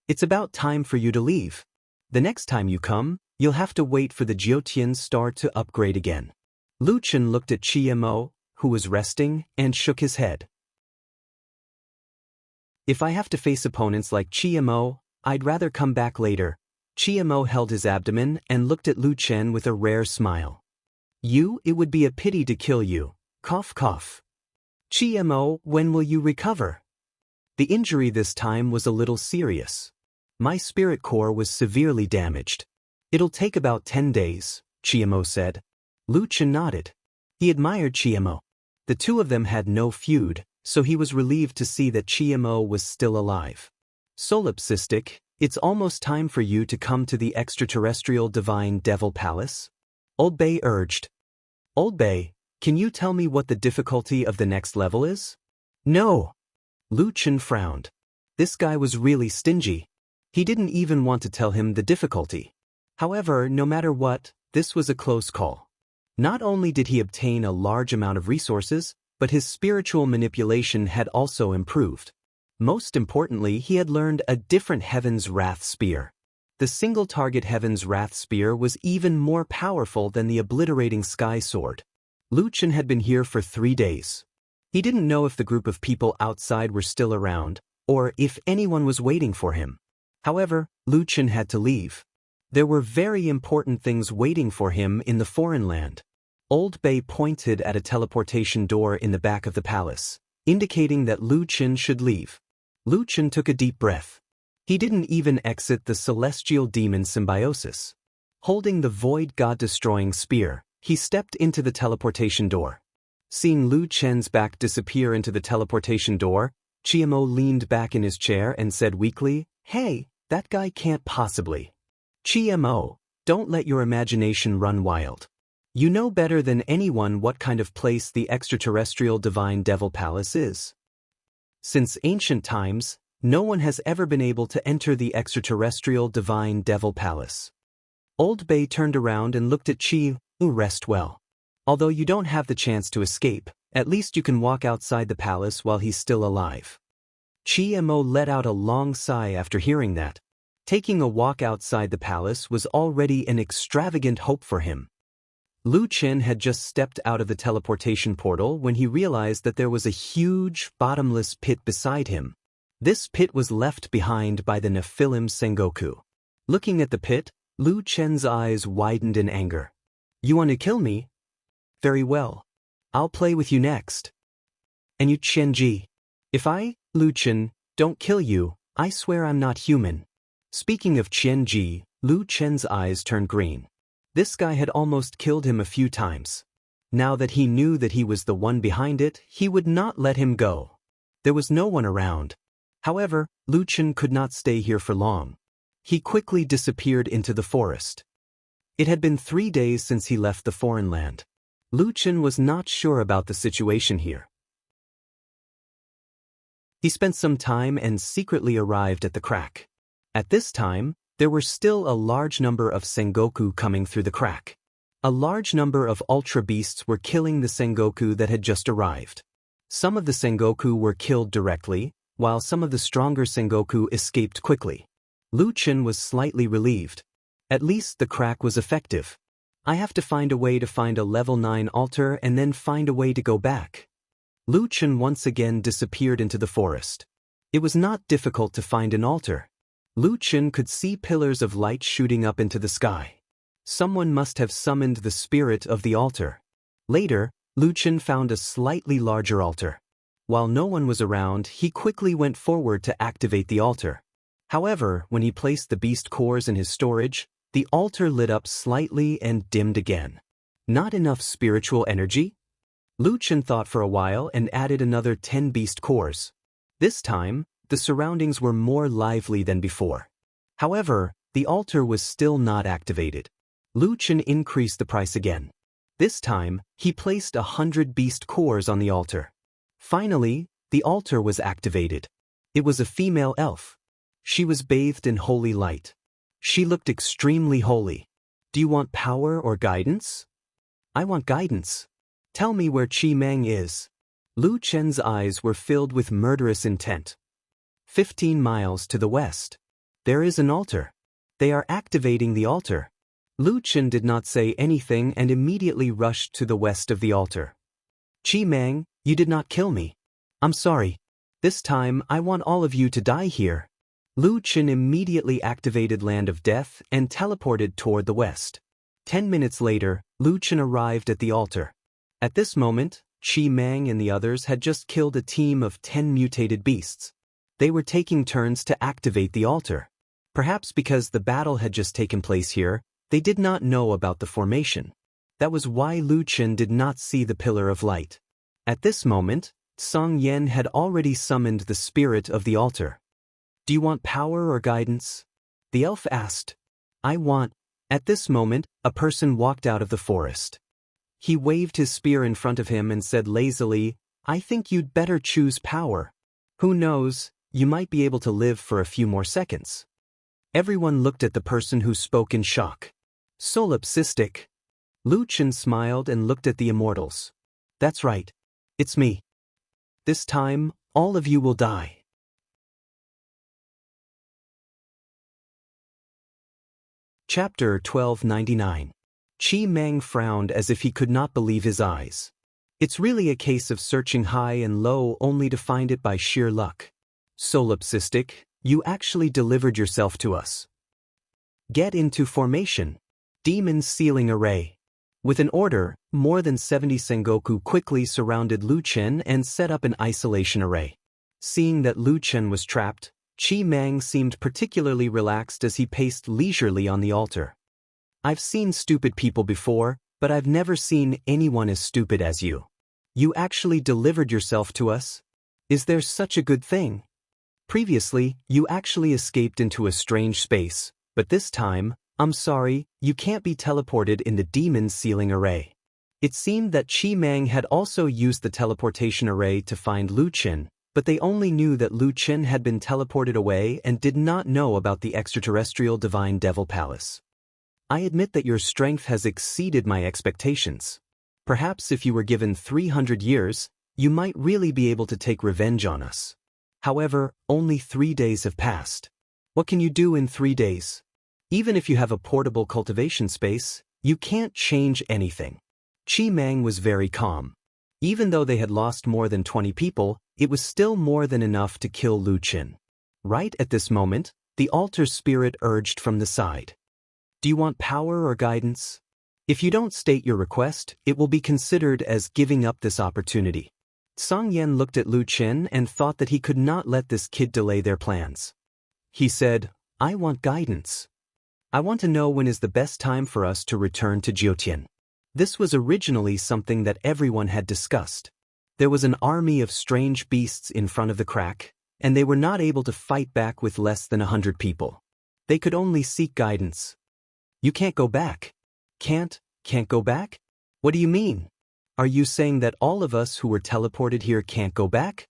It's about time for you to leave. The next time you come, you'll have to wait for the Jiutian star to upgrade again. Lu Chen looked at Qi Mo, who was resting, and shook his head. If I have to face opponents like Qi Mo, I'd rather come back later. Chiemo held his abdomen and looked at Lu Chen with a rare smile. It would be a pity to kill you. Cough cough. Chiemo, when will you recover? The injury this time was a little serious. My spirit core was severely damaged. It'll take about 10 days, Chiemo said. Lu Chen nodded. He admired Chiemo. The two of them had no feud, so he was relieved to see that Chiemo was still alive. Solipsistic, it's almost time for you to come to the extraterrestrial divine devil palace? Old Bay urged. Old Bay, can you tell me what the difficulty of the next level is? No. Lu Chen frowned. This guy was really stingy. He didn't even want to tell him the difficulty. However, no matter what, this was a close call. Not only did he obtain a large amount of resources, but his spiritual manipulation had also improved. Most importantly, he had learned a different Heaven's Wrath Spear. The single-target Heaven's Wrath Spear was even more powerful than the obliterating Sky Sword. Lu Chen had been here for 3 days. He didn't know if the group of people outside were still around, or if anyone was waiting for him. However, Lu Chen had to leave. There were very important things waiting for him in the foreign land. Old Bay pointed at a teleportation door in the back of the palace, indicating that Lu Chen should leave. Lu Chen took a deep breath. He didn't even exit the celestial demon symbiosis. Holding the void god-destroying spear, he stepped into the teleportation door. Seeing Lu Chen's back disappear into the teleportation door, Chiemo leaned back in his chair and said weakly, "Hey, that guy can't possibly." Chiemo, don't let your imagination run wild. You know better than anyone what kind of place the extraterrestrial divine devil palace is. Since ancient times, no one has ever been able to enter the extraterrestrial divine devil palace. Old Bay turned around and looked at Chi. Rest well. Although you don't have the chance to escape, at least you can walk outside the palace while he's still alive. Chiemo let out a long sigh after hearing that. Taking a walk outside the palace was already an extravagant hope for him. Lu Chen had just stepped out of the teleportation portal when he realized that there was a huge, bottomless pit beside him. This pit was left behind by the Nephilim Sengoku. Looking at the pit, Lu Chen's eyes widened in anger. You want to kill me? Very well. I'll play with you next. And you Chen-ji. If I, Lu Chen, don't kill you, I swear I'm not human. Speaking of Chen-ji, Lu Chen's eyes turned green. This guy had almost killed him a few times. Now that he knew that he was the one behind it, he would not let him go. There was no one around. However, Lu Chen could not stay here for long. He quickly disappeared into the forest. It had been 3 days since he left the foreign land. Lu Chen was not sure about the situation here. He spent some time and secretly arrived at the crack. At this time, there were still a large number of Sengoku coming through the crack. A large number of Ultra Beasts were killing the Sengoku that had just arrived. Some of the Sengoku were killed directly, while some of the stronger Sengoku escaped quickly. Lu Chen was slightly relieved. At least the crack was effective. I have to find a way to find a level 9 altar and then find a way to go back. Lu Chen once again disappeared into the forest. It was not difficult to find an altar. Lu Chen could see pillars of light shooting up into the sky. Someone must have summoned the spirit of the altar. Later, Lu Chen found a slightly larger altar. While no one was around, he quickly went forward to activate the altar. However, when he placed the beast cores in his storage, the altar lit up slightly and dimmed again. Not enough spiritual energy? Lu Chen thought for a while and added another 10 beast cores. This time, the surroundings were more lively than before. However, the altar was still not activated. Lu Chen increased the price again. This time, he placed 100 beast cores on the altar. Finally, the altar was activated. It was a female elf. She was bathed in holy light. She looked extremely holy. Do you want power or guidance? I want guidance. Tell me where Chi Meng is. Lu Chen's eyes were filled with murderous intent. 15 miles to the west. There is an altar. They are activating the altar. Lu Chen did not say anything and immediately rushed to the west of the altar. Chi Meng, you did not kill me. I'm sorry. This time I want all of you to die here. Lu Qin immediately activated Land of Death and teleported toward the west. 10 minutes later, Lu Qin arrived at the altar. At this moment, Qi Mang and the others had just killed a team of 10 mutated beasts. They were taking turns to activate the altar. Perhaps because the battle had just taken place here, they did not know about the formation. That was why Lu Qin did not see the pillar of light. At this moment, Song Yen had already summoned the spirit of the altar. "Do you want power or guidance?" the elf asked. "I want." At this moment, a person walked out of the forest. He waved his spear in front of him and said lazily, "I think you'd better choose power. Who knows, you might be able to live for a few more seconds." Everyone looked at the person who spoke in shock. "Solipsistic." Lu Qin smiled and looked at the immortals. "That's right. It's me. This time, all of you will die." Chapter 1299. Qi Mang frowned as if he could not believe his eyes. It's really a case of searching high and low only to find it by sheer luck. Solipsistic, you actually delivered yourself to us. Get into formation. Demon Sealing Array. With an order, more than 70 Sengoku quickly surrounded Lu Qin and set up an isolation array. Seeing that Lu Qin was trapped, Qi Mang seemed particularly relaxed as he paced leisurely on the altar. "I've seen stupid people before, but I've never seen anyone as stupid as you. You actually delivered yourself to us? Is there such a good thing? Previously, you actually escaped into a strange space, but this time, I'm sorry, you can't be teleported in the Demon Sealing Array." It seemed that Qi Mang had also used the teleportation array to find Lu Qin, but they only knew that Lu Qin had been teleported away and did not know about the extraterrestrial Divine Devil Palace. "I admit that your strength has exceeded my expectations. Perhaps if you were given 300 years, you might really be able to take revenge on us. However, only 3 days have passed. What can you do in 3 days? Even if you have a portable cultivation space, you can't change anything." Qi Mang was very calm. Even though they had lost more than 20 people, it was still more than enough to kill Lu Qin. Right at this moment, the altar spirit urged from the side. "Do you want power or guidance? If you don't state your request, it will be considered as giving up this opportunity." Song Yen looked at Lu Qin and thought that he could not let this kid delay their plans. He said, "I want guidance. I want to know when is the best time for us to return to Jiutian." This was originally something that everyone had discussed. There was an army of strange beasts in front of the crack, and they were not able to fight back with less than 100 people. They could only seek guidance. "You can't go back." Can't go back? What do you mean? Are you saying that all of us who were teleported here can't go back?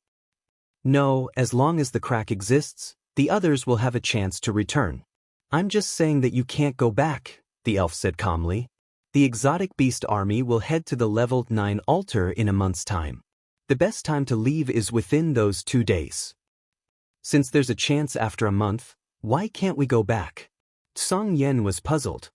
No, as long as the crack exists, the others will have a chance to return. I'm just saying that you can't go back, the elf said calmly. The exotic beast army will head to the level 9 altar in a month's time. The best time to leave is within those 2 days. Since there's a chance after a month, why can't we go back? Song Yen was puzzled.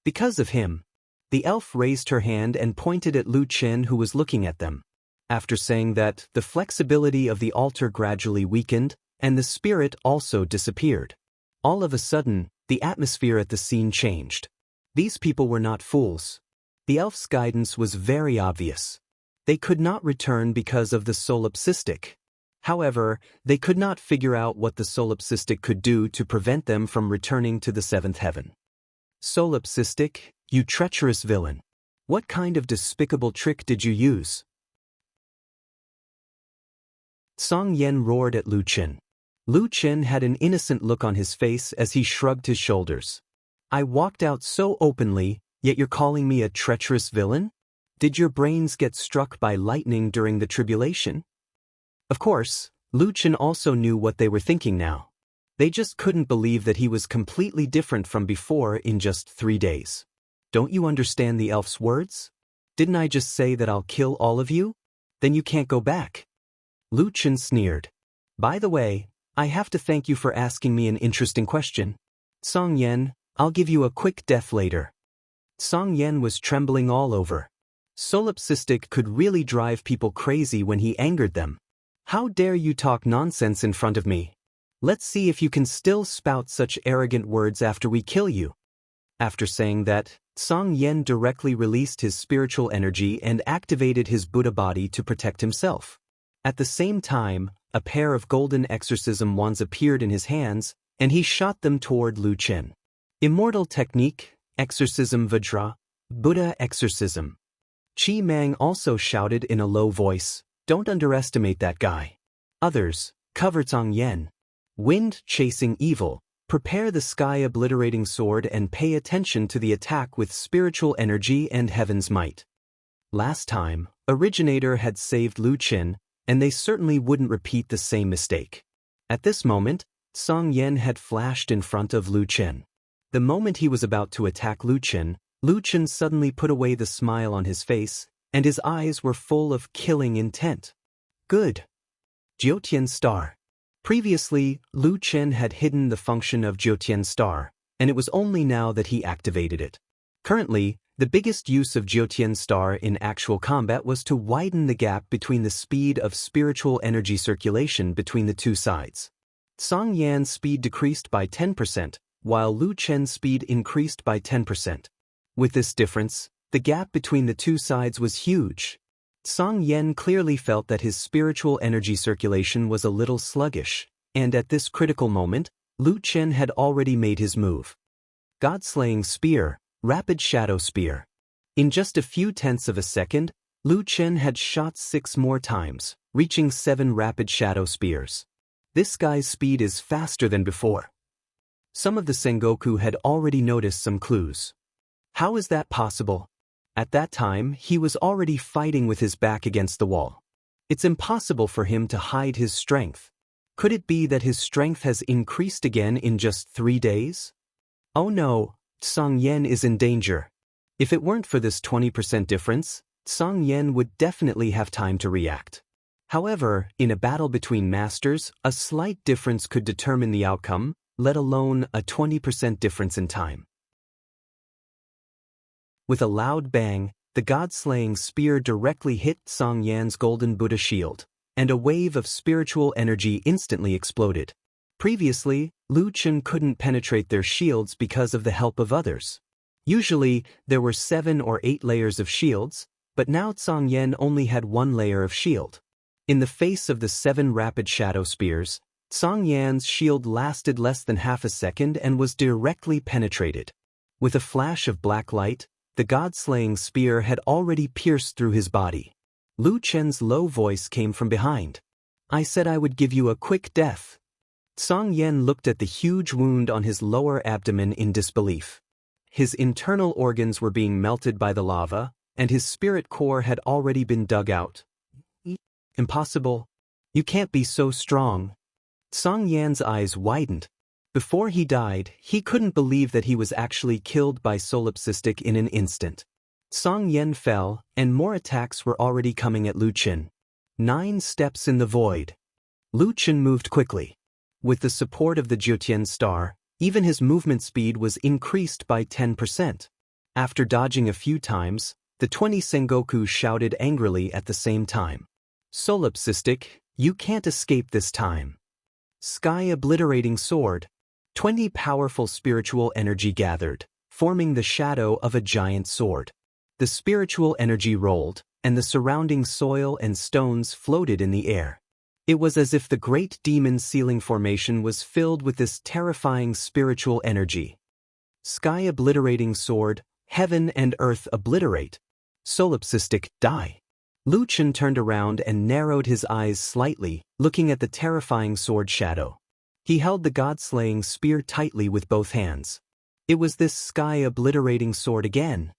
Because of him. The elf raised her hand and pointed at Lu Qin, who was looking at them. After saying that, the flexibility of the altar gradually weakened, and the spirit also disappeared. All of a sudden, the atmosphere at the scene changed. These people were not fools. The elf's guidance was very obvious. They could not return because of the solipsistic. However, they could not figure out what the solipsistic could do to prevent them from returning to the seventh heaven. Solipsistic, you treacherous villain. What kind of despicable trick did you use? Song Yen roared at Lu Qin. Lu Qin had an innocent look on his face as he shrugged his shoulders. I walked out so openly, yet you're calling me a treacherous villain? Did your brains get struck by lightning during the tribulation? Of course, Lu Qin also knew what they were thinking now. They just couldn't believe that he was completely different from before in just 3 days. Don't you understand the elf's words? Didn't I just say that I'll kill all of you? Then you can't go back. Lu Qin sneered. By the way, I have to thank you for asking me an interesting question. Song Yen, I'll give you a quick death later. Song Yen was trembling all over. Solipsistic could really drive people crazy when he angered them. How dare you talk nonsense in front of me? Let's see if you can still spout such arrogant words after we kill you. After saying that, Song Yen directly released his spiritual energy and activated his Buddha body to protect himself. At the same time, a pair of golden exorcism wands appeared in his hands, and he shot them toward Lu Chen. Immortal technique, exorcism Vajra, Buddha exorcism. Chi Mang also shouted in a low voice, "Don't underestimate that guy." Others, covered Song Yen. Wind chasing evil, prepare the sky-obliterating sword and pay attention to the attack with spiritual energy and heaven's might. Last time, Originator had saved Lu Chen, and they certainly wouldn't repeat the same mistake. At this moment, Song Yen had flashed in front of Lu Chen. The moment he was about to attack Lu Chen suddenly put away the smile on his face, and his eyes were full of killing intent. Good. Jiutian Star. Previously, Lu Chen had hidden the function of Jiutian Star, and it was only now that he activated it. Currently, the biggest use of Jiutian Star in actual combat was to widen the gap between the speed of spiritual energy circulation between the two sides. Song Yan's speed decreased by 10%, while Lu Chen's speed increased by 10%. With this difference, the gap between the two sides was huge. Song Yen clearly felt that his spiritual energy circulation was a little sluggish, and at this critical moment, Lu Chen had already made his move. God-slaying spear, rapid shadow spear. In just a few tenths of a second, Lu Chen had shot 6 more times, reaching 7 rapid shadow spears. This guy's speed is faster than before. Some of the Sengoku had already noticed some clues. How is that possible? At that time, he was already fighting with his back against the wall. It's impossible for him to hide his strength. Could it be that his strength has increased again in just 3 days? Oh no, Song Yen is in danger. If it weren't for this 20% difference, Song Yen would definitely have time to react. However, in a battle between masters, a slight difference could determine the outcome, let alone a 20% difference in time. With a loud bang, the god-slaying spear directly hit Song Yan's golden Buddha shield, and a wave of spiritual energy instantly exploded. Previously, Lu Chen couldn't penetrate their shields because of the help of others. Usually, there were 7 or 8 layers of shields, but now Song Yen only had 1 layer of shield. In the face of the 7 rapid shadow spears, Song Yan's shield lasted less than half a second and was directly penetrated. With a flash of black light, the god-slaying spear had already pierced through his body. Lu Chen's low voice came from behind. "I said I would give you a quick death." Song Yen looked at the huge wound on his lower abdomen in disbelief. His internal organs were being melted by the lava, and his spirit core had already been dug out. Impossible. You can't be so strong. Song Yan's eyes widened. Before he died, he couldn't believe that he was actually killed by solipsistic in an instant. Song Yen fell, and more attacks were already coming at Lu Chen. 9 steps in the void. Lu Chen moved quickly. With the support of the Jiutian Star, even his movement speed was increased by 10%. After dodging a few times, the 20 Sengoku shouted angrily at the same time. "Solipsistic, you can't escape this time." Sky-obliterating sword. 20 powerful spiritual energy gathered, forming the shadow of a giant sword. The spiritual energy rolled, and the surrounding soil and stones floated in the air. It was as if the great demon ceiling formation was filled with this terrifying spiritual energy. Sky-obliterating sword, heaven and earth obliterate. Solipsistic, die. Lu Chen turned around and narrowed his eyes slightly, looking at the terrifying sword shadow. He held the god-slaying spear tightly with both hands. It was this sky-obliterating sword again.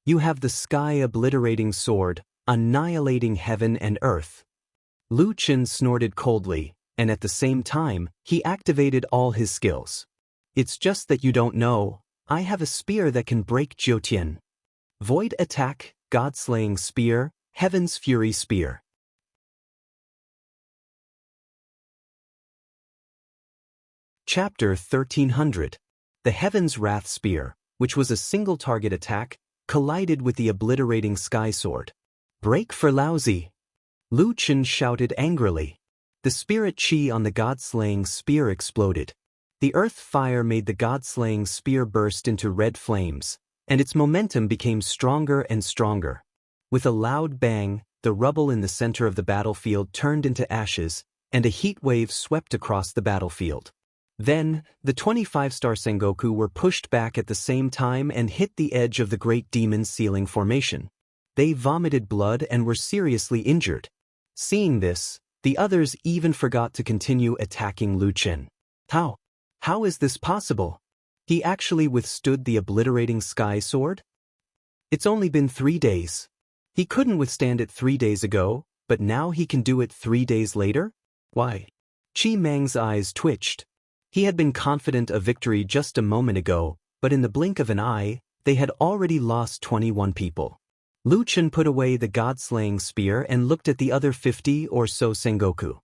You have the sky-obliterating sword, annihilating heaven and earth. Lu Chen snorted coldly, and at the same time, he activated all his skills. It's just that you don't know, I have a spear that can break Jiutian. Void attack, god-slaying spear, heaven's fury spear. Chapter 1300. The Heaven's Wrath Spear, which was a single target attack, collided with the obliterating sky sword. "Break for lousy!" Lu Chen shouted angrily. The spirit chi on the god-slaying spear exploded. The earth fire made the god-slaying spear burst into red flames, and its momentum became stronger and stronger. With a loud bang, the rubble in the center of the battlefield turned into ashes, and a heat wave swept across the battlefield. Then, the 25-star Sengoku were pushed back at the same time and hit the edge of the Great Demon's sealing formation. They vomited blood and were seriously injured. Seeing this, the others even forgot to continue attacking Lu Chen. How is this possible? He actually withstood the obliterating sky sword? It's only been 3 days. He couldn't withstand it 3 days ago, but now he can do it 3 days later? Why? Chi Mang's eyes twitched. He had been confident of victory just a moment ago, but in the blink of an eye, they had already lost 21 people. Lu Chen put away the god-slaying spear and looked at the other 50 or so Sengoku.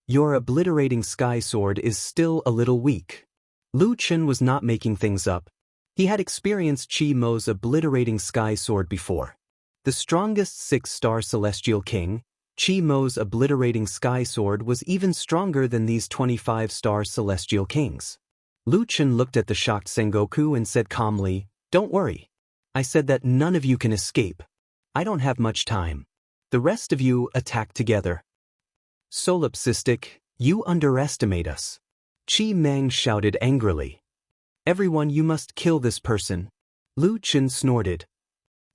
Your obliterating sky sword is still a little weak. Lu Chen was not making things up. He had experienced Chi Mo's obliterating sky sword before. The strongest 6-star celestial king, Chi Mo's obliterating sky sword was even stronger than these 25-star celestial kings. Lu Chen looked at the shocked Sengoku and said calmly, "Don't worry. I said that none of you can escape. I don't have much time. The rest of you attack together." "Solipsistic, you underestimate us." Chi Mang shouted angrily. "Everyone, you must kill this person." Lu Chen snorted.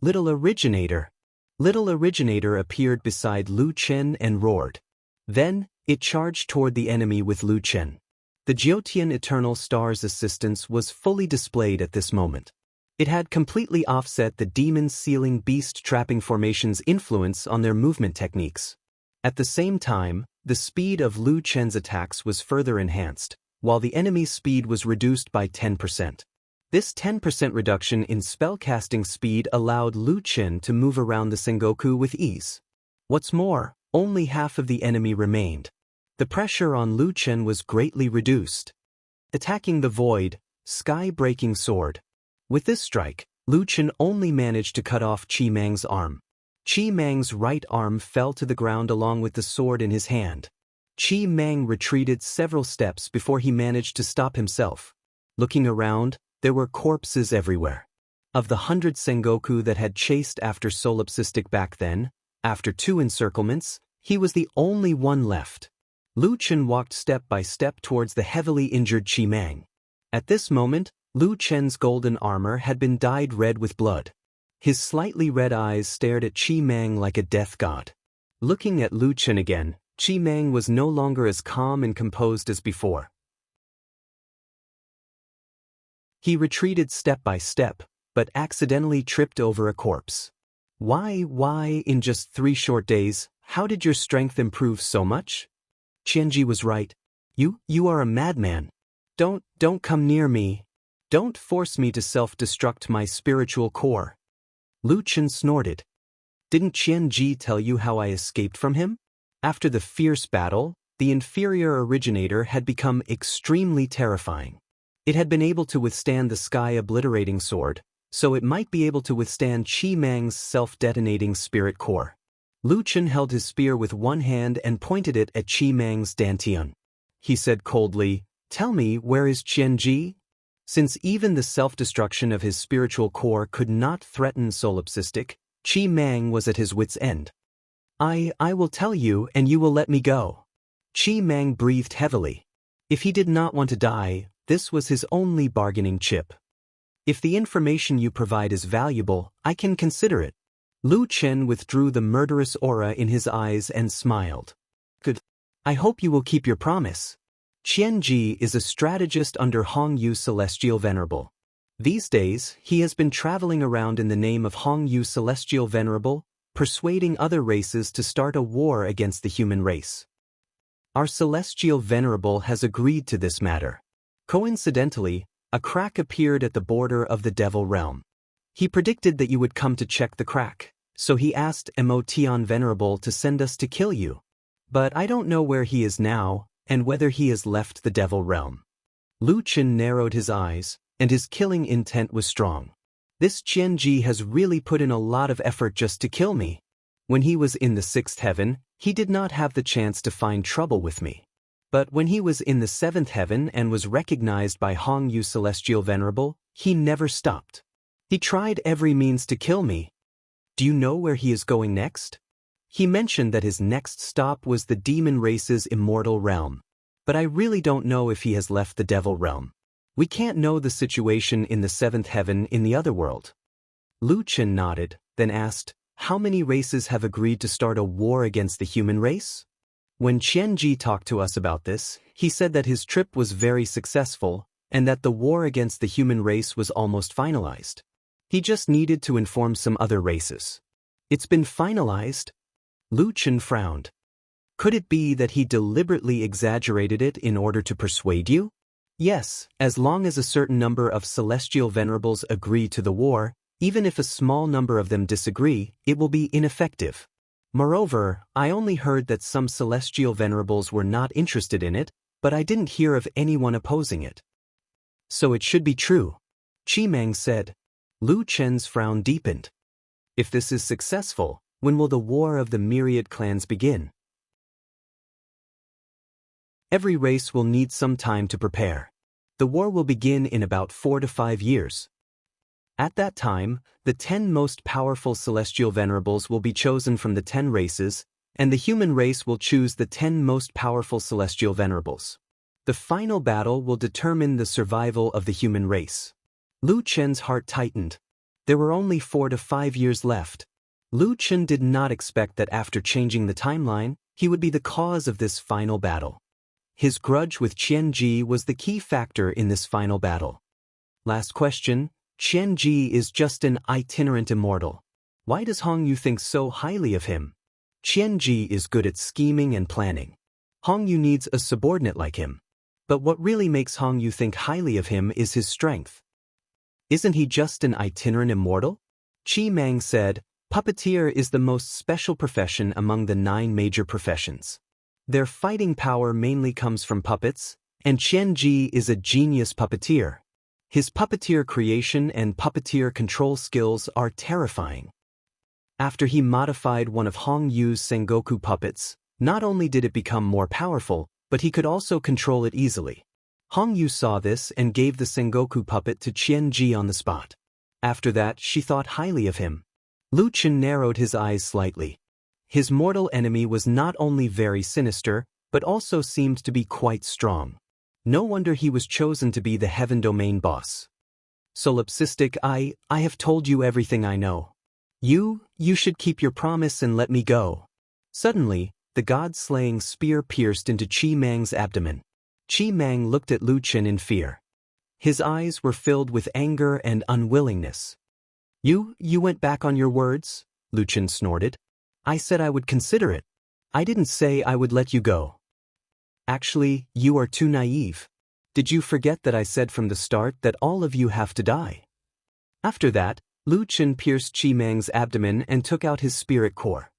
"Little Originator." Little Originator appeared beside Lu Chen and roared. Then, it charged toward the enemy with Lu Chen. The Jyotian Eternal Star's assistance was fully displayed at this moment. It had completely offset the demon's sealing beast trapping formation's influence on their movement techniques. At the same time, the speed of Lu Chen's attacks was further enhanced, while the enemy's speed was reduced by 10%. This 10% reduction in spellcasting speed allowed Lu Chen to move around the Sengoku with ease. What's more, only half of the enemy remained. The pressure on Lu Chen was greatly reduced. Attacking the void, sky-breaking sword. With this strike, Lu Chen only managed to cut off Chi Mang's arm. Chi Mang's right arm fell to the ground along with the sword in his hand. Chi Mang retreated several steps before he managed to stop himself. Looking around, there were corpses everywhere. Of the 100 Sengoku that had chased after Solipsistic back then, after 2 encirclements, he was the only one left. Lu Chen walked step by step towards the heavily injured Chi Mang. At this moment, Lu Chen's golden armor had been dyed red with blood. His slightly red eyes stared at Chi Mang like a death god. Looking at Lu Chen again, Chi Mang was no longer as calm and composed as before. He retreated step by step, but accidentally tripped over a corpse. Why, in just 3 short days, how did your strength improve so much? Qianji was right. You are a madman. Don't come near me. Don't force me to self-destruct my spiritual core. Lu Chen snorted. Didn't Qianji tell you how I escaped from him? After the fierce battle, the inferior originator had become extremely terrifying. It had been able to withstand the sky-obliterating sword, so it might be able to withstand Chi Mang's self-detonating spirit core. Lu Chen held his spear with one hand and pointed it at Chi Mang's dantian. He said coldly, "Tell me, where is Qianji?" Since even the self-destruction of his spiritual core could not threaten Solipsistic, Chi Mang was at his wit's end. I will tell you and you will let me go." Chi Mang breathed heavily. If he did not want to die, this was his only bargaining chip. "If the information you provide is valuable, I can consider it." Lu Chen withdrew the murderous aura in his eyes and smiled. "Good. I hope you will keep your promise." Qianji is a strategist under Hong Yu Celestial Venerable. These days, he has been traveling around in the name of Hong Yu Celestial Venerable, persuading other races to start a war against the human race. Our Celestial Venerable has agreed to this matter. Coincidentally, a crack appeared at the border of the Devil Realm. He predicted that you would come to check the crack, so he asked Emotion Venerable to send us to kill you. But I don't know where he is now, and whether he has left the Devil Realm. Lu Chen narrowed his eyes, and his killing intent was strong. This Qianji has really put in a lot of effort just to kill me. When he was in the 6th heaven, He did not have the chance to find trouble with me. But when he was in the seventh heaven and was recognized by Hong Yu Celestial Venerable, he never stopped. He tried every means to kill me. Do you know where he is going next? He mentioned that his next stop was the demon race's immortal realm. But I really don't know if he has left the devil realm. We can't know the situation in the seventh heaven in the other world. Lu Chen nodded, then asked, how many races have agreed to start a war against the human race? When Qianji talked to us about this, he said that his trip was very successful, and that the war against the human race was almost finalized. He just needed to inform some other races. It's been finalized? Lu Chen frowned. Could it be that he deliberately exaggerated it in order to persuade you? Yes, as long as a certain number of celestial venerables agree to the war, even if a small number of them disagree, it will be ineffective. Moreover, I only heard that some celestial venerables were not interested in it, but I didn't hear of anyone opposing it. So it should be true, Qi Mang said. Lu Chen's frown deepened. If this is successful, when will the war of the myriad clans begin? Every race will need some time to prepare. The war will begin in about 4 to 5 years. At that time, the 10 most powerful celestial venerables will be chosen from the 10 races, and the human race will choose the 10 most powerful celestial venerables. The final battle will determine the survival of the human race. Lu Chen's heart tightened. There were only 4 to 5 years left. Lu Chen did not expect that after changing the timeline, he would be the cause of this final battle. His grudge with Qianji was the key factor in this final battle. Last question. Qianji is just an itinerant immortal. Why does Hong Yu think so highly of him? Qianji is good at scheming and planning. Hong Yu needs a subordinate like him. But what really makes Hong Yu think highly of him is his strength. Isn't he just an itinerant immortal? Qi Mang said, puppeteer is the most special profession among the 9 major professions. Their fighting power mainly comes from puppets, and Qianji is a genius puppeteer. His puppeteer creation and puppeteer control skills are terrifying. After he modified one of Hong Yu's Sengoku puppets, not only did it become more powerful, but he could also control it easily. Hong Yu saw this and gave the Sengoku puppet to Qianji on the spot. After that, she thought highly of him. Lu Chen narrowed his eyes slightly. His mortal enemy was not only very sinister, but also seemed to be quite strong. No wonder he was chosen to be the Heaven Domain boss. Solipsistic, I have told you everything I know. You should keep your promise and let me go. Suddenly, the god-slaying spear pierced into Qi Mang's abdomen. Qi Mang looked at Lu Chen in fear. His eyes were filled with anger and unwillingness. You went back on your words? Lu Chen snorted. I said I would consider it. I didn't say I would let you go. Actually, you are too naive. Did you forget that I said from the start that all of you have to die? After that, Lu Chen pierced Qi Mang's abdomen and took out his spirit core.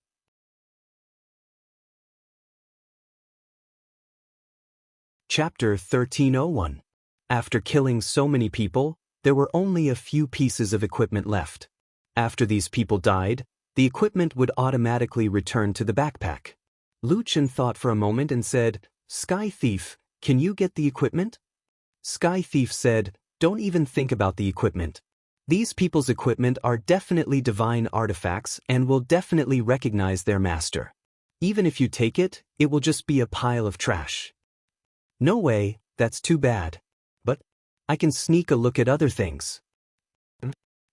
Chapter 1301. After killing so many people, there were only a few pieces of equipment left. After these people died, the equipment would automatically return to the backpack. Lu Chen thought for a moment and said, Sky Thief, can you get the equipment? Sky Thief said, don't even think about the equipment. These people's equipment are definitely divine artifacts and will definitely recognize their master. Even if you take it, it will just be a pile of trash. No way, that's too bad. But I can sneak a look at other things.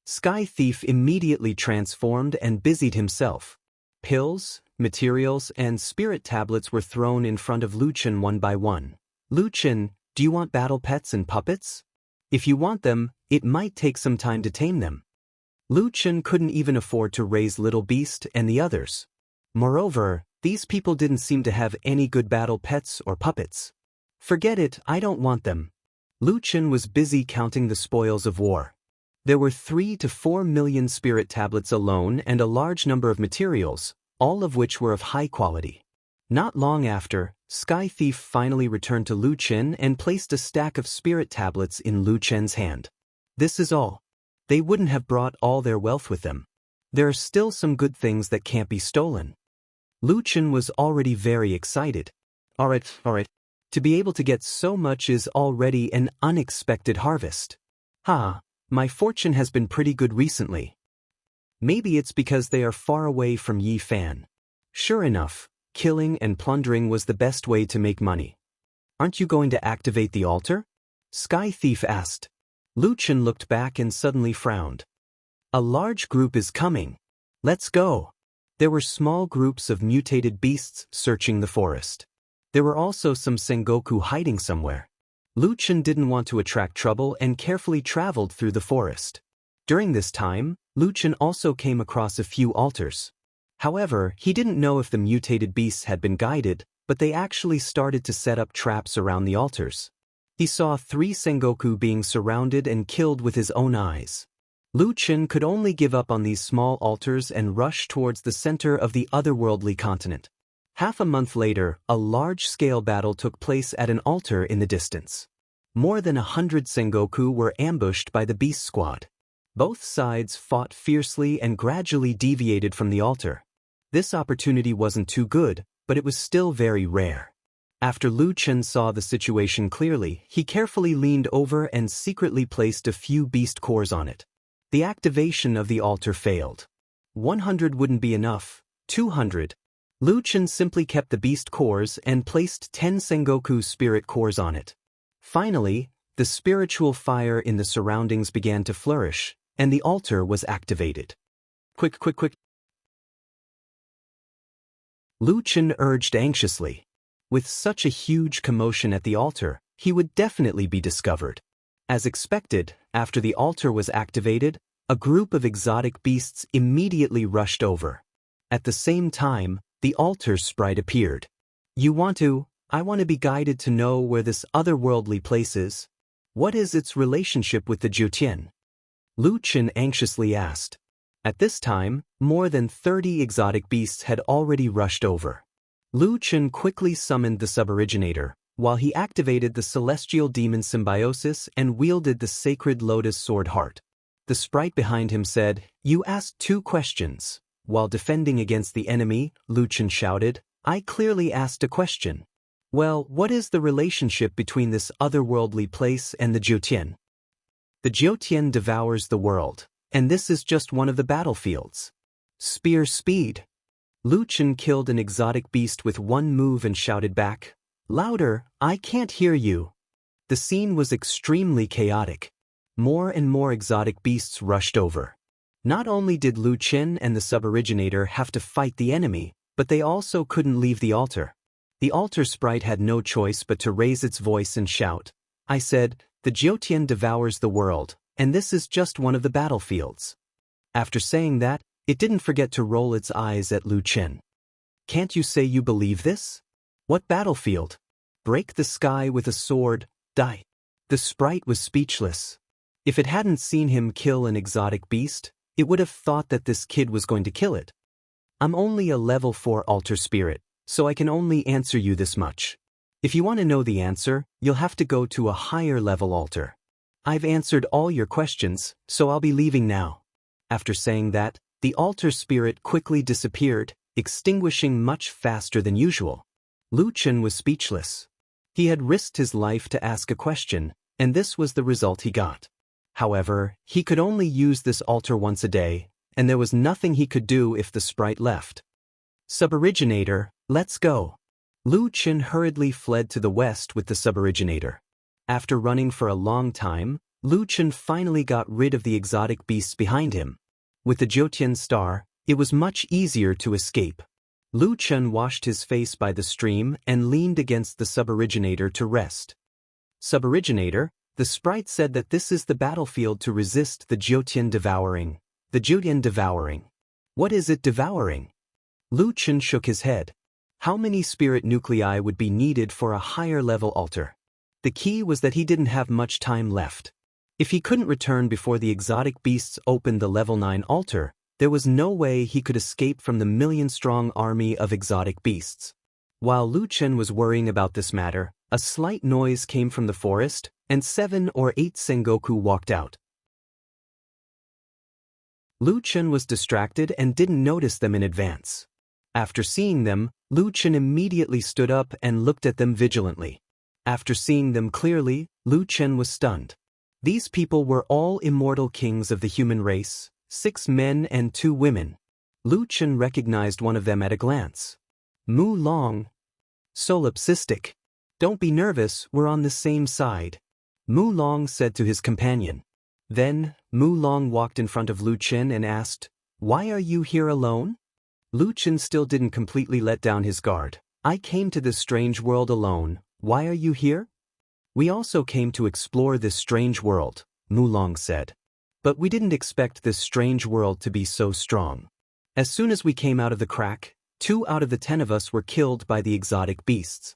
Sky Thief immediately transformed and busied himself. Pills, materials, and spirit tablets were thrown in front of Lu Chen one by one. Lu Chen, do you want battle pets and puppets? If you want them, it might take some time to tame them. Lu Chen couldn't even afford to raise Little Beast and the others. Moreover, these people didn't seem to have any good battle pets or puppets. Forget it, I don't want them. Lu Chen was busy counting the spoils of war. There were 3 to 4 million spirit tablets alone and a large number of materials, all of which were of high quality. Not long after, Sky Thief finally returned to Lu Chen and placed a stack of spirit tablets in Lu Chen's hand. This is all. They wouldn't have brought all their wealth with them. There are still some good things that can't be stolen. Lu Chen was already very excited. Alright. To be able to get so much is already an unexpected harvest. My fortune has been pretty good recently. Maybe it's because they are far away from Yi Fan. Sure enough, killing and plundering was the best way to make money. Aren't you going to activate the altar? Sky Thief asked. Lu Chen looked back and suddenly frowned. A large group is coming. Let's go. There were small groups of mutated beasts searching the forest. There were also some Sengoku hiding somewhere. Lu Chen didn't want to attract trouble and carefully traveled through the forest. During this time, Lu Chen also came across a few altars. However, he didn't know if the mutated beasts had been guided, but they actually started to set up traps around the altars. He saw 3 Sengoku being surrounded and killed with his own eyes. Lu Chen could only give up on these small altars and rush towards the center of the otherworldly continent. Half a month later, a large-scale battle took place at an altar in the distance. More than 100 Sengoku were ambushed by the Beast Squad. Both sides fought fiercely and gradually deviated from the altar. This opportunity wasn't too good, but it was still very rare. After Lu Chen saw the situation clearly, he carefully leaned over and secretly placed a few beast cores on it. The activation of the altar failed. 100 wouldn't be enough. 200. Lu Chen simply kept the beast cores and placed 10 Sengoku spirit cores on it. Finally, the spiritual fire in the surroundings began to flourish, and the altar was activated. Quick. Lu Chen urged anxiously. With such a huge commotion at the altar, he would definitely be discovered. As expected, after the altar was activated, a group of exotic beasts immediately rushed over. At the same time, the altar sprite appeared. I want to be guided to know where this otherworldly place is. What is its relationship with the Jiutian? Lu Chen anxiously asked. At this time, more than 30 exotic beasts had already rushed over. Lu Chen quickly summoned the Suboriginator, while he activated the Celestial Demon Symbiosis and wielded the Sacred Lotus Sword Heart. The sprite behind him said, "You asked 2 questions. While defending against the enemy, Lu Chen shouted, "I clearly asked a question. Well, what is the relationship between this otherworldly place and the Jiutian?" The Jiutian devours the world, and this is just one of the battlefields. Spear speed. Lu Chen killed an exotic beast with one move and shouted back, "Louder, I can't hear you." The scene was extremely chaotic. More and more exotic beasts rushed over. Not only did Lu Chen and the Suboriginator have to fight the enemy, but they also couldn't leave the altar. The altar sprite had no choice but to raise its voice and shout. I said, "The Jiutian devours the world, and this is just one of the battlefields." After saying that, it didn't forget to roll its eyes at Lu Chen. "Can't you say you believe this? What battlefield? Break the sky with a sword, die." The sprite was speechless. If it hadn't seen him kill an exotic beast, it would have thought that this kid was going to kill it. "I'm only a level 4 altar spirit, so I can only answer you this much. If you want to know the answer, you'll have to go to a higher level altar. I've answered all your questions, so I'll be leaving now." After saying that, the altar spirit quickly disappeared, extinguishing much faster than usual. Lu Chen was speechless. He had risked his life to ask a question, and this was the result he got. However, he could only use this altar once a day, and there was nothing he could do if the sprite left. "Suboriginator, let's go." Lu Chen hurriedly fled to the west with the Suboriginator. After running for a long time, Lu Chen finally got rid of the exotic beasts behind him. With the Jiutian star, it was much easier to escape. Lu Chen washed his face by the stream and leaned against the Suboriginator to rest. "Suboriginator, the sprite said that this is the battlefield to resist the Jiutian devouring. The Jiutian devouring. What is it devouring?" Lu Chen shook his head. How many spirit nuclei would be needed for a higher level altar? The key was that he didn't have much time left. If he couldn't return before the exotic beasts opened the level 9 altar, there was no way he could escape from the million-strong army of exotic beasts. While Lu Chen was worrying about this matter, a slight noise came from the forest, and 7 or 8 Sengoku walked out. Lu Chen was distracted and didn't notice them in advance. After seeing them, Lu Chen immediately stood up and looked at them vigilantly. After seeing them clearly, Lu Chen was stunned. These people were all immortal kings of the human race, 6 men and 2 women. Lu Chen recognized one of them at a glance. Mu Long. Solipsistic. Don't be nervous, we're on the same side, Mu Long said to his companion. Then, Mu Long walked in front of Lu Chen and asked, "Why are you here alone?" Lu Chen still didn't completely let down his guard. "I came to this strange world alone, why are you here?" "We also came to explore this strange world," Mu Long said. "But we didn't expect this strange world to be so strong. As soon as we came out of the crack, 2 out of the 10 of us were killed by the exotic beasts.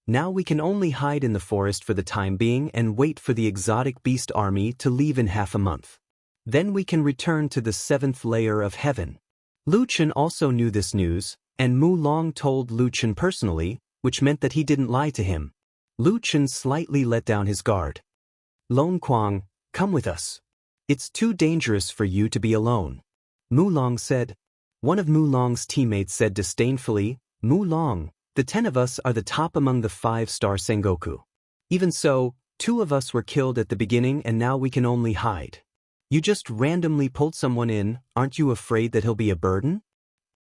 Now we can only hide in the forest for the time being and wait for the exotic beast army to leave in half a month. Then we can return to the 7th layer of heaven." Lu Chen also knew this news, and Mu Long told Lu Chen personally, which meant that he didn't lie to him. Lu Chen slightly let down his guard. "Lone Quang, come with us. It's too dangerous for you to be alone," Mu Long said. One of Mu Long's teammates said disdainfully, "Mu Long, the 10 of us are the top among the 5-star Sengoku. Even so, 2 of us were killed at the beginning and now we can only hide. You just randomly pulled someone in, aren't you afraid that he'll be a burden?"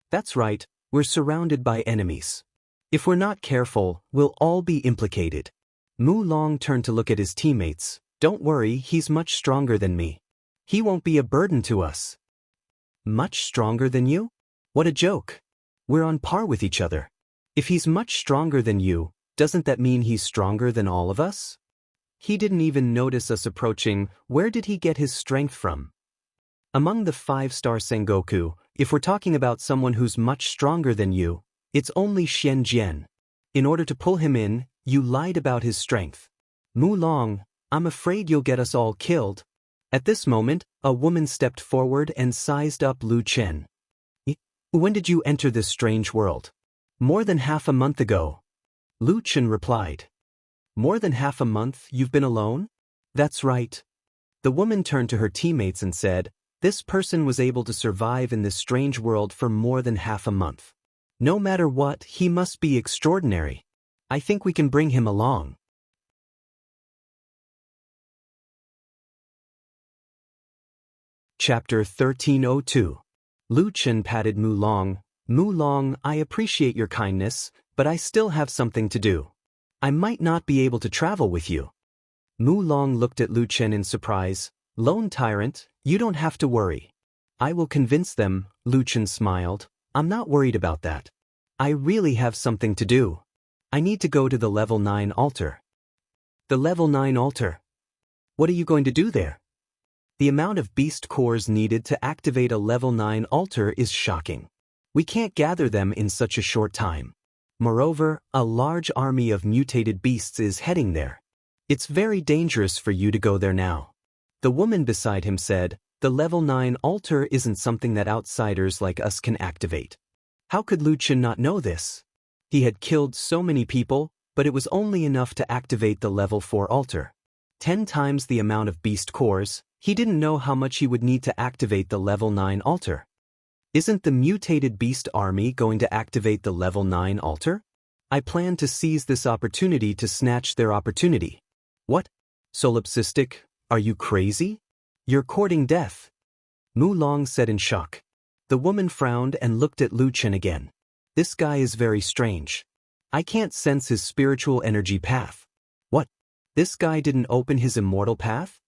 "That's right, we're surrounded by enemies. If we're not careful, we'll all be implicated." Mu Long turned to look at his teammates. "Don't worry, he's much stronger than me. He won't be a burden to us." "Much stronger than you? What a joke. We're on par with each other. If he's much stronger than you, doesn't that mean he's stronger than all of us? He didn't even notice us approaching. Where did he get his strength from?" "Among the 5-star Sengoku, if we're talking about someone who's much stronger than you, it's only Xian Jian. In order to pull him in, you lied about his strength. Mu Long, I'm afraid you'll get us all killed." At this moment, a woman stepped forward and sized up Lu Chen. "When did you enter this strange world?" "More than half a month ago," Lu Chen replied. "More than half a month you've been alone?" "That's right." The woman turned to her teammates and said, "This person was able to survive in this strange world for more than half a month. No matter what, he must be extraordinary. I think we can bring him along." Chapter 1302. Lu Chen patted Mu Long. "Mu Long, I appreciate your kindness, but I still have something to do. I might not be able to travel with you." Mu Long looked at Lu Chen in surprise. "Lone tyrant, you don't have to worry. I will convince them," Lu Chen smiled. "I'm not worried about that. I really have something to do. I need to go to the level 9 altar." "The level 9 altar? What are you going to do there?" "The amount of beast cores needed to activate a level 9 altar is shocking. We can't gather them in such a short time. Moreover, a large army of mutated beasts is heading there. It's very dangerous for you to go there now." The woman beside him said, "The level 9 altar isn't something that outsiders like us can activate." How could Lu Chen not know this? He had killed so many people, but it was only enough to activate the level 4 altar. 10 times the amount of beast cores. He didn't know how much he would need to activate the level 9 altar. "Isn't the mutated beast army going to activate the level 9 altar? I plan to seize this opportunity to snatch their opportunity." "What? Solipsistic, are you crazy? You're courting death," Mu Long said in shock. The woman frowned and looked at Lu Chen again. "This guy is very strange. I can't sense his spiritual energy path." "What? This guy didn't open his immortal path?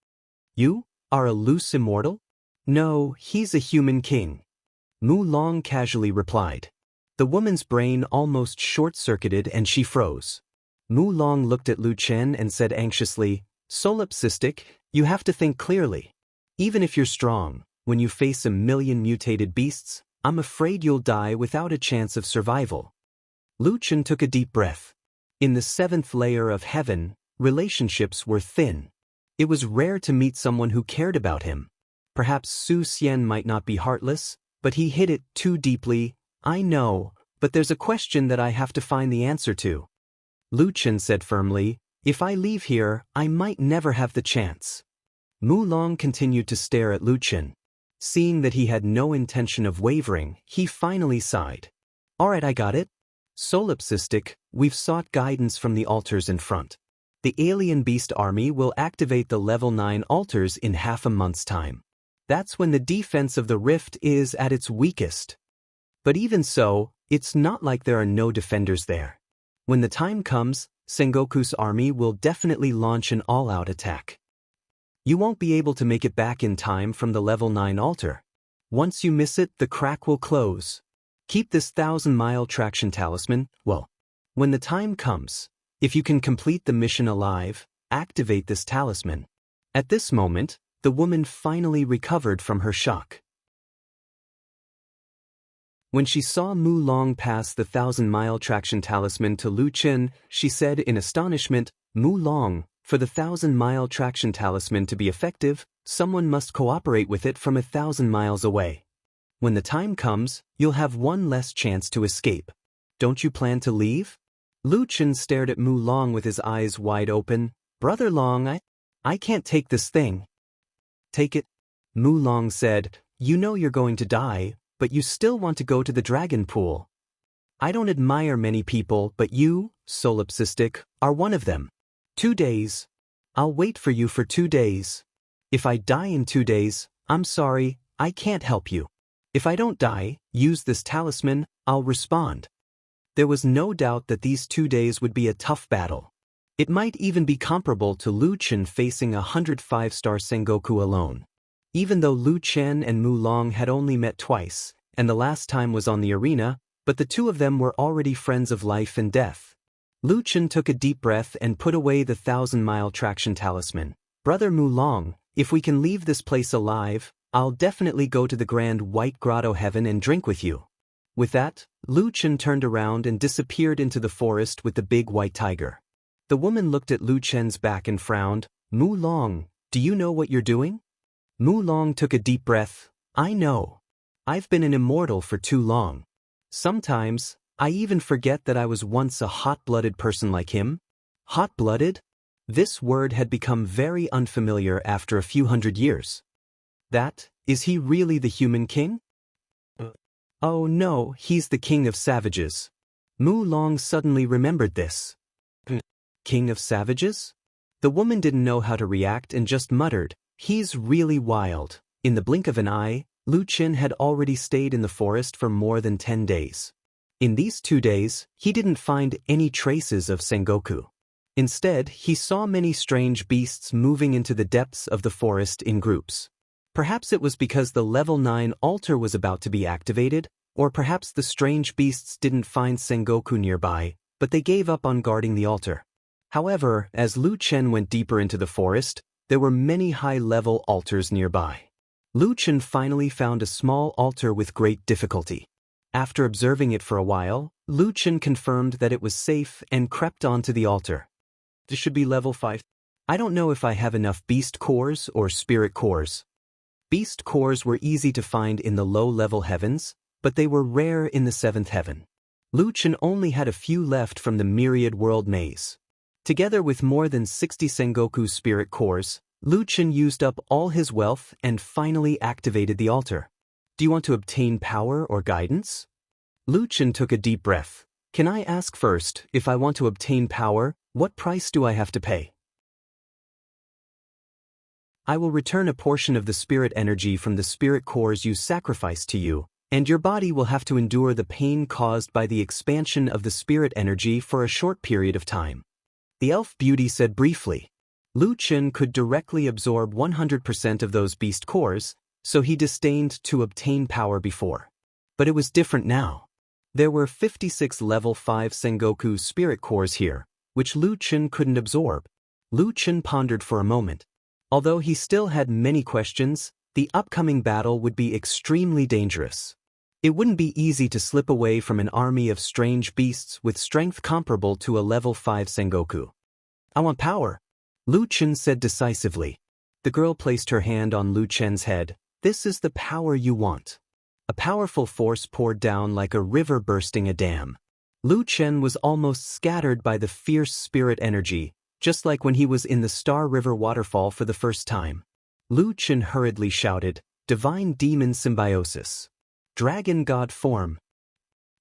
You are a loose immortal?" "No, he's a human king," Mu Long casually replied. The woman's brain almost short-circuited and she froze. Mu Long looked at Lu Chen and said anxiously, "Solipsistic, you have to think clearly. Even if you're strong, when you face 1,000,000 mutated beasts, I'm afraid you'll die without a chance of survival." Lu Chen took a deep breath. In the 7th layer of heaven, relationships were thin. It was rare to meet someone who cared about him. Perhaps Su Xian might not be heartless, but he hid it too deeply. "I know, but there's a question that I have to find the answer to," Lu Chen said firmly. "If I leave here, I might never have the chance." Mu Long continued to stare at Lu Chen. Seeing that he had no intention of wavering, he finally sighed. Alright, I got it. Solipsistic, we've sought guidance from the altars in front. The alien beast army will activate the level 9 altars in half a month's time. That's when the defense of the rift is at its weakest. But even so, it's not like there are no defenders there. When the time comes, Sengoku's army will definitely launch an all-out attack. You won't be able to make it back in time from the level 9 altar. Once you miss it, the crack will close. Keep this 1,000-mile traction talisman, when the time comes, if you can complete the mission alive, activate this talisman. At this moment, the woman finally recovered from her shock. When she saw Mu Long pass the 1,000-mile traction talisman to Lu Chen, she said in astonishment, "Mu Long, for the 1,000-mile traction talisman to be effective, someone must cooperate with it from 1,000 miles away. When the time comes, you'll have one less chance to escape. Don't you plan to leave?" Lu Chen stared at Mu Long with his eyes wide open. "Brother Long, I can't take this thing." "Take it," Mu Long said. "You know you're going to die, but you still want to go to the dragon pool. I don't admire many people, but you, Solipsistic, are one of them. 2 days. I'll wait for you for 2 days. If I die in 2 days, I'm sorry, I can't help you. If I don't die, use this talisman, I'll respond." There was no doubt that these 2 days would be a tough battle. It might even be comparable to Lu Chen facing a 105-star Sengoku alone. Even though Lu Chen and Mu Long had only met twice, and the last time was on the arena, but the two of them were already friends of life and death. Lu Chen took a deep breath and put away the 1,000-mile traction talisman. "Brother Mu Long, if we can leave this place alive, I'll definitely go to the Grand White Grotto Heaven and drink with you." With that, Lu Chen turned around and disappeared into the forest with the big white tiger. The woman looked at Lu Chen's back and frowned. "Mu Long, do you know what you're doing?" Mu Long took a deep breath. "I know. I've been an immortal for too long. Sometimes, I even forget that I was once a hot-blooded person like him." Hot-blooded? This word had become very unfamiliar after a few hundred years. Is he really the human king? Oh no, he's the king of savages. Mu Long suddenly remembered this. King of savages? The woman didn't know how to react and just muttered, "He's really wild." In the blink of an eye, Lu Chen had already stayed in the forest for more than 10 days. In these 2 days, he didn't find any traces of Sengoku. Instead, he saw many strange beasts moving into the depths of the forest in groups. Perhaps it was because the level 9 altar was about to be activated, or perhaps the strange beasts didn't find Sengoku nearby, but they gave up on guarding the altar. However, as Lu Chen went deeper into the forest, there were many high-level altars nearby. Lu Chen finally found a small altar with great difficulty. After observing it for a while, Lu Chen confirmed that it was safe and crept onto the altar. This should be level 5. I don't know if I have enough beast cores or spirit cores. Beast cores were easy to find in the low-level heavens, but they were rare in the 7th heaven. Lu Chen only had a few left from the myriad world maze. Together with more than 60 Sengoku spirit cores, Lu Chen used up all his wealth and finally activated the altar. Do you want to obtain power or guidance? Lu Chen took a deep breath. Can I ask first, if I want to obtain power, what price do I have to pay? I will return a portion of the spirit energy from the spirit cores you sacrificed to you, and your body will have to endure the pain caused by the expansion of the spirit energy for a short period of time. The elf beauty said briefly. Lu Chen could directly absorb 100% of those beast cores, so he disdained to obtain power before. But it was different now. There were 56 level 5 Sengoku spirit cores here, which Lu Chen couldn't absorb. Lu Chen pondered for a moment. Although he still had many questions, the upcoming battle would be extremely dangerous. It wouldn't be easy to slip away from an army of strange beasts with strength comparable to a level 5 Sengoku. I want power, Lu Chen said decisively. The girl placed her hand on Lu Chen's head. This is the power you want. A powerful force poured down like a river bursting a dam. Lu Chen was almost scattered by the fierce spirit energy, just like when he was in the Star River waterfall for the first time. Lu Chen hurriedly shouted, "Divine Demon Symbiosis. Dragon God Form."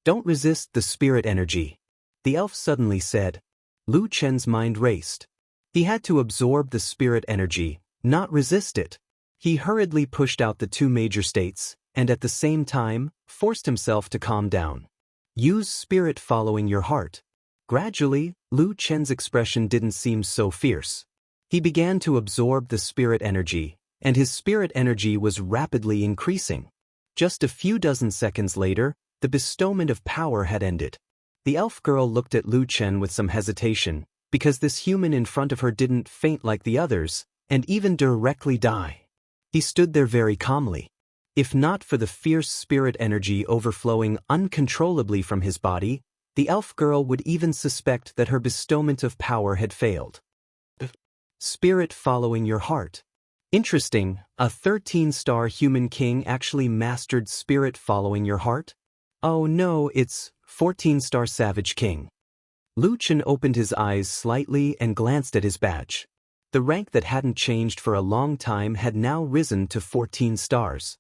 Don't resist the spirit energy, the elf suddenly said. Lu Chen's mind raced. He had to absorb the spirit energy, not resist it. He hurriedly pushed out the two major states, and at the same time, forced himself to calm down. Use spirit following your heart. Gradually, Lu Chen's expression didn't seem so fierce. He began to absorb the spirit energy, and his spirit energy was rapidly increasing. Just a few dozen seconds later, the bestowment of power had ended. The elf girl looked at Lu Chen with some hesitation, because this human in front of her didn't faint like the others, and even directly die. He stood there very calmly. If not for the fierce spirit energy overflowing uncontrollably from his body, the elf girl would even suspect that her bestowment of power had failed. Spirit following your heart. Interesting, a 13-star human king actually mastered spirit following your heart? Oh no, it's 14-star savage king. Lu Chen opened his eyes slightly and glanced at his badge. The rank that hadn't changed for a long time had now risen to 14 stars.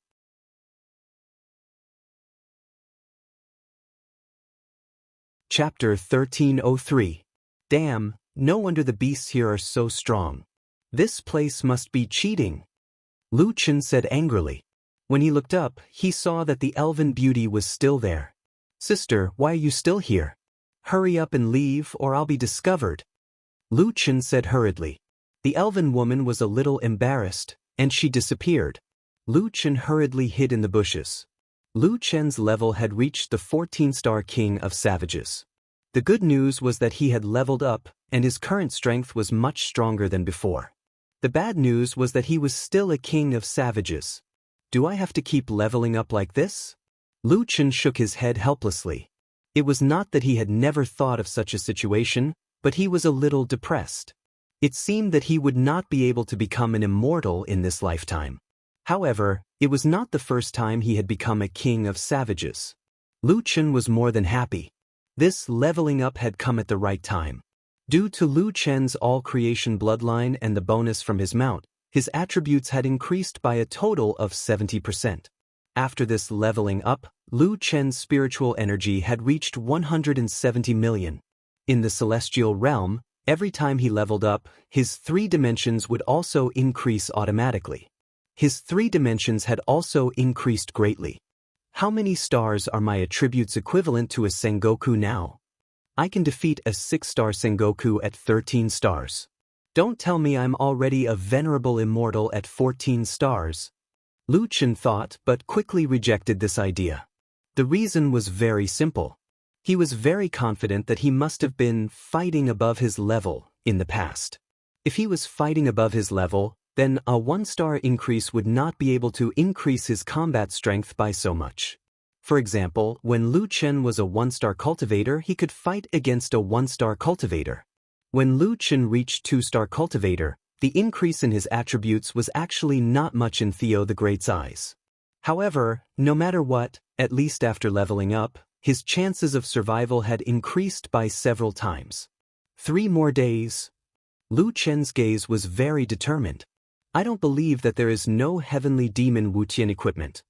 Chapter 1303. Damn, no wonder the beasts here are so strong. This place must be cheating, Lu Chen said angrily. When he looked up, he saw that the elven beauty was still there. Sister, why are you still here? Hurry up and leave or I'll be discovered, Lu Chen said hurriedly. The elven woman was a little embarrassed, and she disappeared. Lu Chen hurriedly hid in the bushes. Lu Chen's level had reached the 14-star king of savages. The good news was that he had leveled up, and his current strength was much stronger than before. The bad news was that he was still a king of savages. Do I have to keep leveling up like this? Lu Chen shook his head helplessly. It was not that he had never thought of such a situation, but he was a little depressed. It seemed that he would not be able to become an immortal in this lifetime. However, it was not the first time he had become a king of savages. Lu Chen was more than happy. This leveling up had come at the right time. Due to Lu Chen's all-creation bloodline and the bonus from his mount, his attributes had increased by a total of 70%. After this leveling up, Lu Chen's spiritual energy had reached 170 million. In the celestial realm, every time he leveled up, his 3 dimensions would also increase automatically. His 3 dimensions had also increased greatly. How many stars are my attributes equivalent to a Sengoku now? I can defeat a 6-star Sengoku at 13 stars. Don't tell me I'm already a venerable immortal at 14 stars. Lu Chen thought, but quickly rejected this idea. The reason was very simple. He was very confident that he must have been fighting above his level in the past. If he was fighting above his level, then a 1-star increase would not be able to increase his combat strength by so much. For example, when Lu Chen was a 1-star cultivator, he could fight against a 1-star cultivator. When Lu Chen reached 2-star cultivator, the increase in his attributes was actually not much in Theo the Great's eyes. However, no matter what, at least after leveling up, his chances of survival had increased by several times. 3 more days. Lu Chen's gaze was very determined. I don't believe that there is no heavenly demon Wutian equipment.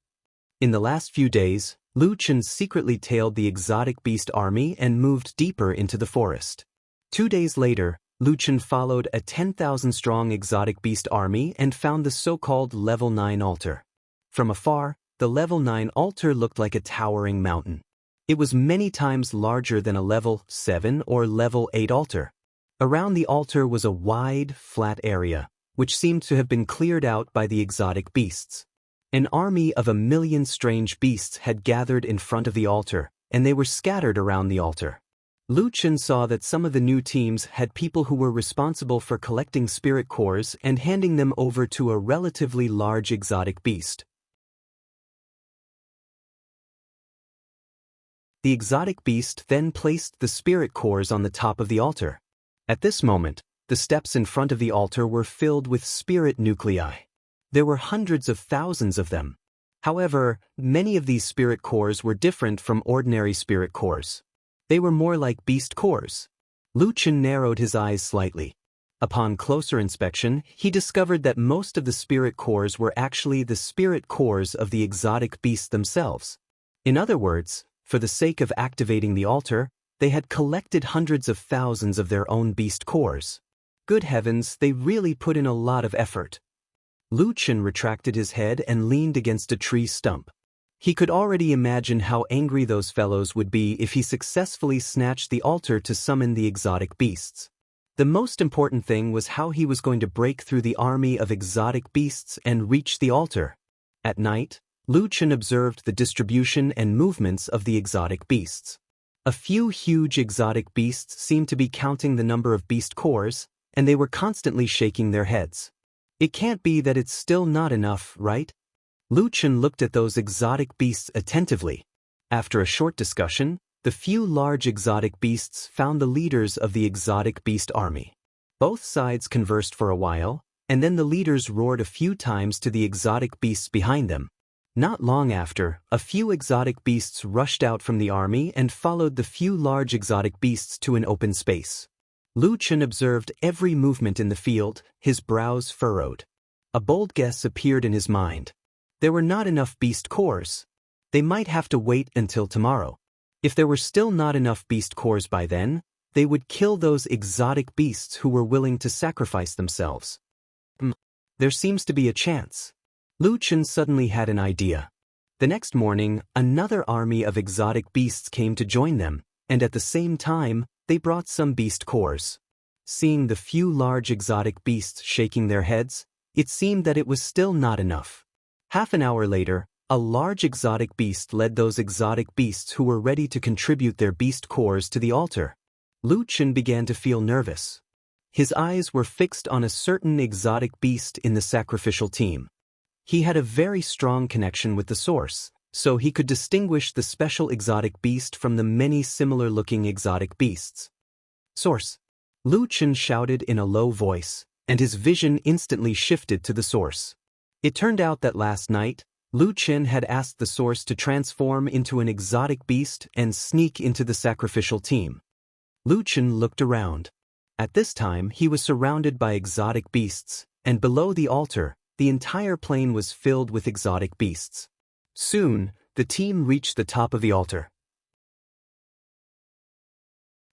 In the last few days, Lu Chen secretly tailed the exotic beast army and moved deeper into the forest. 2 days later, Lu Chen followed a 10,000-strong exotic beast army and found the so-called Level 9 altar. From afar, the Level 9 altar looked like a towering mountain. It was many times larger than a Level 7 or Level 8 altar. Around the altar was a wide, flat area, which seemed to have been cleared out by the exotic beasts. An army of 1,000,000 strange beasts had gathered in front of the altar, and they were scattered around the altar. Lu Chen saw that some of the new teams had people who were responsible for collecting spirit cores and handing them over to a relatively large exotic beast. The exotic beast then placed the spirit cores on the top of the altar. At this moment, the steps in front of the altar were filled with spirit nuclei. There were hundreds of thousands of them. However, many of these spirit cores were different from ordinary spirit cores. They were more like beast cores. Lu Chen narrowed his eyes slightly. Upon closer inspection, he discovered that most of the spirit cores were actually the spirit cores of the exotic beasts themselves. In other words, For the sake of activating the altar, they had collected hundreds of thousands of their own beast cores. Good heavens, they really put in a lot of effort. Lu Chen retracted his head and leaned against a tree stump. He could already imagine how angry those fellows would be if he successfully snatched the altar to summon the exotic beasts. The most important thing was how he was going to break through the army of exotic beasts and reach the altar. At night, Lu Chen observed the distribution and movements of the exotic beasts. A few huge exotic beasts seemed to be counting the number of beast cores, and they were constantly shaking their heads. It can't be that it's still not enough, right? Lu Chen looked at those exotic beasts attentively. After a short discussion, the few large exotic beasts found the leaders of the exotic beast army. Both sides conversed for a while, and then the leaders roared a few times to the exotic beasts behind them. Not long after, a few exotic beasts rushed out from the army and followed the few large exotic beasts to an open space. Lu Chen observed every movement in the field, his brows furrowed. A bold guess appeared in his mind. There were not enough beast cores. They might have to wait until tomorrow. If there were still not enough beast cores by then, they would kill those exotic beasts who were willing to sacrifice themselves. There seems to be a chance. Lu Chen suddenly had an idea. The next morning, another army of exotic beasts came to join them, and at the same time, they brought some beast cores. Seeing the few large exotic beasts shaking their heads, it seemed that it was still not enough. Half an hour later, a large exotic beast led those exotic beasts who were ready to contribute their beast cores to the altar. Lu Chen began to feel nervous. His eyes were fixed on a certain exotic beast in the sacrificial team. He had a very strong connection with the source, so he could distinguish the special exotic beast from the many similar-looking exotic beasts. Source. Lu Chen shouted in a low voice, and his vision instantly shifted to the source. It turned out that last night, Lu Chen had asked the source to transform into an exotic beast and sneak into the sacrificial team. Lu Chen looked around. At this time, he was surrounded by exotic beasts, and below the altar, the entire plain was filled with exotic beasts. Soon, the team reached the top of the altar.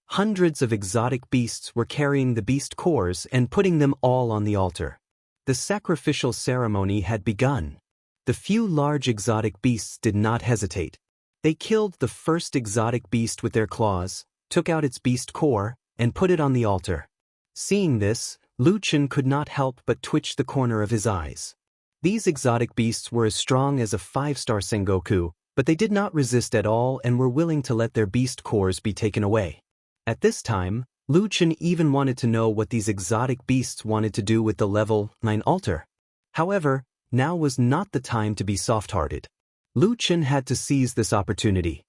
Hundreds of exotic beasts were carrying the beast cores and putting them all on the altar. The sacrificial ceremony had begun. The few large exotic beasts did not hesitate. They killed the first exotic beast with their claws, took out its beast core, and put it on the altar. Seeing this, Lu Chen could not help but twitch the corner of his eyes. These exotic beasts were as strong as a 5-star Sengoku, but they did not resist at all and were willing to let their beast cores be taken away. At this time, Lu Chen even wanted to know what these exotic beasts wanted to do with the level 9 altar. However, now was not the time to be soft-hearted. Lu Chen had to seize this opportunity.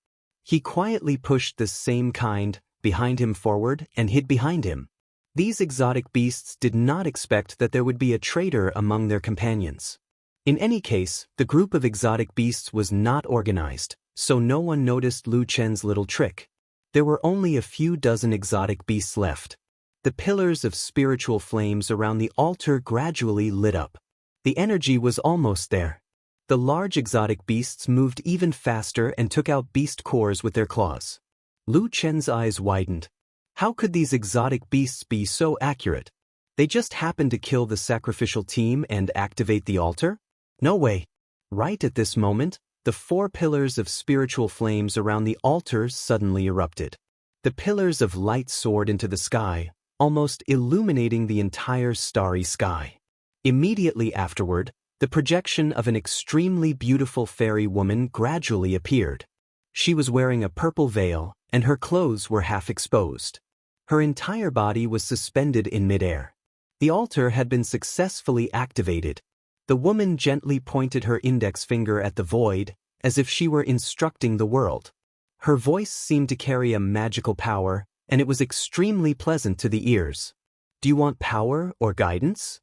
He quietly pushed this same kind behind him forward and hid behind him. These exotic beasts did not expect that there would be a traitor among their companions. In any case, the group of exotic beasts was not organized, so no one noticed Lu Chen's little trick. There were only a few dozen exotic beasts left. The pillars of spiritual flames around the altar gradually lit up. The energy was almost there. The large exotic beasts moved even faster and took out beast cores with their claws. Lu Chen's eyes widened. How could these exotic beasts be so accurate? They just happened to kill the sacrificial team and activate the altar? No way. Right at this moment, the 4 pillars of spiritual flames around the altar suddenly erupted. The pillars of light soared into the sky, almost illuminating the entire starry sky. Immediately afterward, the projection of an extremely beautiful fairy woman gradually appeared. She was wearing a purple veil, and her clothes were half exposed. Her entire body was suspended in midair. The altar had been successfully activated. The woman gently pointed her index finger at the void, as if she were instructing the world. Her voice seemed to carry a magical power, and it was extremely pleasant to the ears. Do you want power or guidance?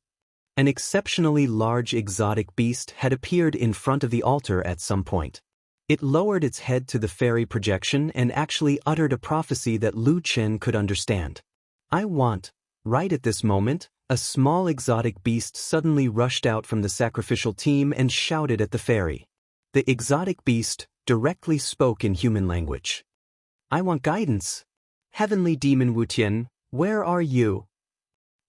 An exceptionally large exotic beast had appeared in front of the altar at some point. It lowered its head to the fairy projection and actually uttered a prophecy that Lu Chen could understand. I want. Right at this moment, a small exotic beast suddenly rushed out from the sacrificial team and shouted at the fairy. The exotic beast, directly spoke in human language. I want guidance. Heavenly Demon Wu Tian, where are you?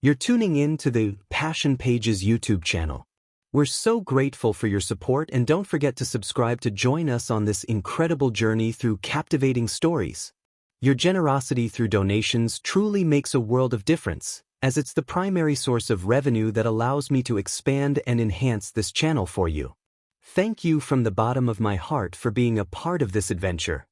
You're tuning in to the Passion Pages YouTube channel. We're so grateful for your support, and don't forget to subscribe to join us on this incredible journey through captivating stories. Your generosity through donations truly makes a world of difference, as it's the primary source of revenue that allows me to expand and enhance this channel for you. Thank you from the bottom of my heart for being a part of this adventure.